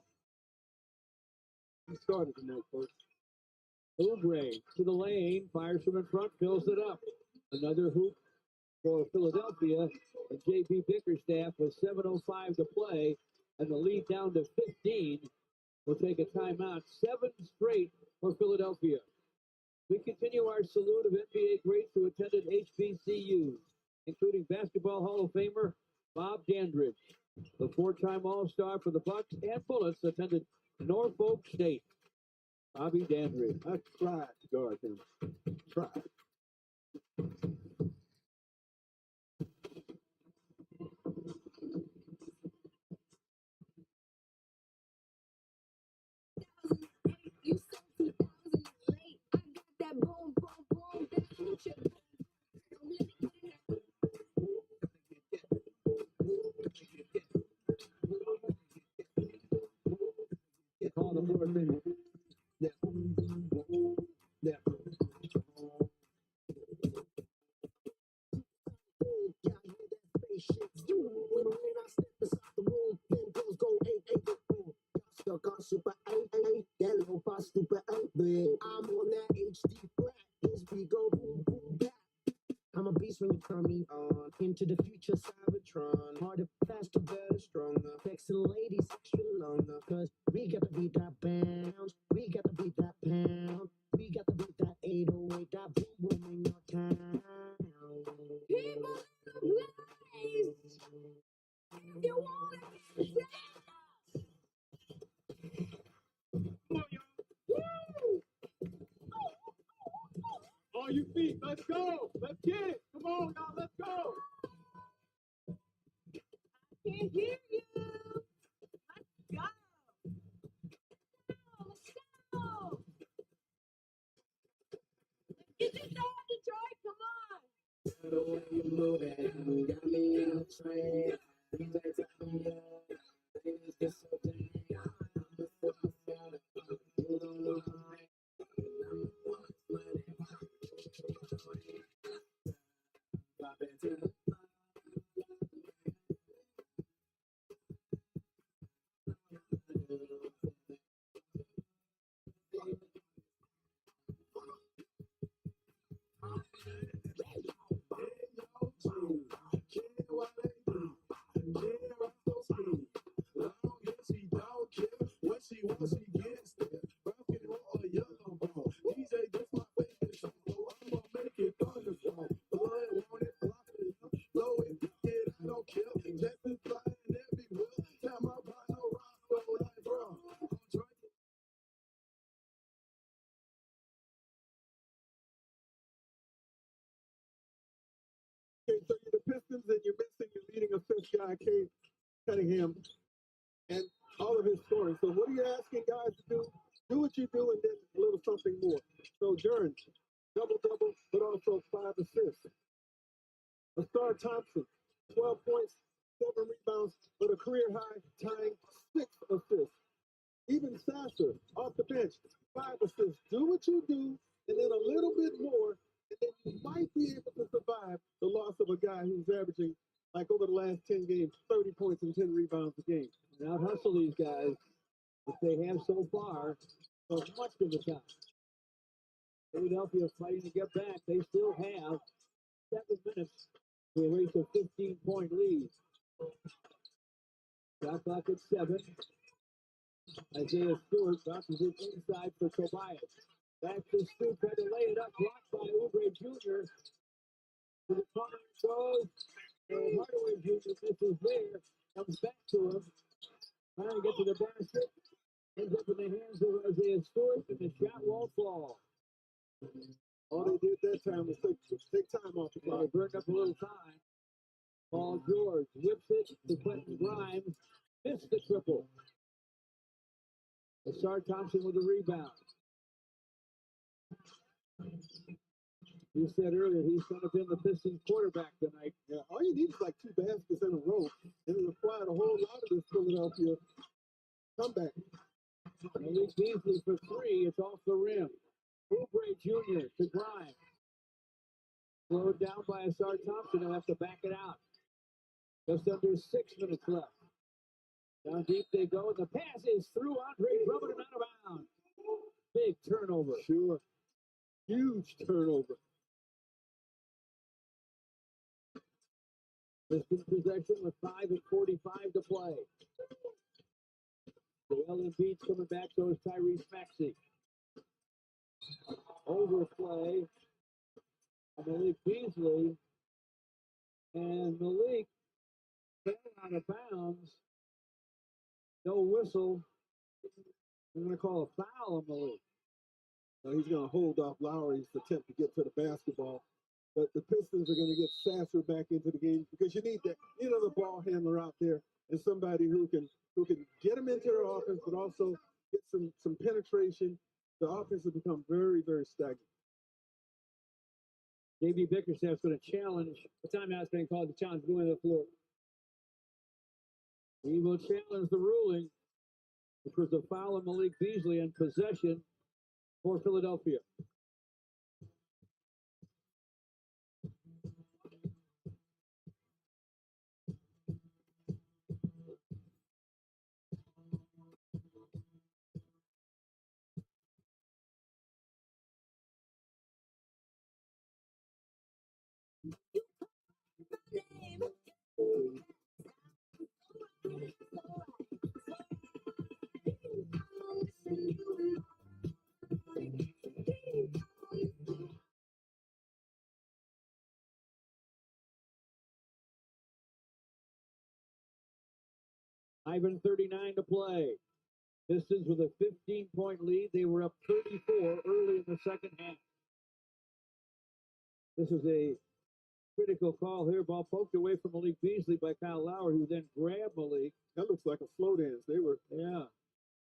He started tonight, folks. Oubre to the lane, fires from in front, fills it up. Another hoop for Philadelphia, and J.B. Bickerstaff with 7:05 to play, and the lead down to 15. We'll take a timeout. 7 straight for Philadelphia. We continue our salute of NBA greats who attended HBCU, including Basketball Hall of Famer Bob Dandridge. The 4-time All-Star for the Bucks and Bullets attended Norfolk State. Bobby Dandridge. I tried to guard him. Tried. You said 2000 late. I got that boom, boom, boom. That future. Call the fourth minute. Yeah. Super 8, that little boss stupid 8, but I'm on that HD flat. As we go boom, boom, back. I'm a beast when you turn me on. Into the future, Cybertron. Harder, faster, better, stronger. Texting ladies extra longer. Cause we got to beat that bounce. We got to beat that pound. We got to beat that 808. That boom, boom in your town. People in the place. If you want it, On your feet, let's go. Let's get it. Come on, y'all, let's go. I can't hear you. Let's go. Let's go. Get this out, Detroit. Come on. the way you move it, got me on a train. You like to come here, things get so damn. You don't know how I'm pop into the this guy, Cade Cunningham, and all of his scoring. So what are you asking guys to do? Do what you do and then a little something more. So Duran, double-double, but also 5 assists. Asar Thompson, 12 points, 7 rebounds, but a career high, tying 6 assists. Even Sasser, off the bench, 5 assists. Do what you do, and then a little bit more, and then you might be able to survive the loss of a guy who's averaging, like over the last 10 games, 30 points and 10 rebounds a game. Now hustle these guys, if they have so far, so much of the time. Philadelphia fighting to get back. They still have 7 minutes to erase a 15-point lead. Shot clock at 7. Isaiah Stewart bounces it inside for Tobias. Back to Stu, tried to lay it up, blocked by Oubre Jr. To the corner it goes. And Hardaway Jr. misses there. Comes back to him. Trying to get to the basket. Ends up in the hands of Isaiah Stewart, and the shot won't fall. All they did that time was take time off the clock. They burned up a little time. Paul George whips it to Quentin Grimes. Missed the triple. Asar Thompson with the rebound. You said earlier he's going to be the Pistons quarterback tonight. Yeah, all you need is like 2 baskets in a row, and it required a whole lot of this Philadelphia comeback. Malik Beasley for 3. It's off the rim. Oubre Jr. to Grimes. Slowed down by Asar Thompson. He'll have to back it out. Just under 6 minutes left. Down deep they go, and the pass is through Andre Drummond and out of bounds. Big turnover. Sure. Huge turnover. Pistons possession with 5:45 to play. Joel Embiid's coming back, so is Tyrese Maxey. Overplay. Malik Beasley. And Malik fell out of bounds. No whistle. I'm going to call a foul on Malik. So he's going to hold off Lowry's attempt to get to the basketball. But the Pistons are going to get Sasser back into the game because you need that, the ball handler out there and somebody who can get them into their offense, but also get some penetration. The offense has become very, very stagnant. J.B. Bickerstaff's going to challenge. The timeout's being called to challenge going to the floor. He will challenge the ruling, which was a foul on Malik Beasley in possession for Philadelphia. Ivan 39 to play. Pistons with a 15-point lead. They were up 34 early in the second half. This is a critical call here. Ball poked away from Malik Beasley by Kyle Lowry, who then grabbed Malik. That looks like a slow dance. They were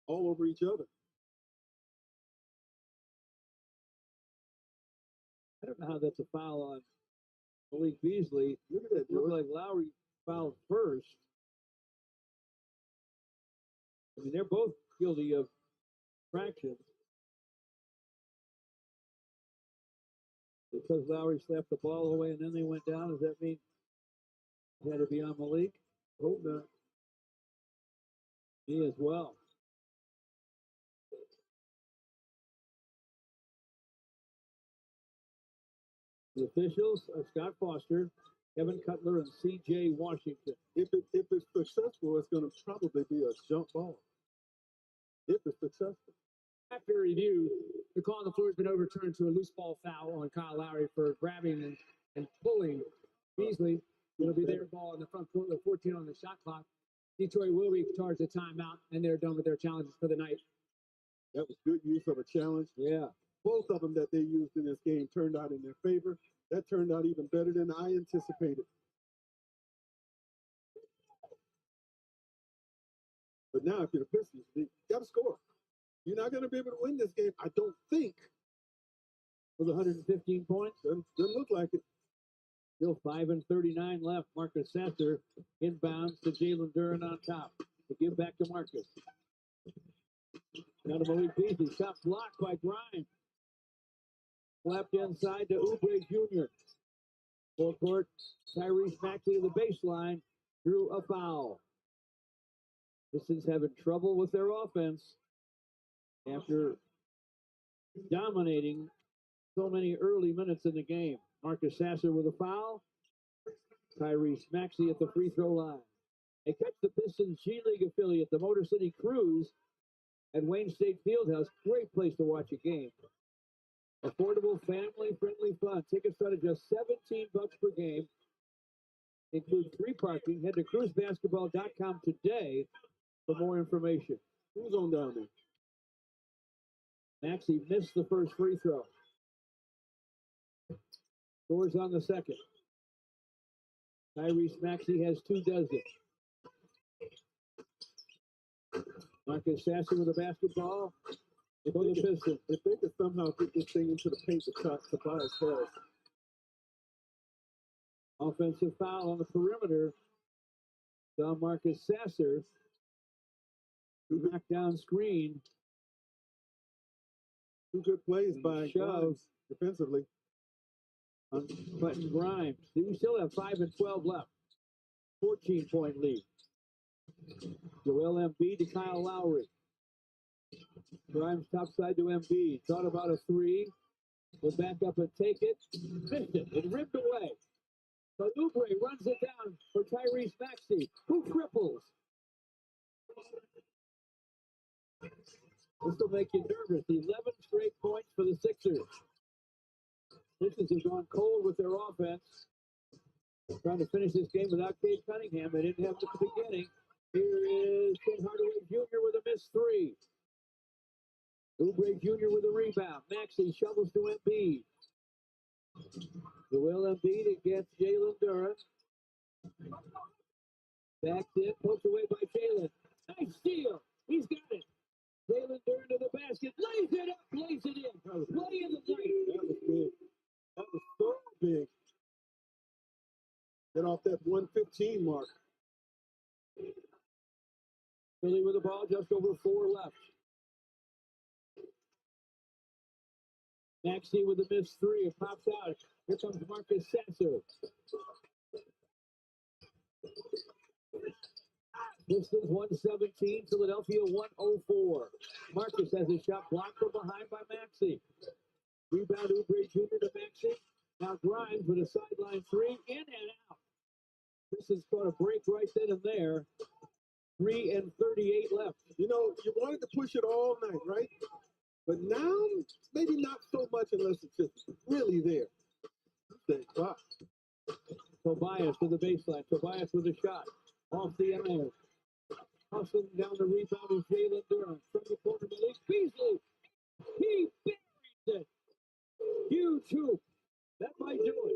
all over each other. I don't know how that's a foul on Malik Beasley. Look at that. It looked like Lowry fouled first. I mean, they're both guilty of infraction. Because Lowry slapped the ball away and then they went down, does that mean it had to be on Malik? Hope not. Me as well. The officials are Scott Foster, Kevin Cutler, and C.J. Washington. If it's successful, it's going to probably be a jump ball. If it's successful. After review, the call on the floor has been overturned to a loose ball foul on Kyle Lowry for grabbing and pulling Beasley. It'll be their ball in the front court with 14 on the shot clock. Detroit will be charged a timeout, and they're done with their challenges for the night. That was good use of a challenge. Yeah. Both of them that they used in this game turned out in their favor. That turned out even better than I anticipated. But now, if you're the Pistons, you got to score. You're not going to be able to win this game, I don't think. With 115 points. Doesn't look like it. Still 5 and 39 left. Marcus Sasser inbounds to Jalen Duren on top. To give back to Marcus. Now to Malik Beasley. Shot blocked by Grimes. Slapped inside to Oubre Jr. Full court. Tyrese Maxey to the baseline. Drew a foul. Pistons having trouble with their offense after dominating so many early minutes in the game. Marcus Sasser with a foul. Tyrese Maxey at the free throw line. They catch the Pistons G League affiliate, the Motor City Cruise, at Wayne State Fieldhouse. Great place to watch a game. Affordable, family-friendly fun. Tickets start at just $17 per game. Include free parking. Head to cruisebasketball.com today for more information. Who's on down there? Maxey missed the first free throw. Scores on the second. Tyrese Maxey has 2 dozen. Marcus Sasser with a basketball for the Pistons. If they could somehow get this thing into the paint to Tobias Harris. Offensive foul on the perimeter. Don Marcus Sasser. Knockdown screen. 2 good plays by Grimes defensively. On Quentin Grimes. We still have 5 and 12 left. 14-point lead. Joel Embiid to Kyle Lowry. Grimes topside to Embiid. Thought about a 3. Will back up and take it. Missed it. It ripped away. But Oubre runs it down for Tyrese Maxey, who triples. This will make you nervous. 11 straight points for the Sixers. Pistons have gone cold with their offense. Trying to finish this game without Cade Cunningham. They didn't have it at the beginning. Here is Tim Hardaway Jr. with a missed 3. Oubre Jr. with a rebound. Maxey shovels to Embiid. Joel Embiid against Jalen Duren. Backed in, poked away by Jalen. Nice steal. He's got it. Jalen Duren to the basket. Lays it up, lays it in. Play in the night. That was big. That was so big. Get off that 115 mark. Philly with the ball, just over 4 left. Maxey with a missed 3. It pops out. Here comes Marcus Sasser. Pistons 117, Philadelphia 104. Marcus has a shot blocked from behind by Maxey. Rebound Oubre Jr. to Maxey. Now Grimes with a sideline 3, in and out. Pistons caught a break right then and there. 3 and 38 left. You know, you wanted to push it all night, right? But now, maybe not so much unless it's just really there. Wow. Tobias to the baseline. Tobias with a shot. Off the iron. Hustling down the rebound is Jalen Duren. From the corner, Malik Beasley. He buries it. Huge hoop. That might do it.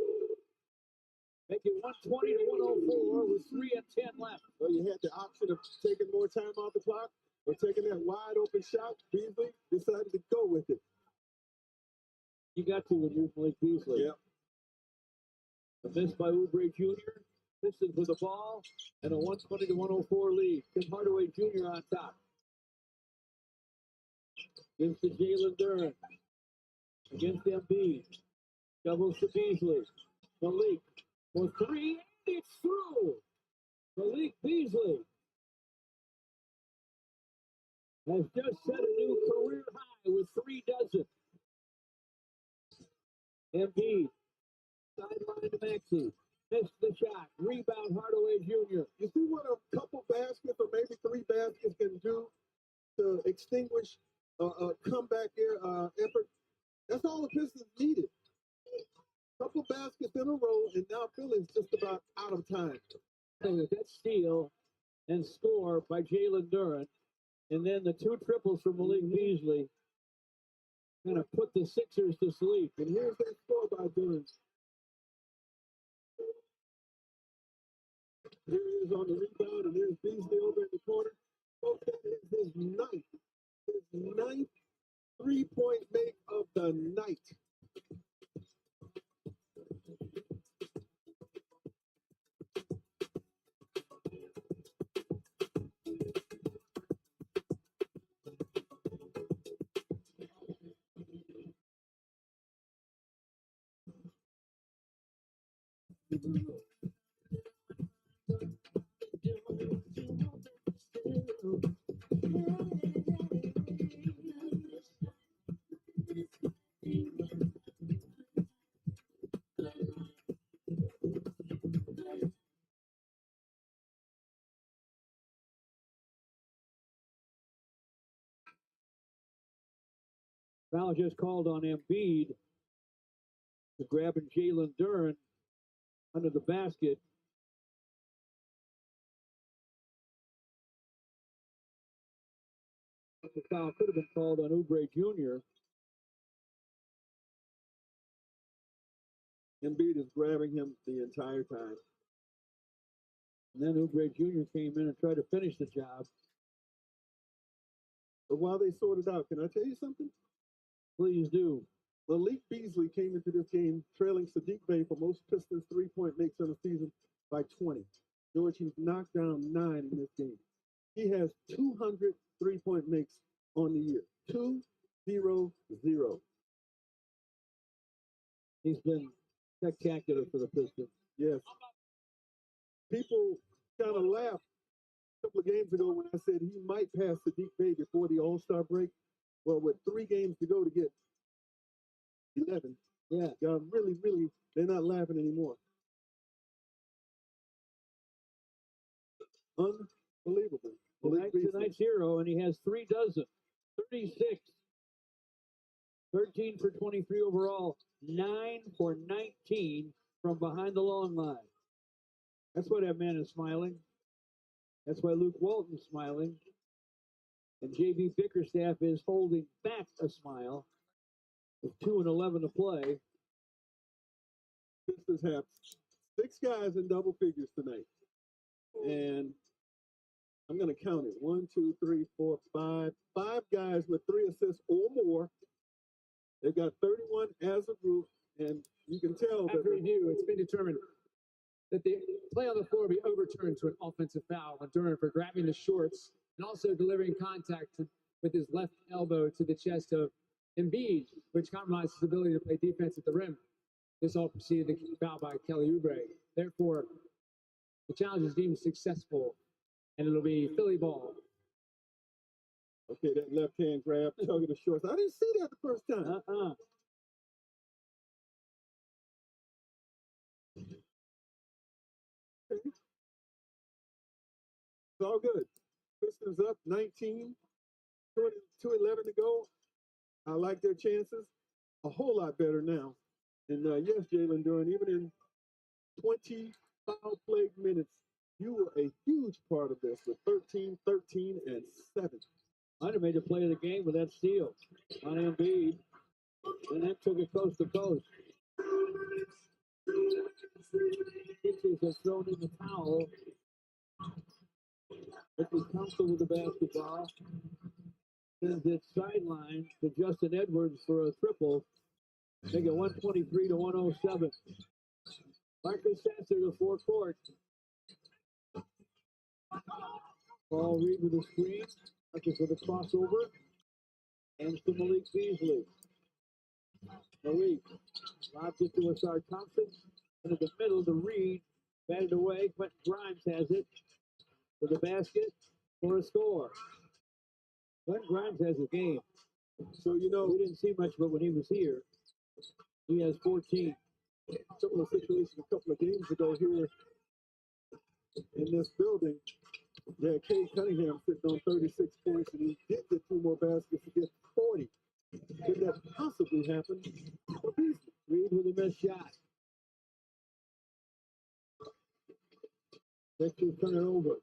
Make it 120 to 104 with 3 and 10 left. Well, you had the option of taking more time off the clock or taking that wide open shot. Beasley decided to go with it. You got to when you're Malik Beasley. Yep. A miss by Oubre Jr. Pistons with the ball and a 120 to 104 lead. Tim Hardaway Jr. on top. Gives to Jalen Duren. Against Embiid. Doubles to Beasley. Malik for 3, and it's through. Malik Beasley has just set a new career high with 3 dozen. Embiid, sideline to Maxey. Missed the shot. Rebound Hardaway Jr. You see what a couple baskets or maybe 3 baskets can do to extinguish a comeback effort? That's all the Pistons needed. Couple baskets in a row, and now Philly's just about out of time. With that steal and score by Jalen Duren, and then the 2 triples from Malik Beasley, kind of put the Sixers to sleep. And here's that score by Duren. Here he is on the rebound, and there's Beasley over in the corner. Okay, his ninth 3-point make of the night. Foul just called on Embiid for grabbing Jalen Duren under the basket. The foul could have been called on Oubre Jr. Embiid is grabbing him the entire time. And then Oubre Jr. came in and tried to finish the job. But while they sort it out, can I tell you something? Please do. Malik Beasley came into this game trailing Sadiq Bey for most Pistons 3-point makes on the season by 20. George, he's knocked down 9 in this game. He has 200 3-point makes on the year. 2-0-0. He's been spectacular for the Pistons. Yes. People kind of laughed a couple of games ago when I said he might pass Sadiq Bey before the All-Star break. Well, with 3 games to go to get 11. Yeah. Really, they're not laughing anymore. Unbelievable. Tonight's hero, and he has 3 dozen. 36. 13 for 23 overall. 9 for 19 from behind the long line. That's why that man is smiling. That's why Luke Walton's smiling. And J.B. Bickerstaff is holding back a smile with 2 and 11 to play. Pistons have 6 guys in double figures tonight. And I'm going to count it. 1, 2, 3, 4, 5. 5 guys with 3 assists or more. They've got 31 as a group. And you can tell that after review, it's been determined that the play on the floor be overturned to an offensive foul on Duren for grabbing the shorts and also delivering contact with his left elbow to the chest of Embiid, which compromised his ability to play defense at the rim. This all preceded the foul by Kelly Oubre. Therefore, the challenge is deemed successful, and it'll be Philly ball. Okay, that left hand grab, tugging the shorts. I didn't see that the first time. Okay. It's all good. Pistons up 19, 2:11 to go. I like their chances a whole lot better now. And yes, Jalen Duren, even in 20 foul-plagued minutes, you were a huge part of this with 13, 13, and 7. Might have made the play of the game with that steal on Embiid. And that took it coast to coast. Pitchers have thrown in the towel. If he's comfortable with the basketball, sends it sideline to Justin Edwards for a triple. Make it 123 to 107. Marcus Sasser to forecourt. Paul Reed with a screen. Marcus with a crossover. And to Malik Beasley. Malik lobs it to Asar Thompson. Into the middle to Reed. Batted away. Quentin Grimes has it. To the basket for a score. Quentin Grimes has a game. So, you know, we didn't see much of it when he was here. He has 14. Similar situation a couple of games ago here in this building. Yeah, Cade Cunningham sitting on 36 points, and he did get 2 more baskets to get 40. Could that possibly happen for Beasley? Reed with a missed shot. Sixers turn it over.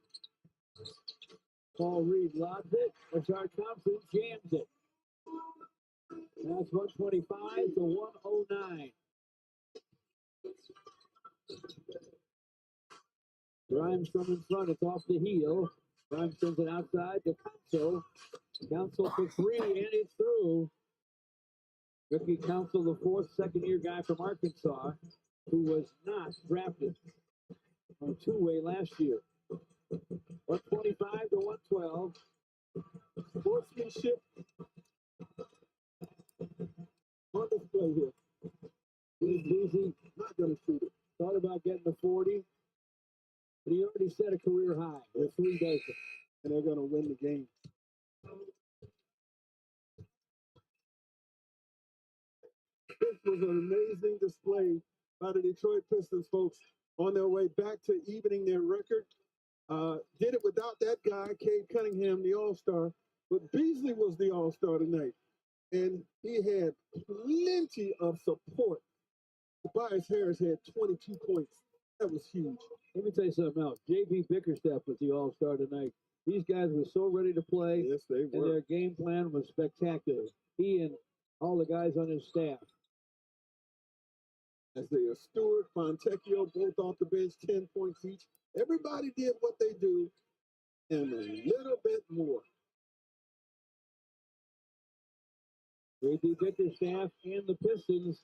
Paul Reed lobs it. Asar Thompson jams it. That's 125 to 109. Grimes from in front. It's off the heel. Brown sends it outside to Council. Council for three, and it's through. Rookie Council, the fourth second-year guy from Arkansas, who was not drafted on two-way last year. 125 to 112. Sportsmanship on display here. He's Beasley, Not going to shoot it. thought about getting the 40, but he already set a career high with 3 dozen. And they're going to win the game. This was an amazing display by the Detroit Pistons, folks, on their way back to evening their record. Did it without that guy, Cade Cunningham, the All-Star. But Beasley was the All-Star tonight. And he had plenty of support. Tobias Harris had 22 points. That was huge. Let me tell you something else. J.B. Bickerstaff was the All-Star tonight. These guys were so ready to play. Yes, they and were. their game plan was spectacular. He and all the guys on his staff. Isaiah Stewart, Fontecchio, both off the bench, 10 points each. Everybody did what they do and a little bit more. J.B. Bickerstaff and the Pistons